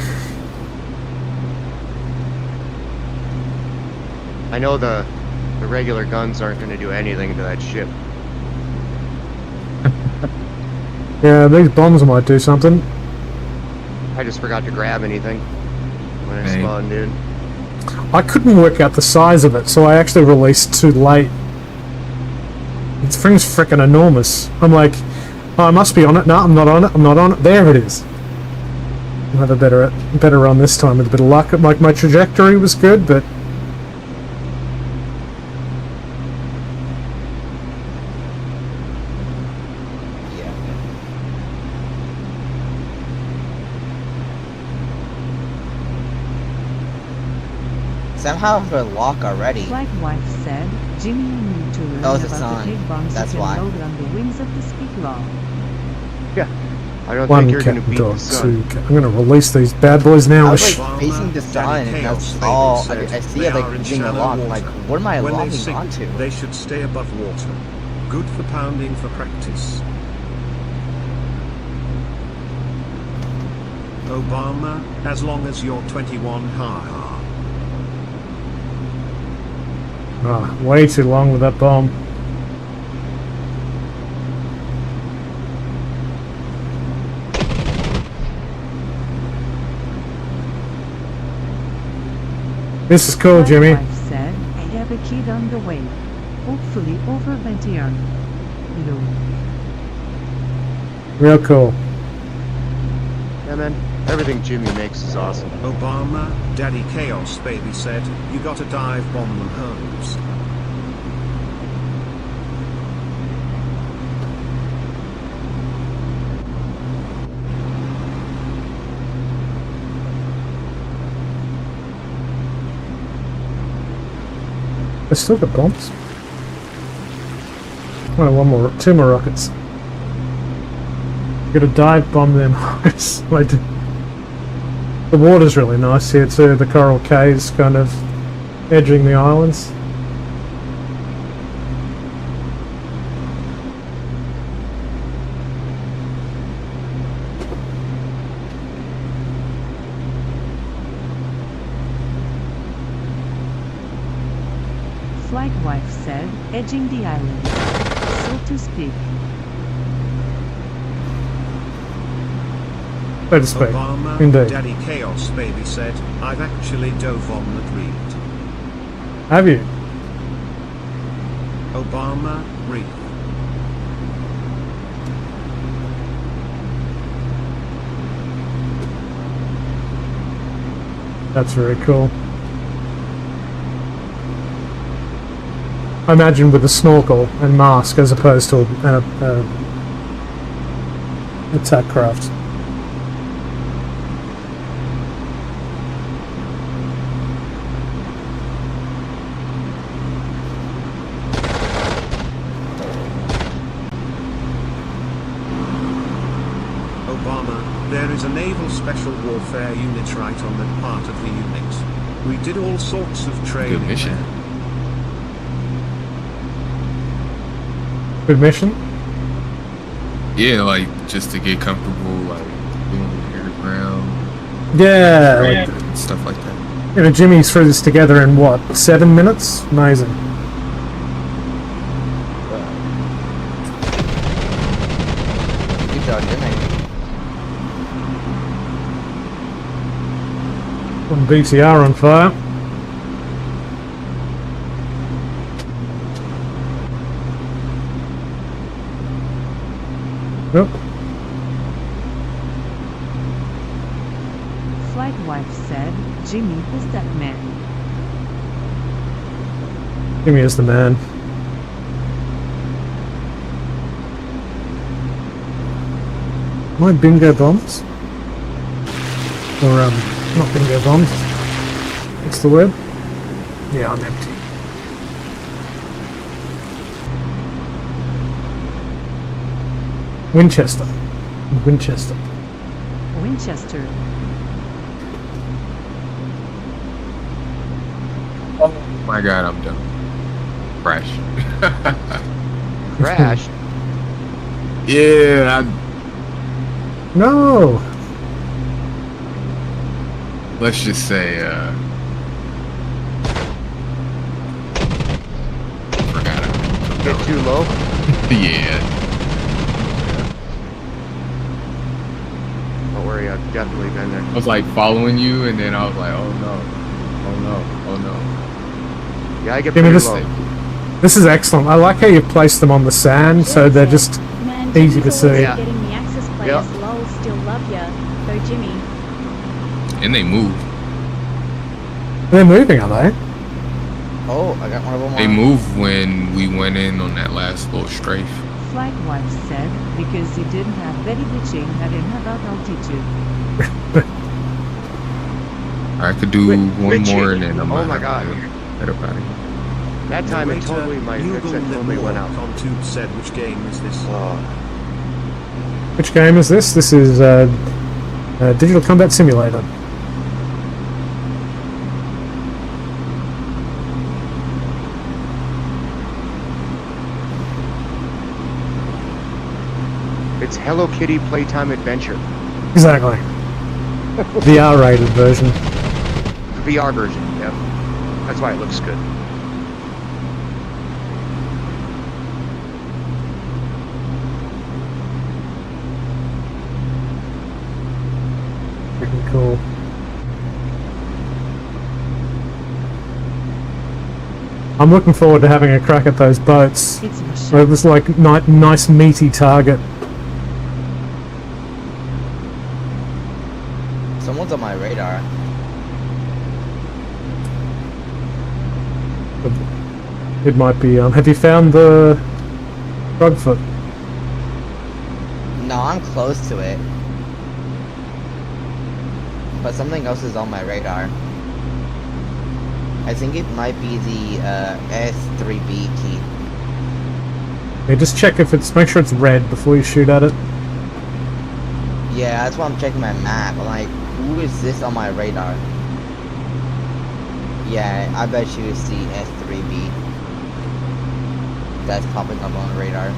I know the regular guns aren't going to do anything to that ship. Yeah, these bombs might do something. I just forgot to grab anything when I Hey. spawned in. I couldn't work out the size of it, so I actually released too late. This thing's freaking enormous. I'm like, oh, I must be on it. No, I'm not on it. I'm not on it. There it is. I'll have a better run this time with a bit of luck. Like, my trajectory was good, but Somehow I have a lock already. Flag Wife said, Jimmy, you need to learn Oh, it's the about sun. the big bombs That's you can why. load on the wings of the Speedlaw. Yeah. I don't One think you're gonna Captain beat Dog, the sun. two. I'm gonna release these bad boys now. I was like facing the sun and that's all I see it like being locked. Like, what am I When they locking sink, onto? they should stay above water. Good for pounding for practice. Obama, as long as you're 21, haha. Ah, way too long with that bomb. This is cool, Jimmy. My wife said, I have a kid on the way. Hopefully over 20 years. No. Real cool. Yeah, man. Everything Jimmy makes is awesome. Obama, Daddy Chaos Baby said, you gotta dive bomb them hoes. I still got bombs. Oh, two more rockets. Gotta dive bomb them. The water's really nice here too. The coral caves kind of edging the islands. Flight wife said, edging the island, so to speak. So to speak. Obama, Indeed. Daddy Chaos Baby said, I've actually dove on that read. Have you? Obama, read. That's very cool. I imagine with a snorkel and mask as opposed to a attack craft. Obama, there is a naval special warfare unit right on that part of the unit. We did all sorts of training. Good mission. there. Good mission? Yeah, like just to get comfortable, like doing air ground, Yeah, like, like, stuff like that. you know, Jimmy threw this together in what, 7 minutes? Amazing. Good job, Jimmy. One BTR on fire. Yep. Flight wife said, Jimmy is that man. Jimmy is the man. My bingo bombs? Or, not bingo bombs. What's the word? Yeah, I'm empty. Winchester. Winchester. Winchester. Oh my god, I'm done. Crash. Crash? Yeah, No! let's just say, forgot it. Get too low? Yeah. Don't worry, I've definitely been there. I was like following you, and then I was like, oh no, oh no, oh no. Yeah, I get Jimmy, pretty this, low. this is excellent. I like how you've placed them on the sand, so they're just Man, easy to Jimmy's see. always Yeah. getting the Axis players. Lol, still love ya. Go Jimmy. And they move. They're moving, are they? Oh, I got one of them They on. moved when we went in on that last little strafe. Flight wife said, because he didn't have very ditching at enough altitude. I could do one Richie. more, and then I'm Oh gonna my have God. to head up out of here. That time it Narrator totally, my headset totally went out. On Tube said, which game is this? Which game is this? This is Digital Combat Simulator. It's Hello Kitty Playtime Adventure. Exactly. VR-rated version. VR version, yep. That's why it looks good. Freaking cool. I'm looking forward to having a crack at those boats. It was like nice meaty target. Someone's on my radar. It might be. Have you found the Frogfoot? No, I'm close to it. But something else is on my radar. I think it might be the S3B key. Yeah, just check if it's. Make sure it's red before you shoot at it. Yeah, that's why I'm checking my map. I'm like, who is this on my radar? Yeah, I bet you it's the S3B. That's popping up on the radar.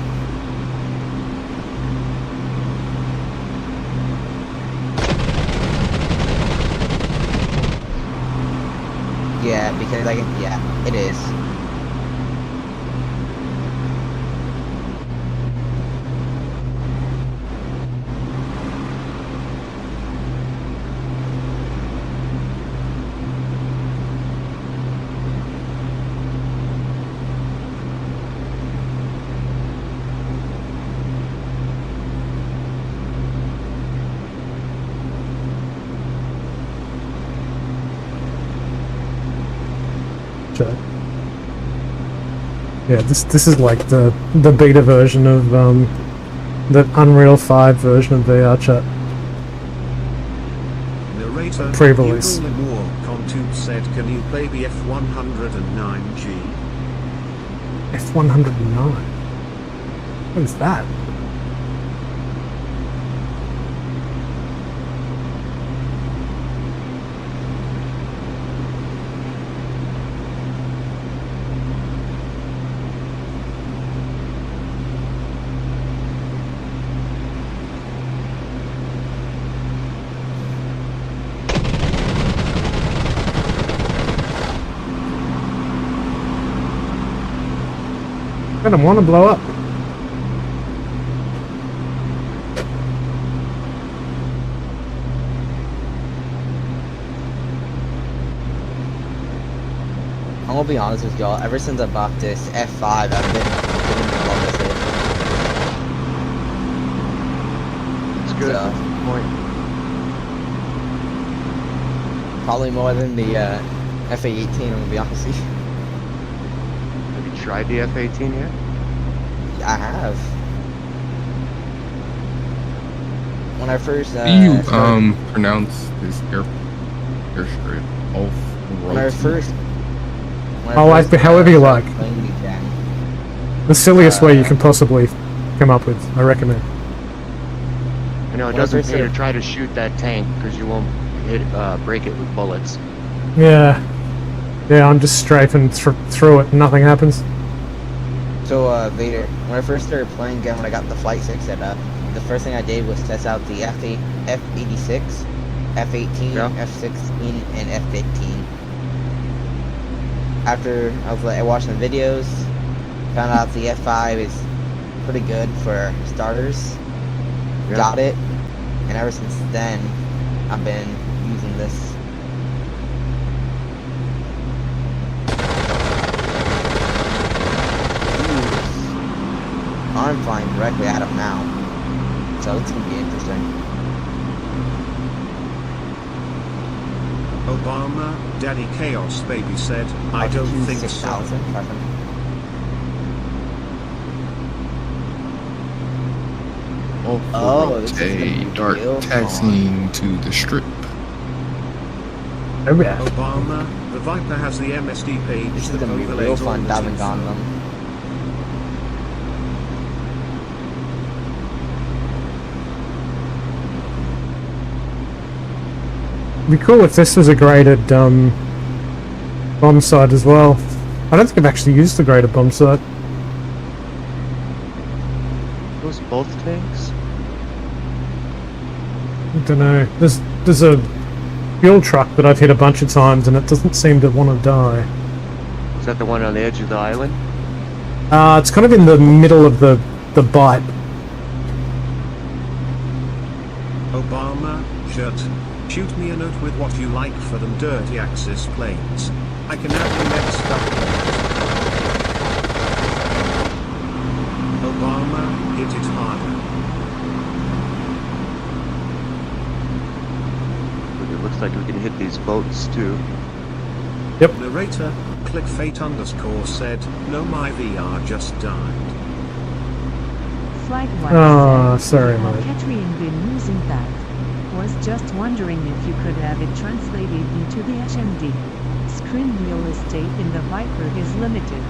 Yeah, because yeah, it is. Yeah, this is like the beta version of the Unreal 5 version of VR chat. Narrator Pre-release. Contube said, can you play BF109G? F109. What is that? I don't want to blow up. I'm gonna be honest with y'all, ever since I bought this F5, I've been in love with it. It's good. So, Point. probably more than the FA18, I'm gonna be honest with you. Have you tried the F18 yet? I have. When I first How do you pronounce this airstrip? When I first however you like. The silliest way you can possibly come up with, I recommend. I know it doesn't pay to try to shoot that tank because you won't break it with bullets. Yeah. Yeah, I'm just strafing through it and nothing happens. So later, when I first started playing again, when I got the flight stick set up, the first thing I did was test out the F86, F18, F16, and F15. After I watched some videos, found out the F5 is pretty good for starters. Yeah. Got it, and ever since then, I've been using this. I'm flying directly at him now, so it's gonna be interesting. Obama, Daddy Chaos Baby said, I don't think so. Oh, this is dark taxiing to the strip. Oh, yeah. Obama, the Viper has the MSD page This is that gonna be overlays real all fun the diving info. on them. It'd be cool if this was a graded bomb site as well. I don't think I've actually used the graded bomb site. Those both tanks? I don't know. There's a fuel truck that I've hit a bunch of times and it doesn't seem to want to die. Is that the one on the edge of the island? It's kind of in the middle of the bite. Obama, Jut, shoot me a note with what you like for them dirty Axis planes. I can add the next stuff. Obama, hit it harder. It looks like we can hit these boats too. Yep. Narrator, clickfate_ said, no, my VR just died. Flight Oh, sorry, mate. Katrine been using that. Was just wondering if you could have it translated into the HMD. Screen real estate in the Viper is limited.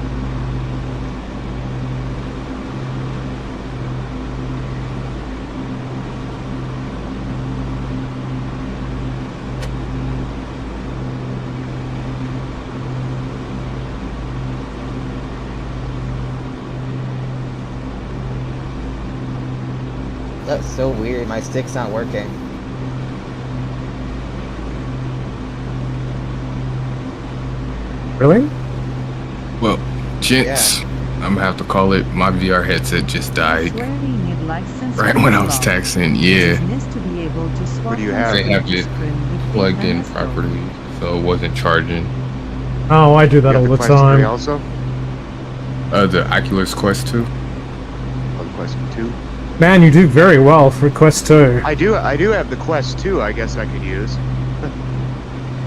That's so weird. My stick's not working. Really? Well, gents, I'm gonna have to call it. My VR headset just died right when I was taxing. Yeah. What do you have? They have it plugged in properly, so it wasn't charging. Oh, I do that all the time. Also? The Oculus Quest 2. Oh, Quest 2. Man, you do very well for Quest 2. I do have the Quest 2. I guess I could use.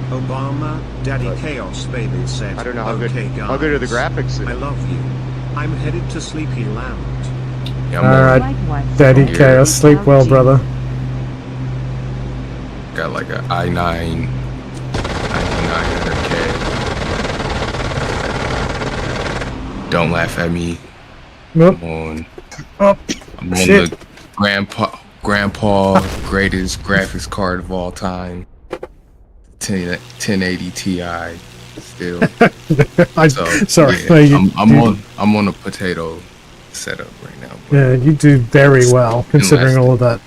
Obama, Daddy Chaos Baby said, I don't know how okay, good. How good are the graphics? I love you. I'm headed to Sleepy Lounge. Yeah, Alright, Daddy Chaos, sleep well, brother. Got like a i9 9900K. Don't laugh at me. Nope. I'm on Shit. the grandpa greatest graphics card of all time. 1080 Ti still. Sorry. Yeah, No, I'm on a potato setup right now. Yeah, you do very well considering all of that.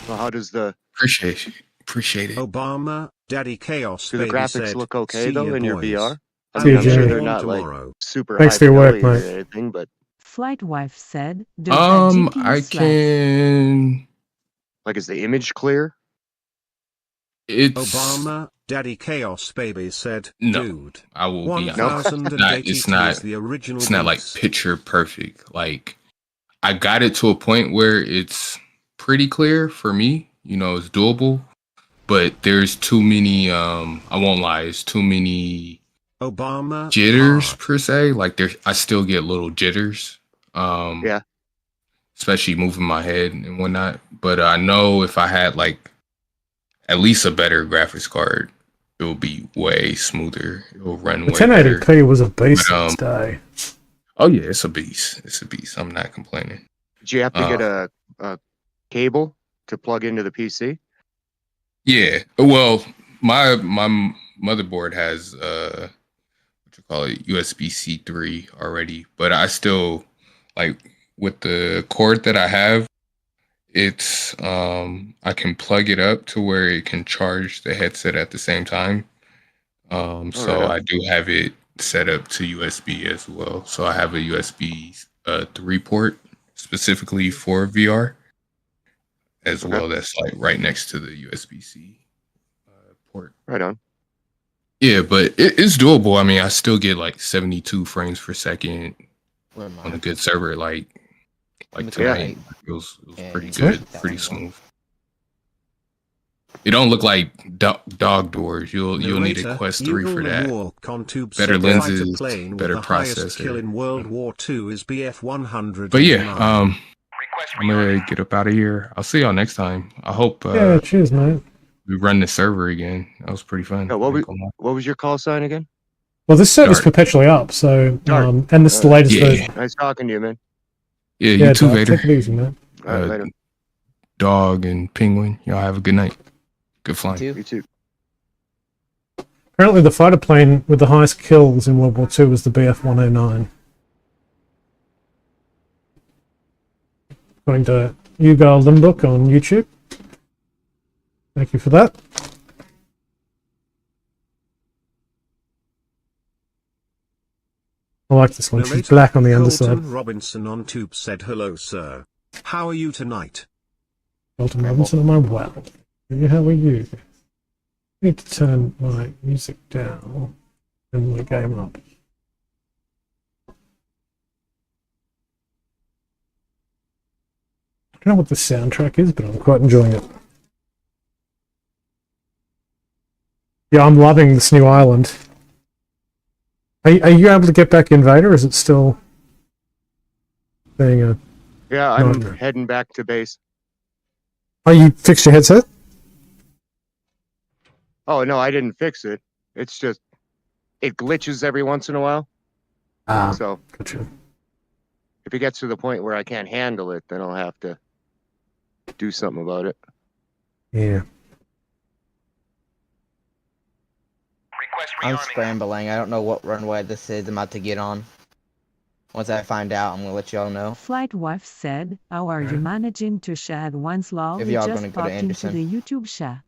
Well, how does the appreciate it. Obama, Daddy Chaos Do the Baby graphics said, look okay "See though ya, in your boys. VR? I See mean, you, I'm sure Jimmy. they're not Tomorrow. like super Thanks high for your work, fidelity or mate. anything, but Flight wife said, I can. like, is the image clear? It's Obama, Daddy Chaos Baby said, no. dude. I will be honest. 1080 It's not. is the original It's not like base. picture perfect. Like I got it to a point where it's pretty clear for me. You know, it's doable. But there's too many. I won't lie. It's too many. Obama Jitters per se. Like I still get little jitters. Yeah. Especially moving my head and whatnot. But I know if I had like at least a better graphics card, it will be way smoother. It will run The way better. 1080p was a beast this day. Oh yeah, it's a beast. It's a beast. I'm not complaining. Did you have to get a cable to plug into the PC? Yeah. Well, my motherboard has what you call it, USB-C 3 already, but I still like with the cord that I have, it's I can plug it up to where it can charge the headset at the same time. So I do have it set up to USB as well. So I have a USB 3 port specifically for VR as well. That's like right next to the USB-C port. Right on. Yeah, but it's doable. I mean, I still get like 72 frames per second on a good server. Like tonight, it was pretty good, pretty smooth. It don't look like dog doors. You'll need a Quest 3 for that. Better lenses, better processor. Kill in World War II is BF 100. But yeah, I'm gonna get up out of here. I'll see y'all next time. I hope. Yeah, cheers, mate. we run the server again. That was pretty fun. Oh, what was your call sign again? Well, this server's Dart. perpetually up, so and this is the latest version. Nice talking to you, man. Yeah, you too, Dart, Vader. take it easy, man. Later. Dog and Penguin. Y'all have a good night. Good flying. You too. Apparently, the fighter plane with the highest kills in World War II was the Bf-109. According to Hugo Limbook on YouTube. Thank you for that. I like this one. She's black on the underside. Colton Robinson on Tube said, "Hello, sir. How are you tonight?" Colton Robinson, am I well? How are you? I need to turn my music down and my game up. I don't know what the soundtrack is, but I'm quite enjoying it. Yeah, I'm loving this new island. Are you able to get back in, Vader, or is it still being a... Yeah, I'm heading back to base. Oh, you fixed your headset? Oh, no, I didn't fix it. It's just, it glitches every once in a while. So, gotcha. If it gets to the point where I can't handle it, then I'll have to do something about it. Yeah. I'm scrambling. I don't know what runway this is. I'm about to get on. Once I find out, I'm gonna let y'all know. Flight wife said, "How are you managing to shad once lol? If We y'all just gonna go to popped into Anderson. the YouTube chat."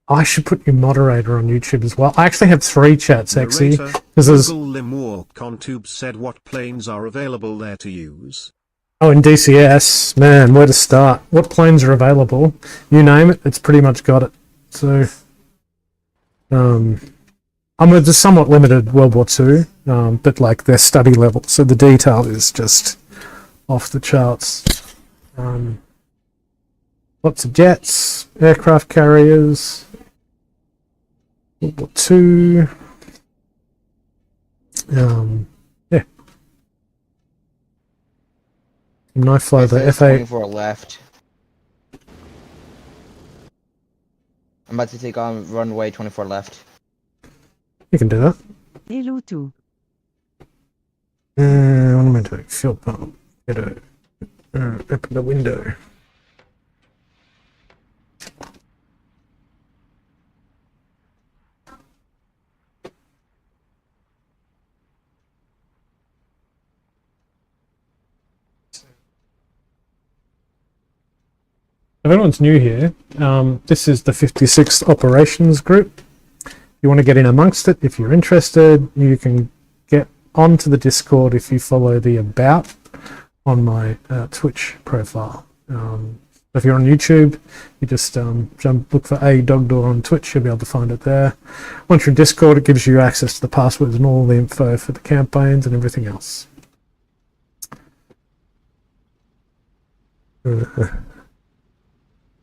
I should put you moderator on YouTube as well. I actually have 3 chats, actually. Narrator, There's... Google Limwalk on Tube said, "What planes are available there to use?" Oh, in DCS, man, where to start? What planes are available? You name it, it's pretty much got it. So, I'm with the somewhat limited World War II, but like their study level, so the detail is just off the charts. Lots of jets, aircraft carriers, World War II. Yeah. And I fly the F8. 24 left. I'm about to take on runway 24 left. You can do that. Hello too. What am I doing? Field pump. Get a open the window. If anyone's new here, this is the 56th Operations Group. You want to get in amongst it, if you're interested, you can get onto the Discord if you follow the About on my Twitch profile. If you're on YouTube, you just look for A Dog Door on Twitch, you'll be able to find it there. Once you're in Discord, it gives you access to the passwords and all the info for the campaigns and everything else.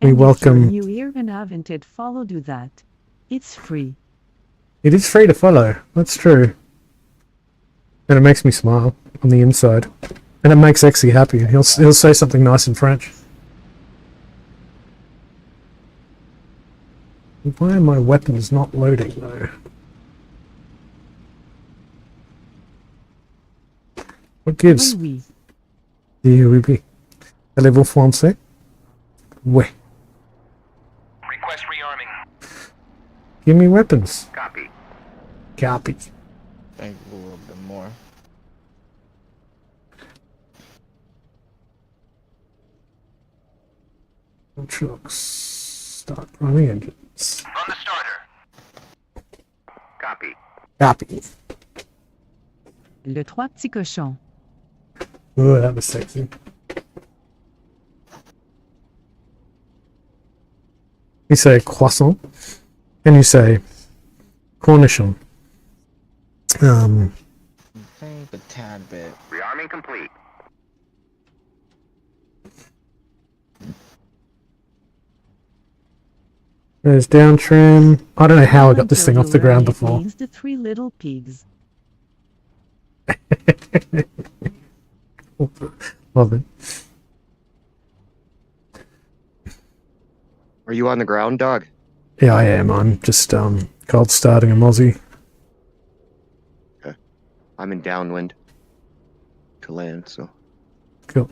We welcome... If you're new here and haven't yet followed, do that. It's free. It is free to follow, that's true. And it makes me smile on the inside. And it makes Exy happy. He'll say something nice in French. Why are my weapons not loading though? What gives? Oui. Oui. Allez-vous français? Oui. Request rearming. Give me weapons. Copy. Copy. Think a little bit more. Trucks. Start running engines. Run the starter. Copy. Copy. Le trois petits cochons. Oh, that was sexy. You say croissant, and you say cornichon. I think a tad bit. Rearming complete. There's down trim. I don't know how I got this thing off the ground before. Means the 3 little pigs. Love it. Are you on the ground, dog? Yeah, I am. I'm just cold starting a Mozzie. Okay. I'm in downwind to land, so. Cool.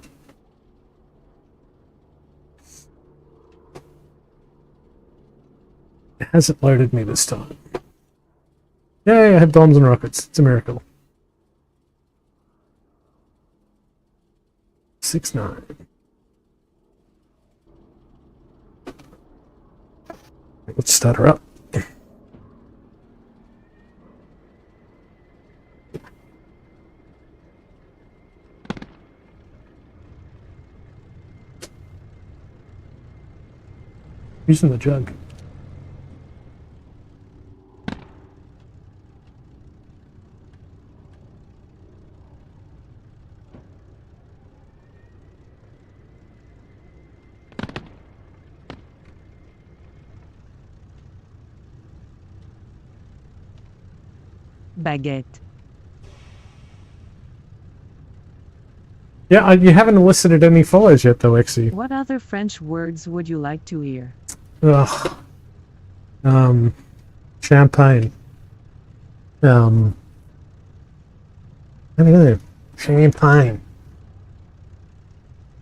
It hasn't loaded me this time. Yay, I have bombs and rockets. It's a miracle. 6-9. Let's start her up. Using the jug. Baguette. Yeah, you haven't elicited any follows yet, though, Exy. What other French words would you like to hear? Ugh. Champagne. I don't know. Champagne.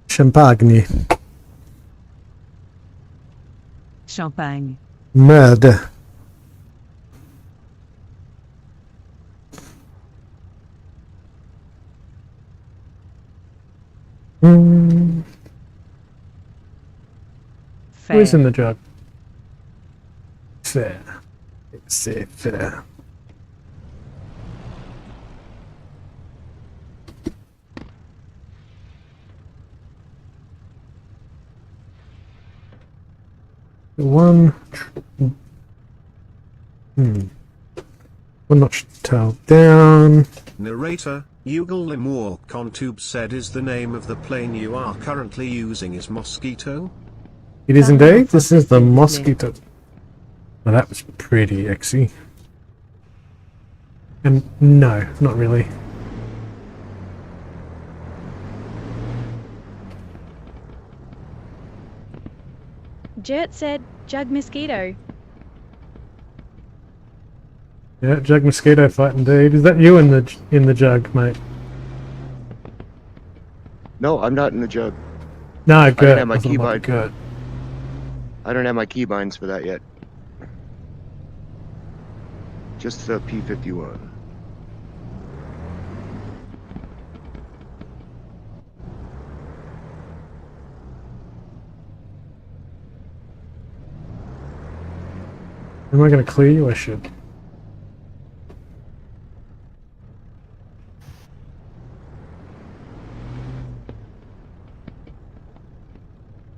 Champagne. Champagne. Murder. Who's in the jug? Fair. Say fair. One notch tail down. Narrator, Ugal Lemur Contube said is the name of the plane you are currently using is Mosquito? It is indeed. This is the Mosquito. Well, that was pretty exy. And no, not really. Jert said, Jug Mosquito. Yeah, jug mosquito fight indeed. Is that you in the jug, mate? No, I'm not in the jug. No, good. I don't have my keybind. Good. I don't have my keybinds for that yet. Just the P-51. Am I going to clear you? I should.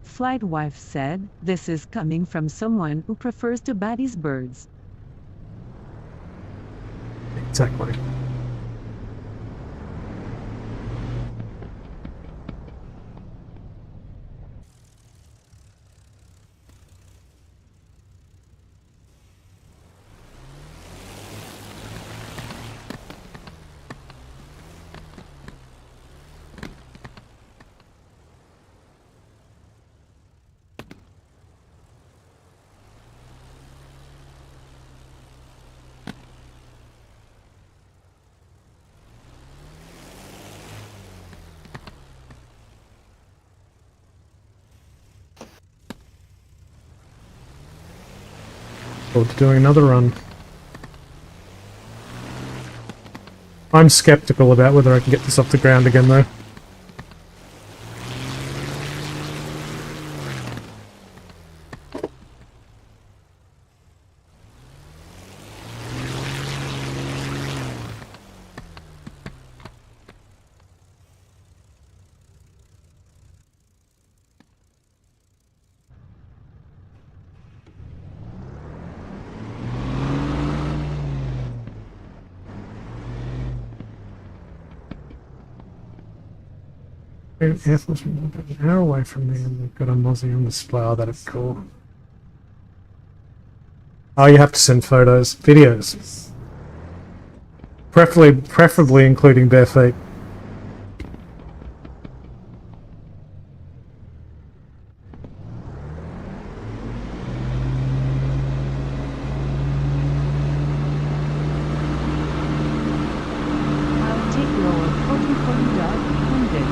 Flight wife said, this is coming from someone who prefers to bat his birds. Exactly. Forward to doing another run. I'm skeptical about whether I can get this off the ground again, though. Air Force an hour away from me, and they've got a Mozzie on display. Oh, that is cool. Oh, you have to send photos, videos, preferably including bare feet. job, ended.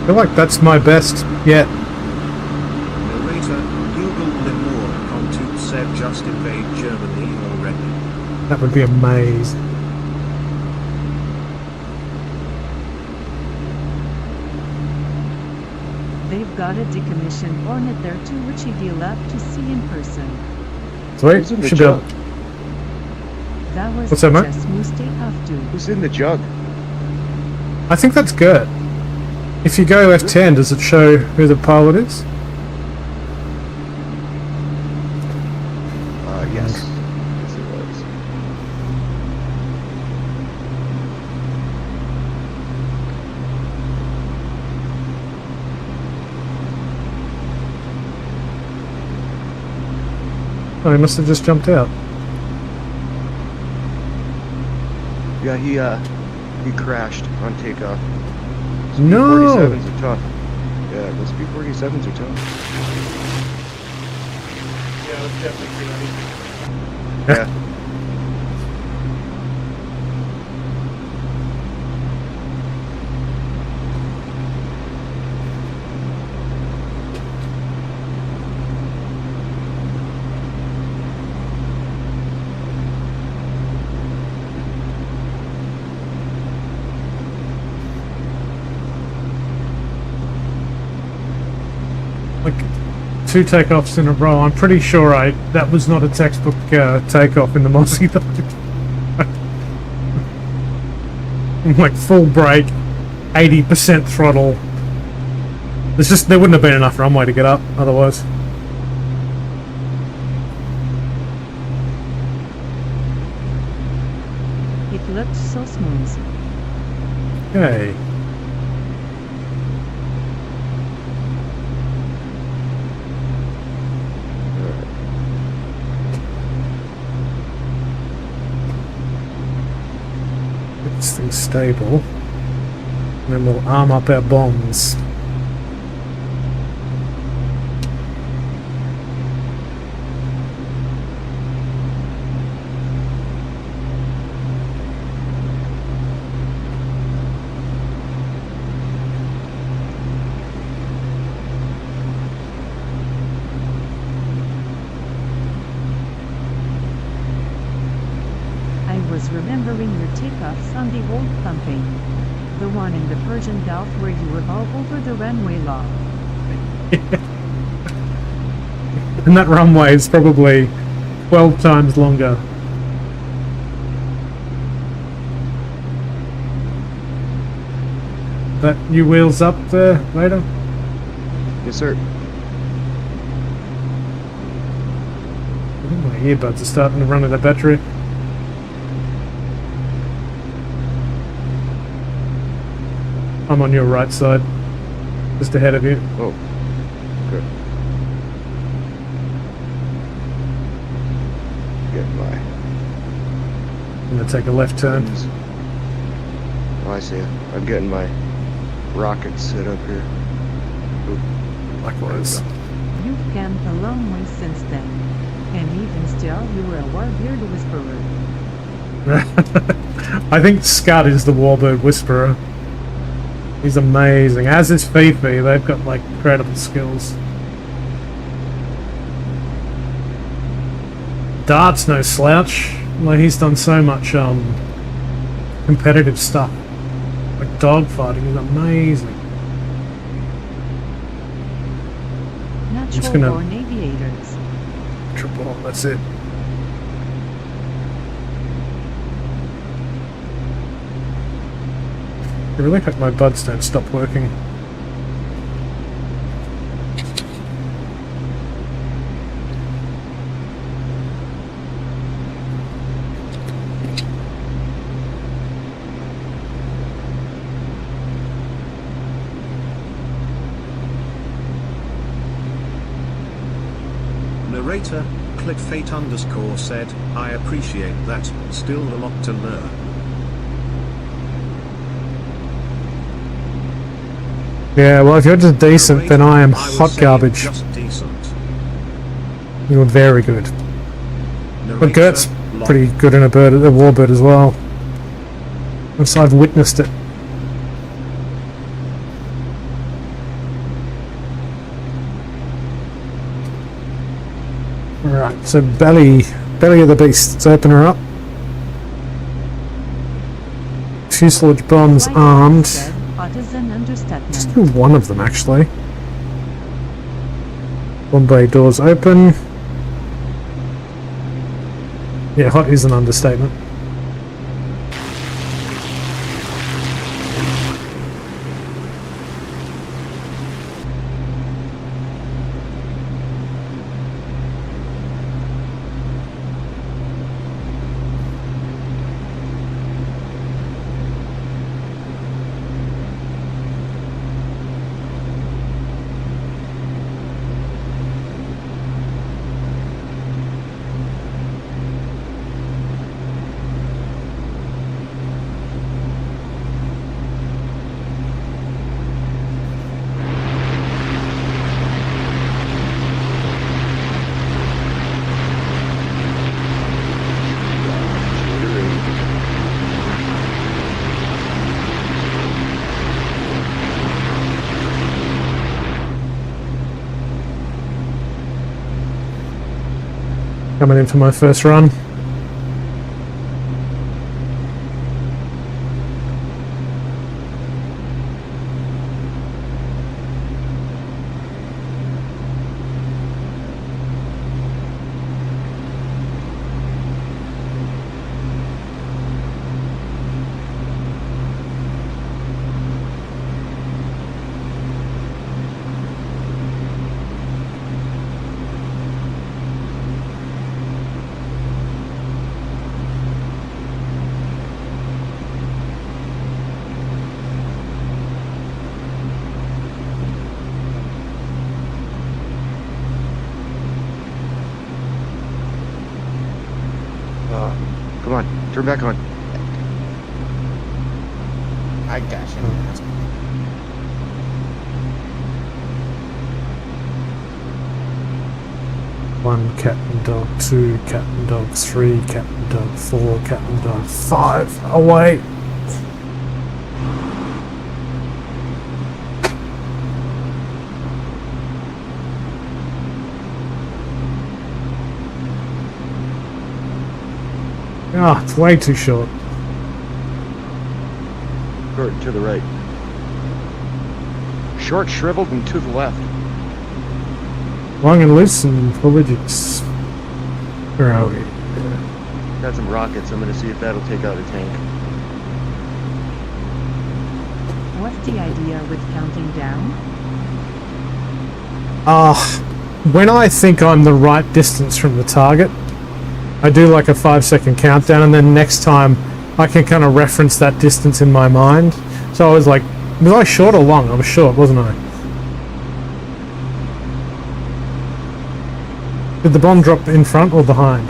I feel like that's my best yet. Narrator, Google Lemur Contube said just invade Germany already. That would be amazing. They've got a decommissioned Hornet there too, which he'd love to see in person. Sweet, should be able. That was What's that, mate? just mistake have to. Who's in the jug? I think that's good. If you go F10, does it show who the pilot is? Yes. Yes, it was. Oh, he must have just jumped out. Yeah, he crashed on takeoff. No! 47s are tough. Yeah, those P-47s are tough. Yeah, let's definitely get ready. Yeah. Like 2 takeoffs in a row. I'm pretty sure that was not a textbook takeoff in the Mozzie though. Like full brake, 80% throttle. There wouldn't have been enough runway to get up otherwise. It looked so smooth. Okay. Get this thing stable. And then we'll arm up our bombs. I was remembering your takeoffs on the old pumping. The one in the Persian Gulf where you were all over the runway log. And that runway is probably 12 times longer. That new wheels up there later? Yes, sir. I think my earbuds are starting to run out of battery. I'm on your right side, just ahead of you. Oh, good. Get by. I'm gonna take a left turn. Oh, I see. I'm getting my rockets set up here. Oop. Likewise. You've come a long way since then. And even still, you were a warbird whisperer. I think Scud is the Warbird Whisperer. He's amazing. As is Fifi, they've got like incredible skills. Dart's no slouch. Like he's done so much competitive stuff. Like dogfighting is amazing. Natural born aviators. Triple, that's it. I really hope my buds don't stop working. Narrator, Clickfate_ said, I appreciate that, still a lot to learn. Yeah, well, if you're just decent, then I am hot garbage. Just decent. You're very good. But Gert's pretty good in a warbird as well. I've witnessed it. Right, so belly of the beast. Let's open her up. Fuselage bombs armed. Just do one of them actually. Bomb bay doors open. Yeah, hot is an understatement. Coming in for my first run. Come on, turn back on. I got you. One cat and dog, two cat and dog, three cat and dog, four cat and dog, five away. Ah, it's way too short. Short to the right. Short, shriveled, and to the left. Long and loose and religious. Where are we? Got some rockets. I'm gonna see if that'll take out a tank. What's the idea with counting down? When I think I'm the right distance from the target, I do like a 5-second countdown, and then next time I can kind of reference that distance in my mind. So I was like, was I short or long? I was short, wasn't I? Did the bomb drop in front or behind?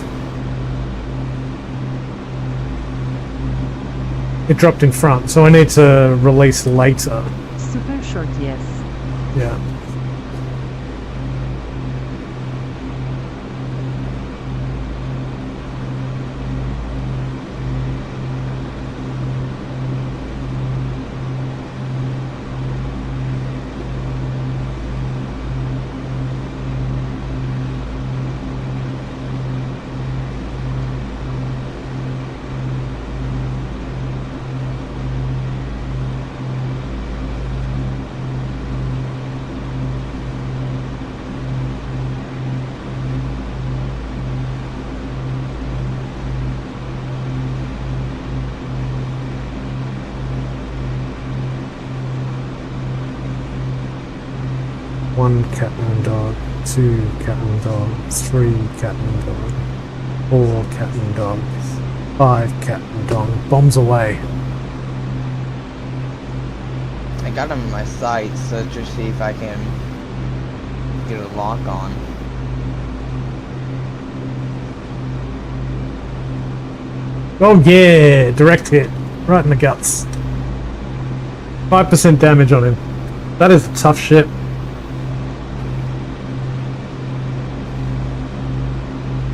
It dropped in front, so I need to release later. Super short, yes. Yeah. One cat and dog, two cat and dog, three cat and dog, four cat and dog, five cat and dog. Bombs away. I got him in my sights, so just see if I can get a lock on. Oh yeah, direct hit. Right in the guts. 5% damage on him. That is tough shit.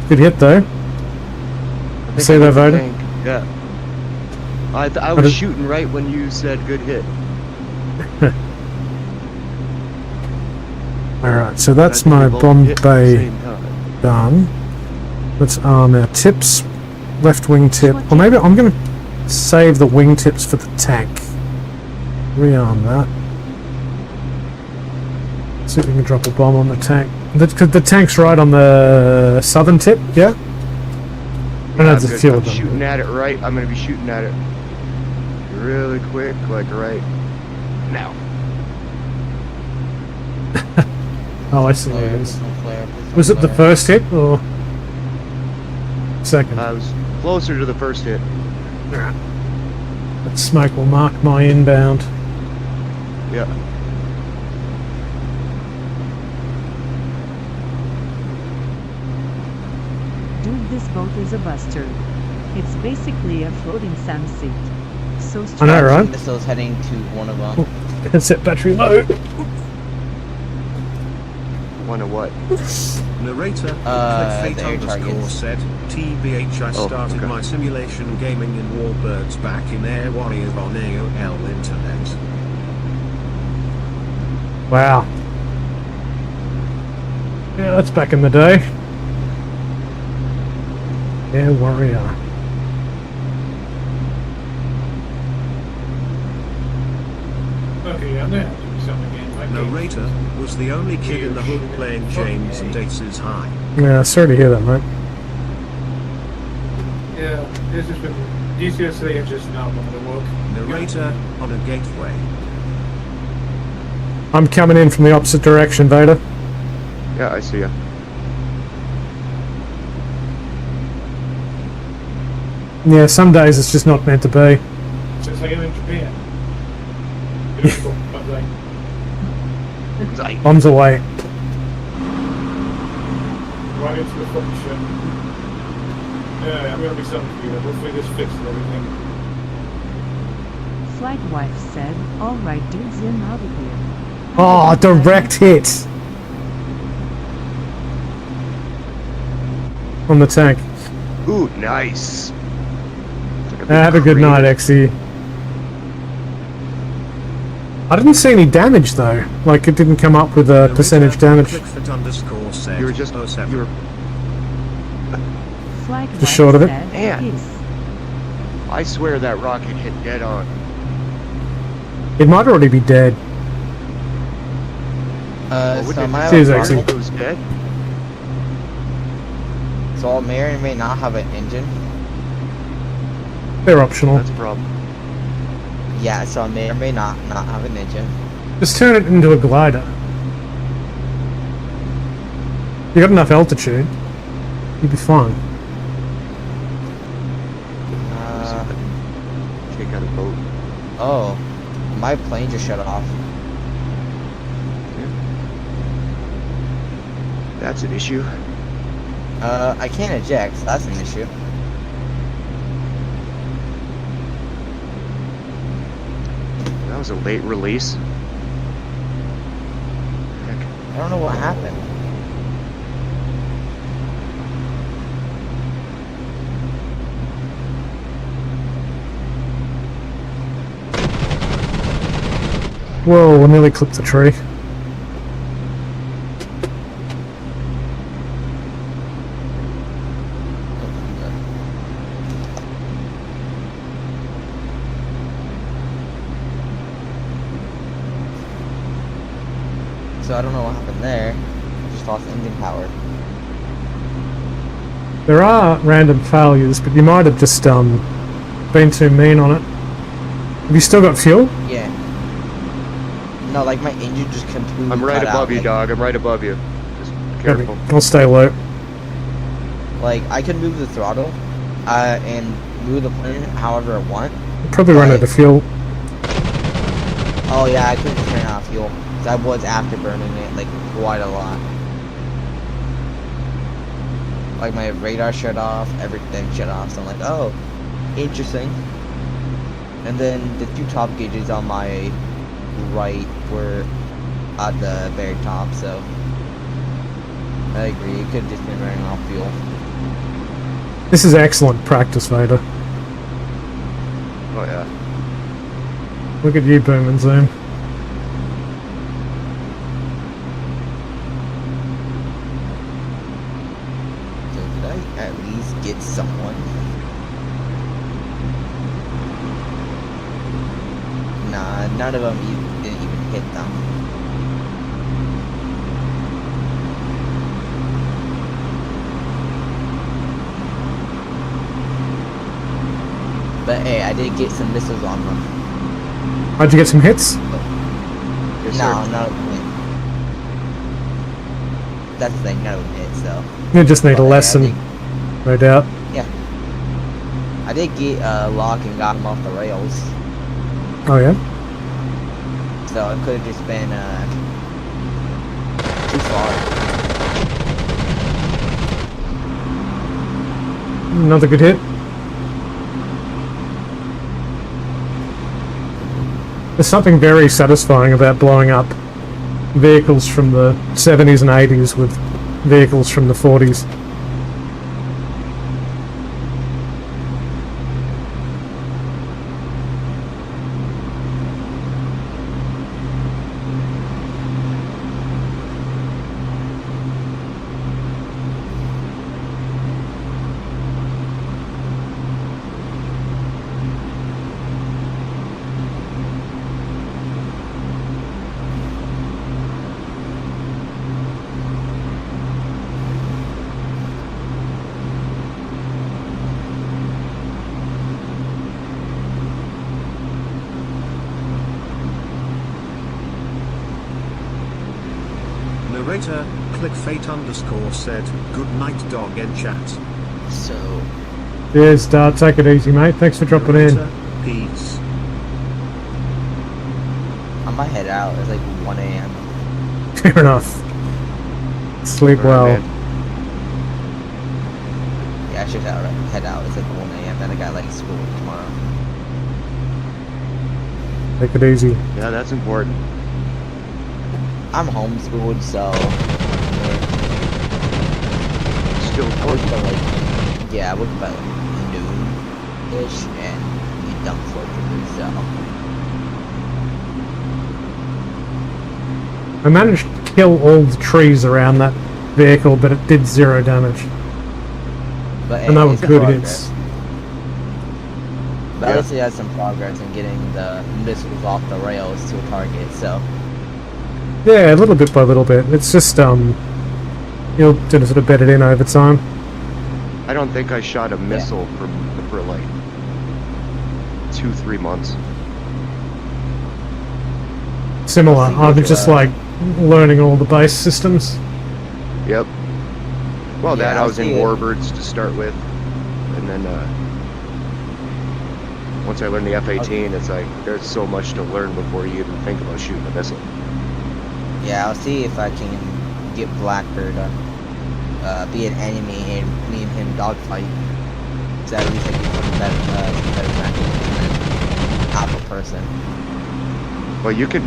Good hit though. See that, Voda? Yeah. I was shooting right when you said good hit. Alright, so that's my bomb bay done. Let's arm our tips. Left wing tip. Or maybe I'm going to save the wing tips for the tank. Rearm that. See if we can drop a bomb on the tank. The tank's right on the southern tip, yeah? And that's a few of them. Shooting at it right. I'm going to be shooting at it really quick, like right now. Oh, I see what it is. Was it the first hit or second? I was closer to the first hit. Alright. That smoke will mark my inbound. Yeah. Dude, this boat is a buster. It's basically a floating sand seat. So I know, right? Missiles heading to one of them. Let's set battery low. One of what? Narrator, clickfate_ said, TBH, I started my simulation gaming in Warbirds back in Air Warrior on AOL Internet. Wow. Yeah, that's back in the day. Yeah, warrior. Okay, yeah, there. Narrator was the only kid in the hood playing James and Aces High. Yeah, sorry to hear that, mate. Yeah, this has been DCS today and just now on the work. Narrator on a gateway. I'm coming in from the opposite direction, Vader. Yeah, I see ya. Yeah, some days it's just not meant to be. So it's like I'm in Japan. Beautiful. Bombs away. Right into the fucking ship. Yeah, I'm gonna be something for you. Hopefully this fixes everything. Flight wife said, alright dudes, in out of here. Oh, direct hit! On the tank. Ooh, nice. Have a good night, XE. I didn't see any damage though. Like it didn't come up with a percentage damage. You were just you were just short of it. Man, I swear that rocket hit dead on. It might already be dead. So my rocket was dead. So it may or may not have an engine. They're optional. That's a problem. Yeah, so it may or may not have an engine. Just turn it into a glider. You got enough altitude. You'd be fine. Take out a boat. Oh, my plane just shut off. Yeah. That's an issue. I can't eject, so that's an issue. That was a late release. Heck. I don't know what happened. Whoa, I nearly clipped the tree. So I don't know what happened there. I just lost engine power. There are random failures, but you might have just been too mean on it. Have you still got fuel? Yeah. No, like my engine just completely I'm right cut above out, you, like, dog. I'm right above you. Just careful. I'll stay low. Like I can move the throttle, and move the plane however I want. You'll probably run out of fuel. Oh yeah, I couldn't turn off fuel. I was after burning it like quite a lot. Like my radar shut off, everything shut off. So I'm like, oh, interesting. And then the 2 top gauges on my right were at the very top, so I agree. It could have just been running off fuel. This is excellent practice, Vader. Oh yeah. Look at you, Boom and Zoom. So did I at least get someone? Nah, none of them didn't even hit them. But hey, I did get some missiles on them. How'd you get some hits? No, no. That's the thing, none of them hit, so. You just need a lesson, no doubt. Yeah. I did get Lock and got him off the rails. Oh yeah? So it could have just been too far. Another good hit. There's something very satisfying about blowing up vehicles from the 70s and 80s with vehicles from the 40s. Narrator, clickfate_ said, good night dog in chat. So... Cheers, Dad. Take it easy, mate. Thanks for dropping Narrator, in. peace. I might head out. It's like 1 a.m. Fair enough. Sleep well. Yeah, I should head out. It's like 1 a.m. Then I got like school tomorrow. Take it easy. Yeah, that's important. I'm homeschooled, so... Still I work by like... Yeah, I work by like noon-ish, and be done for it, so... I managed to kill all the trees around that vehicle, but it did 0 damage. But And that was good progress. hits. But at least it has some progress in getting the missiles off the rails to a target, so... Yeah, little bit by little bit. It's just, you'll sort of bet it in over time. I don't think I shot a missile for like 2-3 months. Similar. I'm just like learning all the base systems. Yep. Well, Yeah, that I I'll was in see it. Warbirds to start with, and then once I learned the F-18, it's like there's so much to learn before you even think about shooting a missile. Yeah, I'll see if I can get Blackbird be an enemy and me and him dogfight. So at least I get some better practice than half a person. Well, you could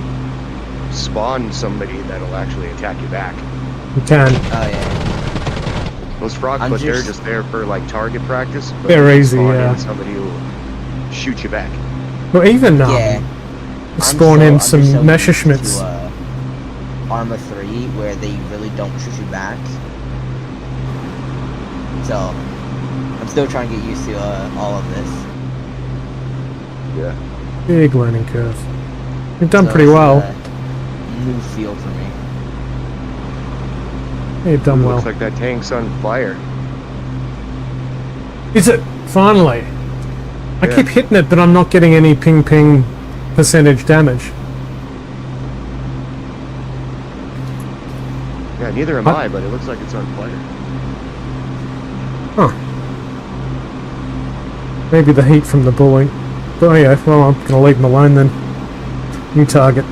spawn somebody that'll actually attack you back. You can. Oh yeah. Those frogs, I'm but they're just- just there for like target practice. But They're you easy, spawn yeah. in somebody who will shoot you back. Well, even Yeah. spawn in some used Messerschmitts. to, Arma 3, where they really don't shoot you back. So, I'm still trying to get used to all of this. Yeah. Big learning curve. You've done So pretty it's well. a new field for me. You've done well. Looks like that tank's on fire. Is it? Finally. I Yeah. keep hitting it, but I'm not getting any ping percentage damage. Yeah, neither am What? I, but it looks like it's on fire. Huh. Maybe the heat from the bullying. But oh yeah, well, I'm gonna leave him alone then. New target.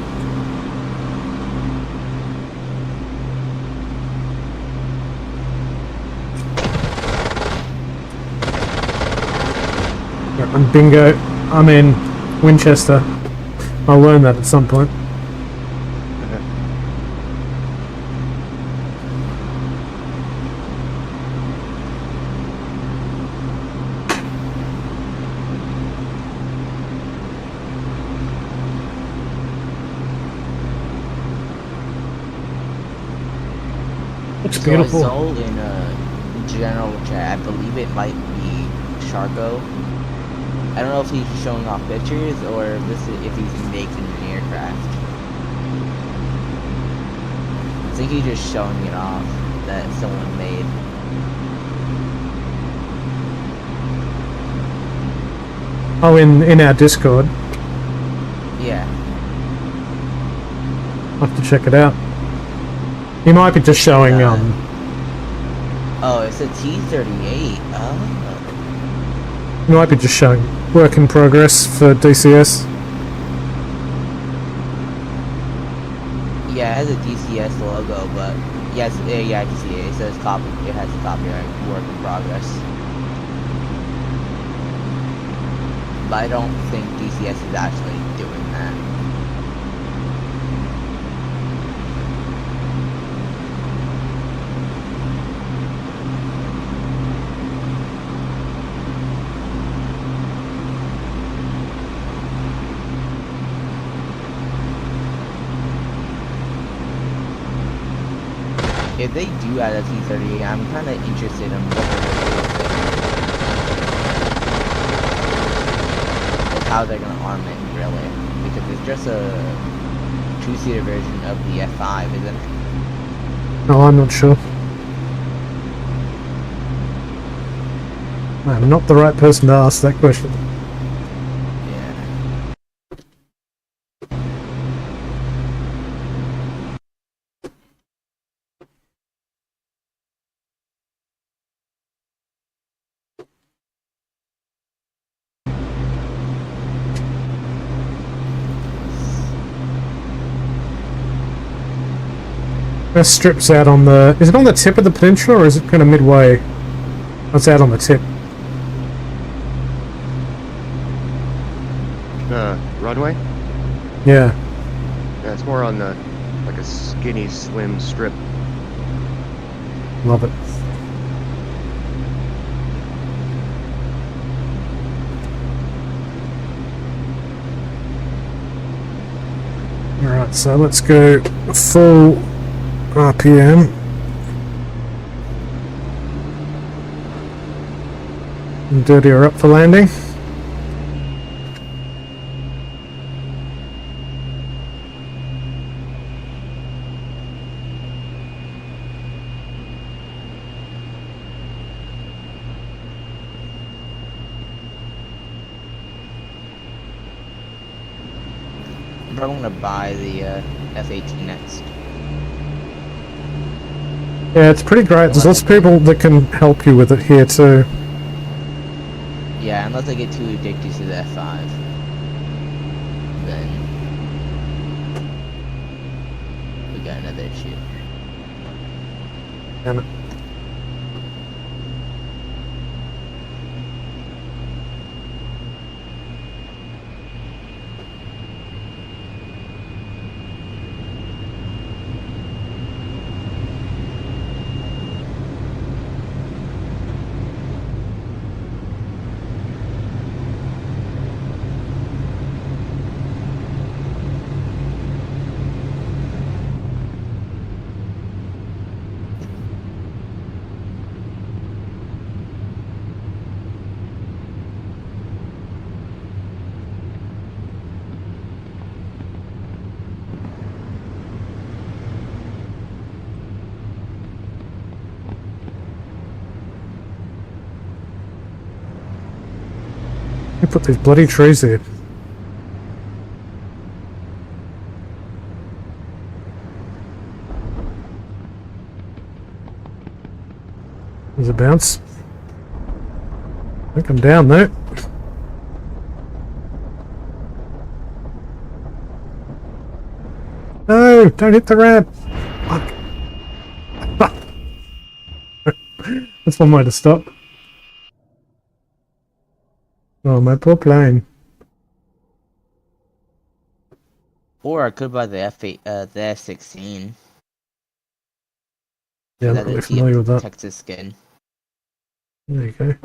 And bingo, I'm in Winchester. I'll learn that at some point. Looks beautiful. So I saw in general chat, I believe it might be Sharko. I don't know if he's showing off pictures or if he's making an aircraft. I think he's just showing it off that someone made. Oh, in our Discord. Yeah. I'll have to check it out. He might be just showing Oh, it's a T-38. Oh. He might be just showing work in progress for DCS. Yeah, it has a DCS logo, but yes, yeah, I can see it. It says copy. It has a copyright work in progress. But I don't think DCS is actually doing that. If they do add a T-38, I'm kind of interested in what they're going to do with it. Like how they're going to arm it, really. Because it's just a two-seater version of the F5, isn't it? No, I'm not sure. I'm not the right person to ask that question. That strip's out on the... Is it on the tip of the peninsula or is it kind of midway? Oh, it's out on the tip. Runway? Yeah. Yeah, it's more on the, like a skinny, slim strip. Love it. Alright, so let's go full RPM. And dirty her up for landing. I'm probably going to buy the F-18 next. Yeah, it's pretty great. There's lots of people that can help you with it here too. Yeah, unless I get too addicted to the F5. Then we got another issue. Damn it. You put these bloody trees there. There's a bounce. I think I'm down though. No, don't hit the ramp. Fuck. That's one way to stop. Oh, my poor plane. Or I could buy the F8, the F16. Yeah, I'm not really familiar with that. Texas skin. There you go.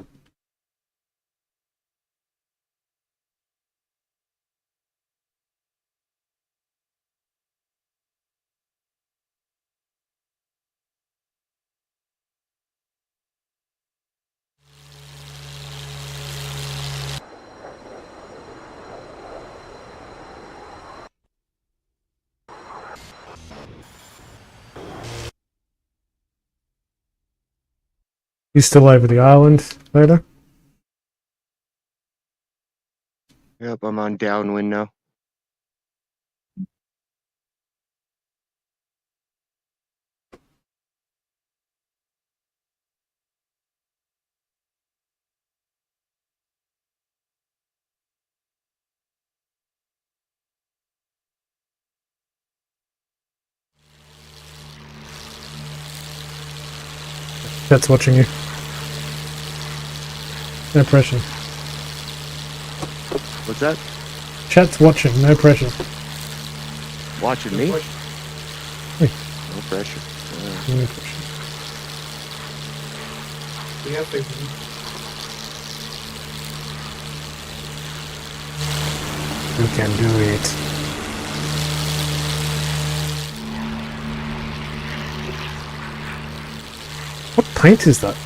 You still over the island, Vader? Yep, I'm on downwind now. Chat's watching you. No pressure. What's that? Chat's watching, no pressure. Watching me? Hey. No pressure. No pressure. You can do it. What paint is that?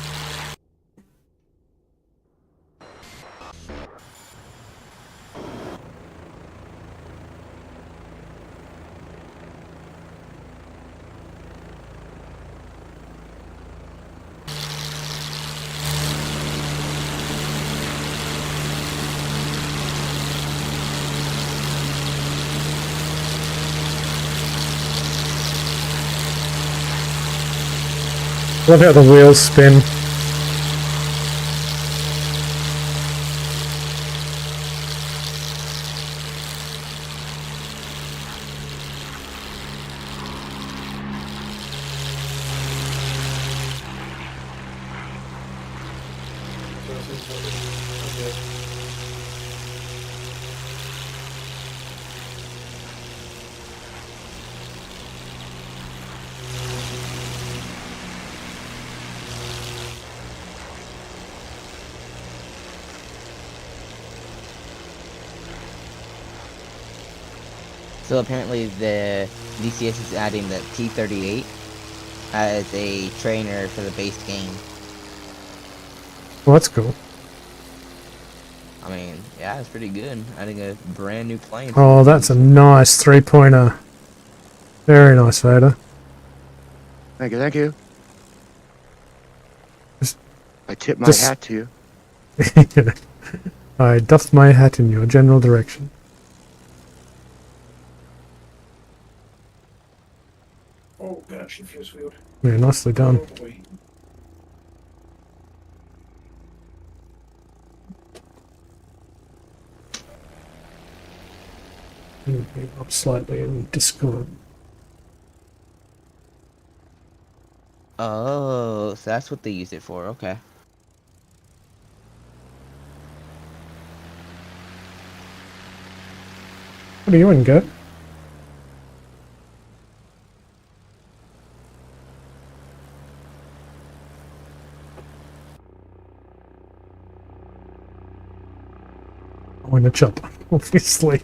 Love how the wheels spin. So apparently the DCS is adding the T-38 as a trainer for the base game. Well, that's cool. I mean, yeah, it's pretty good. Adding a brand new plane. Oh, that's a nice three-pointer. Very nice, Vader. Thank you, thank you. I tip my hat to you. I doff my hat in your general direction. Oh gosh, it feels weird. Yeah, nicely done. Oh, boy. Up slightly in Discord. Oh, so that's what they use it for. Okay. What are you in, Go? I'm in a chopper, obviously.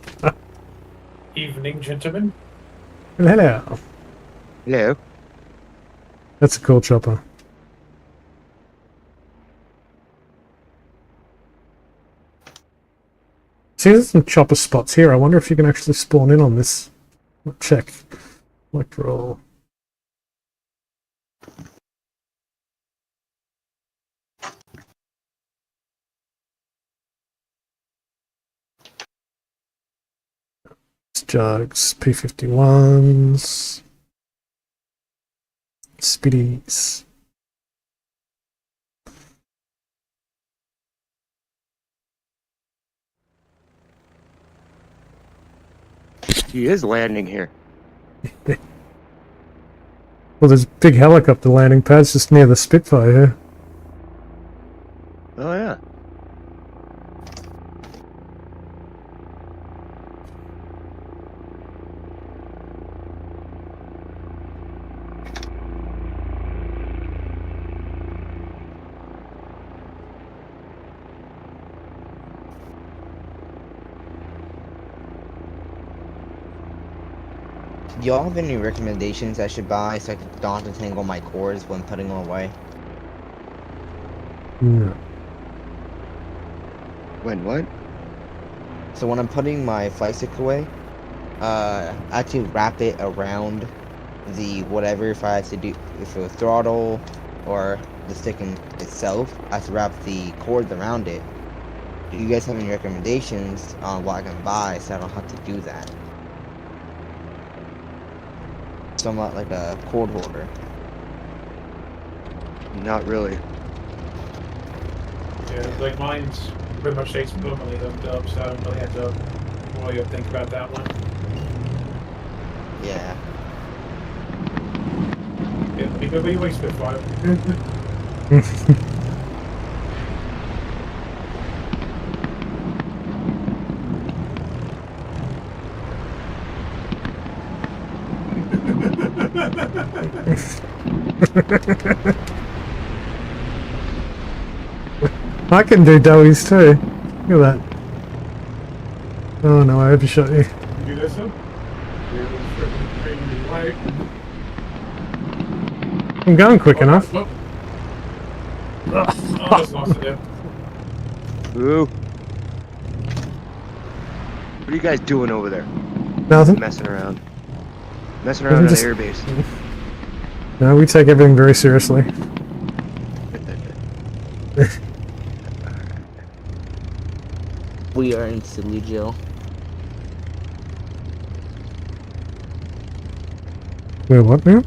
Evening, gentlemen. Hello. Hello. That's a cool chopper. See, there's some chopper spots here. I wonder if you can actually spawn in on this. I'll check. Like roll. Jugs, P51s, Spiddies. He is landing here. Well, there's a big helicopter landing pads just near the Spitfire here. Oh yeah. Do y'all have any recommendations I should buy so I don't have to tangle my cords when putting them away? Yeah. When what? So when I'm putting my flight stick away, I had to wrap it around the whatever. If I had to do, if it was throttle or the stick in itself, I had to wrap the cords around it. Do you guys have any recommendations on what I can buy so I don't have to do that? Somewhat like a cord holder. Not really. Yeah, like mine's pretty much stays permanently hooked up, so I don't really have to really think about that one. Yeah. Yeah, because we waste Spitfire. I can do doughies too. Look at that. Oh no, I overshot you. You do this one? Right. I'm going quick enough. Oh, I just lost it. Ooh. What are you guys doing over there? Nothing. Messing around. Messing around on just- an airbase. No, we take everything very seriously. We are in Silly Jail. Wait, what now?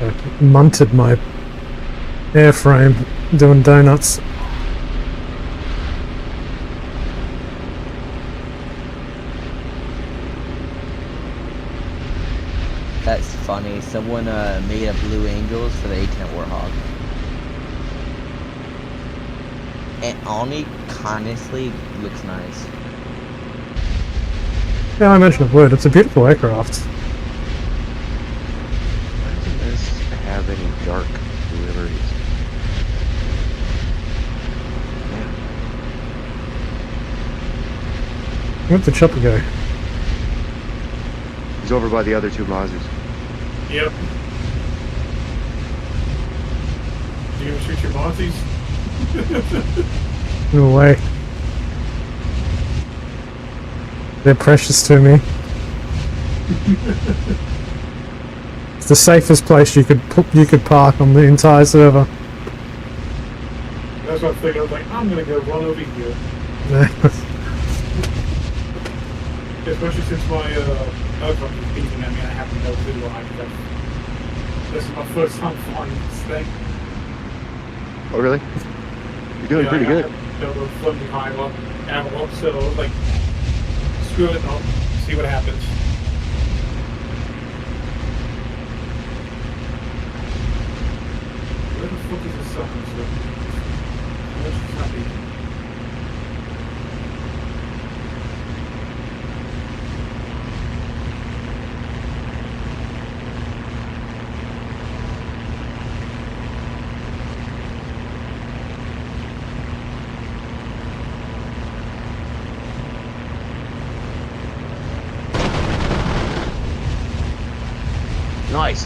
I munted my airframe doing donuts. That's funny. Someone made a Blue Angels for the A-10 Warthog. And only honestly looks nice. Yeah, I imagine it would. It's a beautiful aircraft. Why doesn't this have any dark deliveries? Where'd the chopper go? He's over by the other two Mazdas. Yep. You gonna shoot your Monties? No way. They're precious to me. It's the safest place you could park on the entire server. That's what I figured. I was like, I'm gonna go run over here. Especially since my aircraft is beeping at me, I have to go to the line. This is my first time flying this thing. Oh, really? You're doing pretty good. I have to float behind one, have a look, so I was like, screw it, I'll see what happens. Where the fuck is the sucking stuff? Where's the sucking? Nice.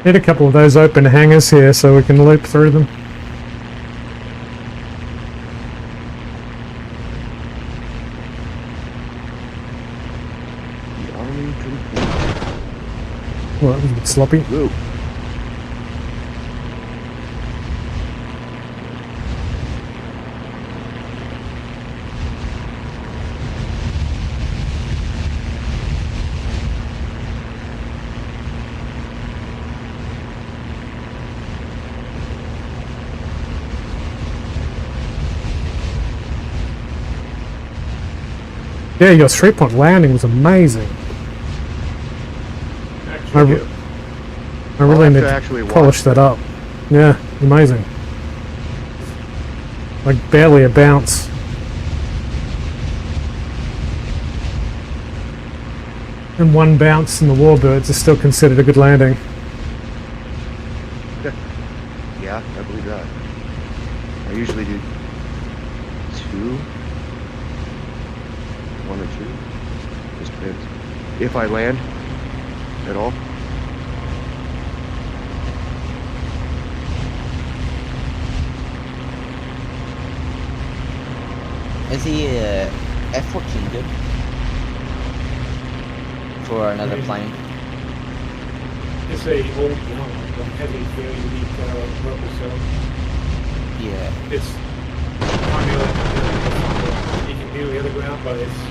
Need a couple of those open hangars here so we can loop through them. Well, that was a bit sloppy. Ooh. Yeah, your 3-point landing was amazing. I really need to polish that up. Yeah, amazing. Like barely a bounce. And one bounce in the Warbirds is still considered a good landing. Yeah, I believe that. I usually do 2. 1 or 2. Just depends. If I land at all. Is he F-14 good? For another plane? It's a old one, a heavy, very weak rubber cell. Yeah. It's primarily you can do the other ground, but it's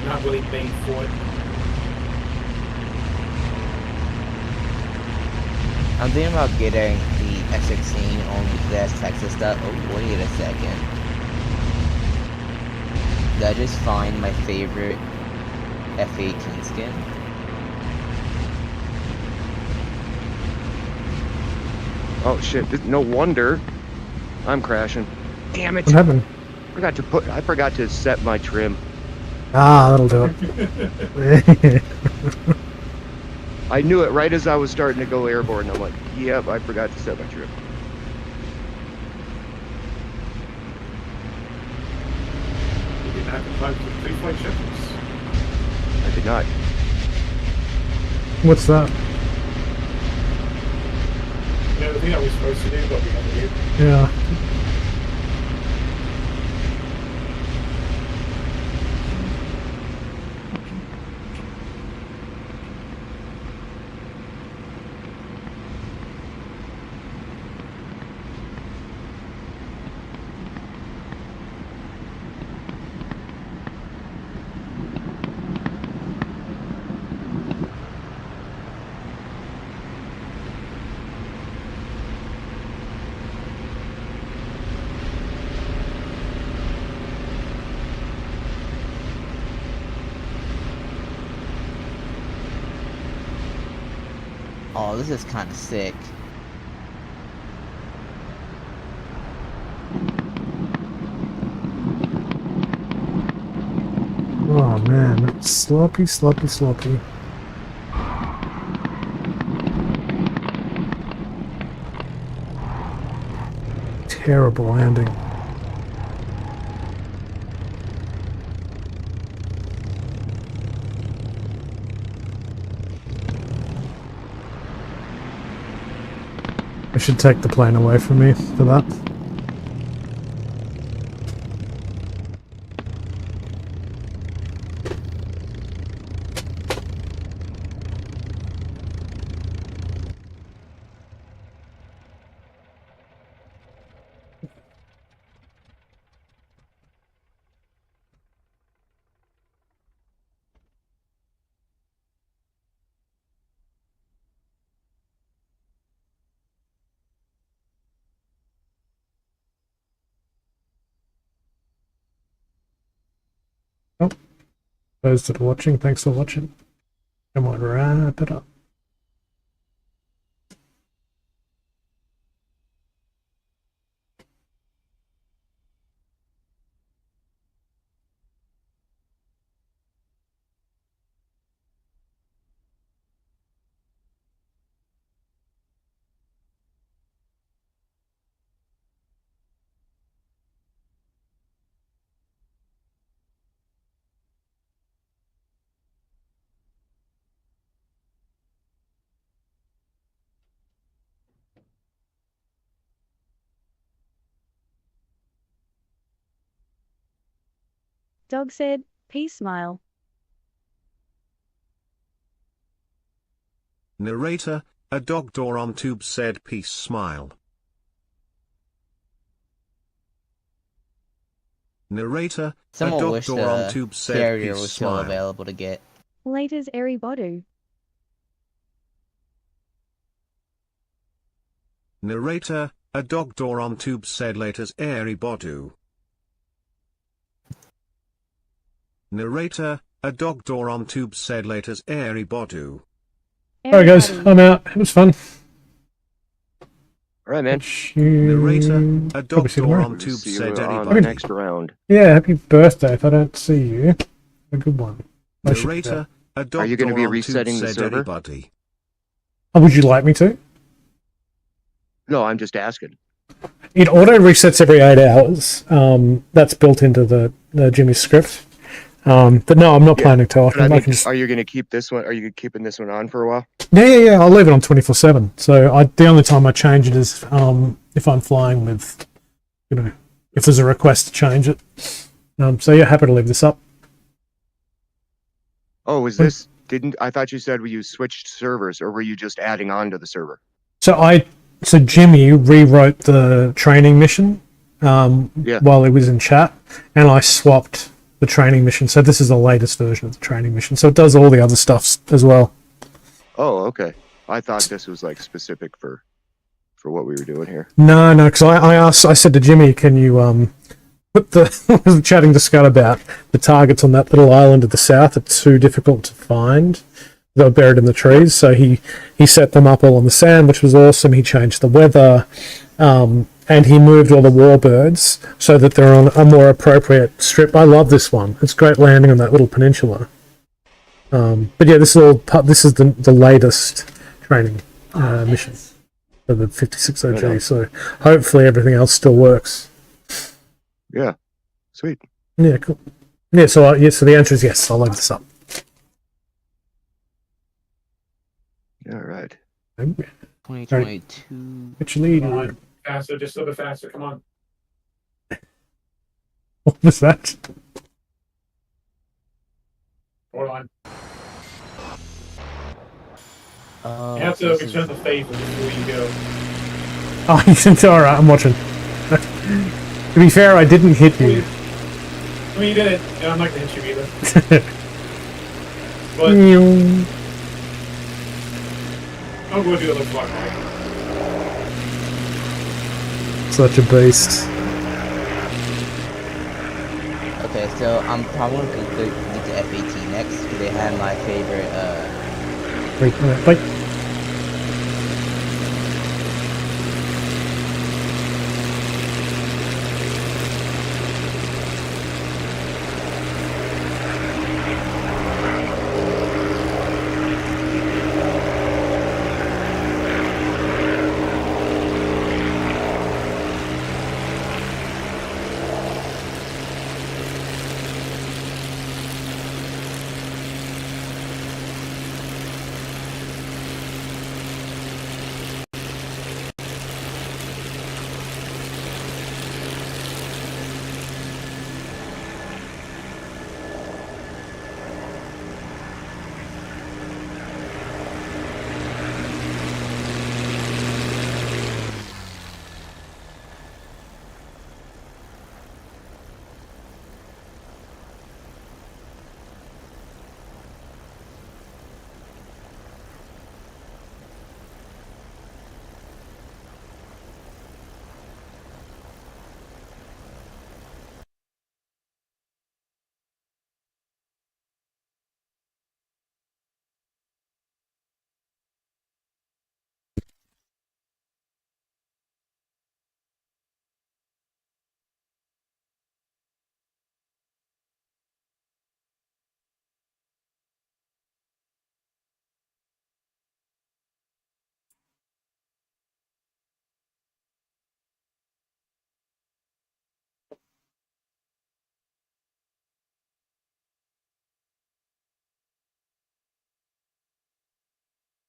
not really made for it. I'm thinking about getting the F-16 on the Texas stuff. Oh, wait a second. Did I just find my favorite F-18 skin? Oh shit! No wonder I'm crashing. Damn it! What happened? I forgot to set my trim. Ah, that'll do it. I knew it right as I was starting to go airborne. I'm like, yep, I forgot to set my trim. You did not comply with the pre-flight checklists. I did not. What's that? You know, the thing that we're supposed to do, but we never do. Yeah. Oh, this is kind of sick. Oh man, sloppy, sloppy, sloppy. Terrible landing. I should take the plane away from me for that. Oh, those that are watching, thanks for watching. I might wrap it up. Dog said, peace smile. Narrator, a dog door on tube said peace smile. Narrator, Someone a dog wish door on the tube said carrier peace was still smile. available to get. Later's Eri Bodu. Narrator, a dog door on tube said laters airy bodu. Narrator, a dog door on tube said laters airy bodu. Alright guys, I'm out. It was fun. Alright, man. Narrator, a dog door on tube See you said on Eddie the Bodu. next round. Yeah, happy birthday if I don't see you. A good one. Narrator, Are you going to be resetting the server? Anybody. Oh, would you like me to? No, I'm just asking. It auto resets every 8 hours. That's built into the Jimmy script. But no, I'm not planning to. I can just... Are you going to keep this one? Are you keeping this one on for a while? Yeah. I'll leave it on 24/7. So the only time I change it is if I'm flying with, if there's a request to change it. So yeah, happy to leave this up. Oh, is this? I thought you said you switched servers, or were you just adding on to the server? So Jimmy rewrote the training mission while it was in chat, and I swapped the training mission. So this is the latest version of the training mission. So it does all the other stuff as well. Oh, okay. I thought this was like specific for what we were doing here. No, because I said to Jimmy, can you put I was chatting to Scott about the targets on that little island to the south are too difficult to find. They were buried in the trees, so he set them up all on the sand, which was awesome. He changed the weather, and he moved all the warbirds so that they're on a more appropriate strip. I love this one. It's great landing on that little peninsula. But yeah, this is the latest training mission for the 56OG, so hopefully everything else still works. Yeah, sweet. Yeah, cool. Yeah, so the answer is yes. I'll load this up. All right. 2022. Which lead? Come on. Faster, just a little bit faster. Come on. What was that? Hold on. Oh, you have to return the favor before you go. Oh, it's alright. I'm watching. To be fair, I didn't hit you. Well, you didn't. And I'm not going to hit you either. But I'll go do the left block, right? Such a beast. Okay, so I'm probably going to get to F-18 next, because they had my favorite, Wait.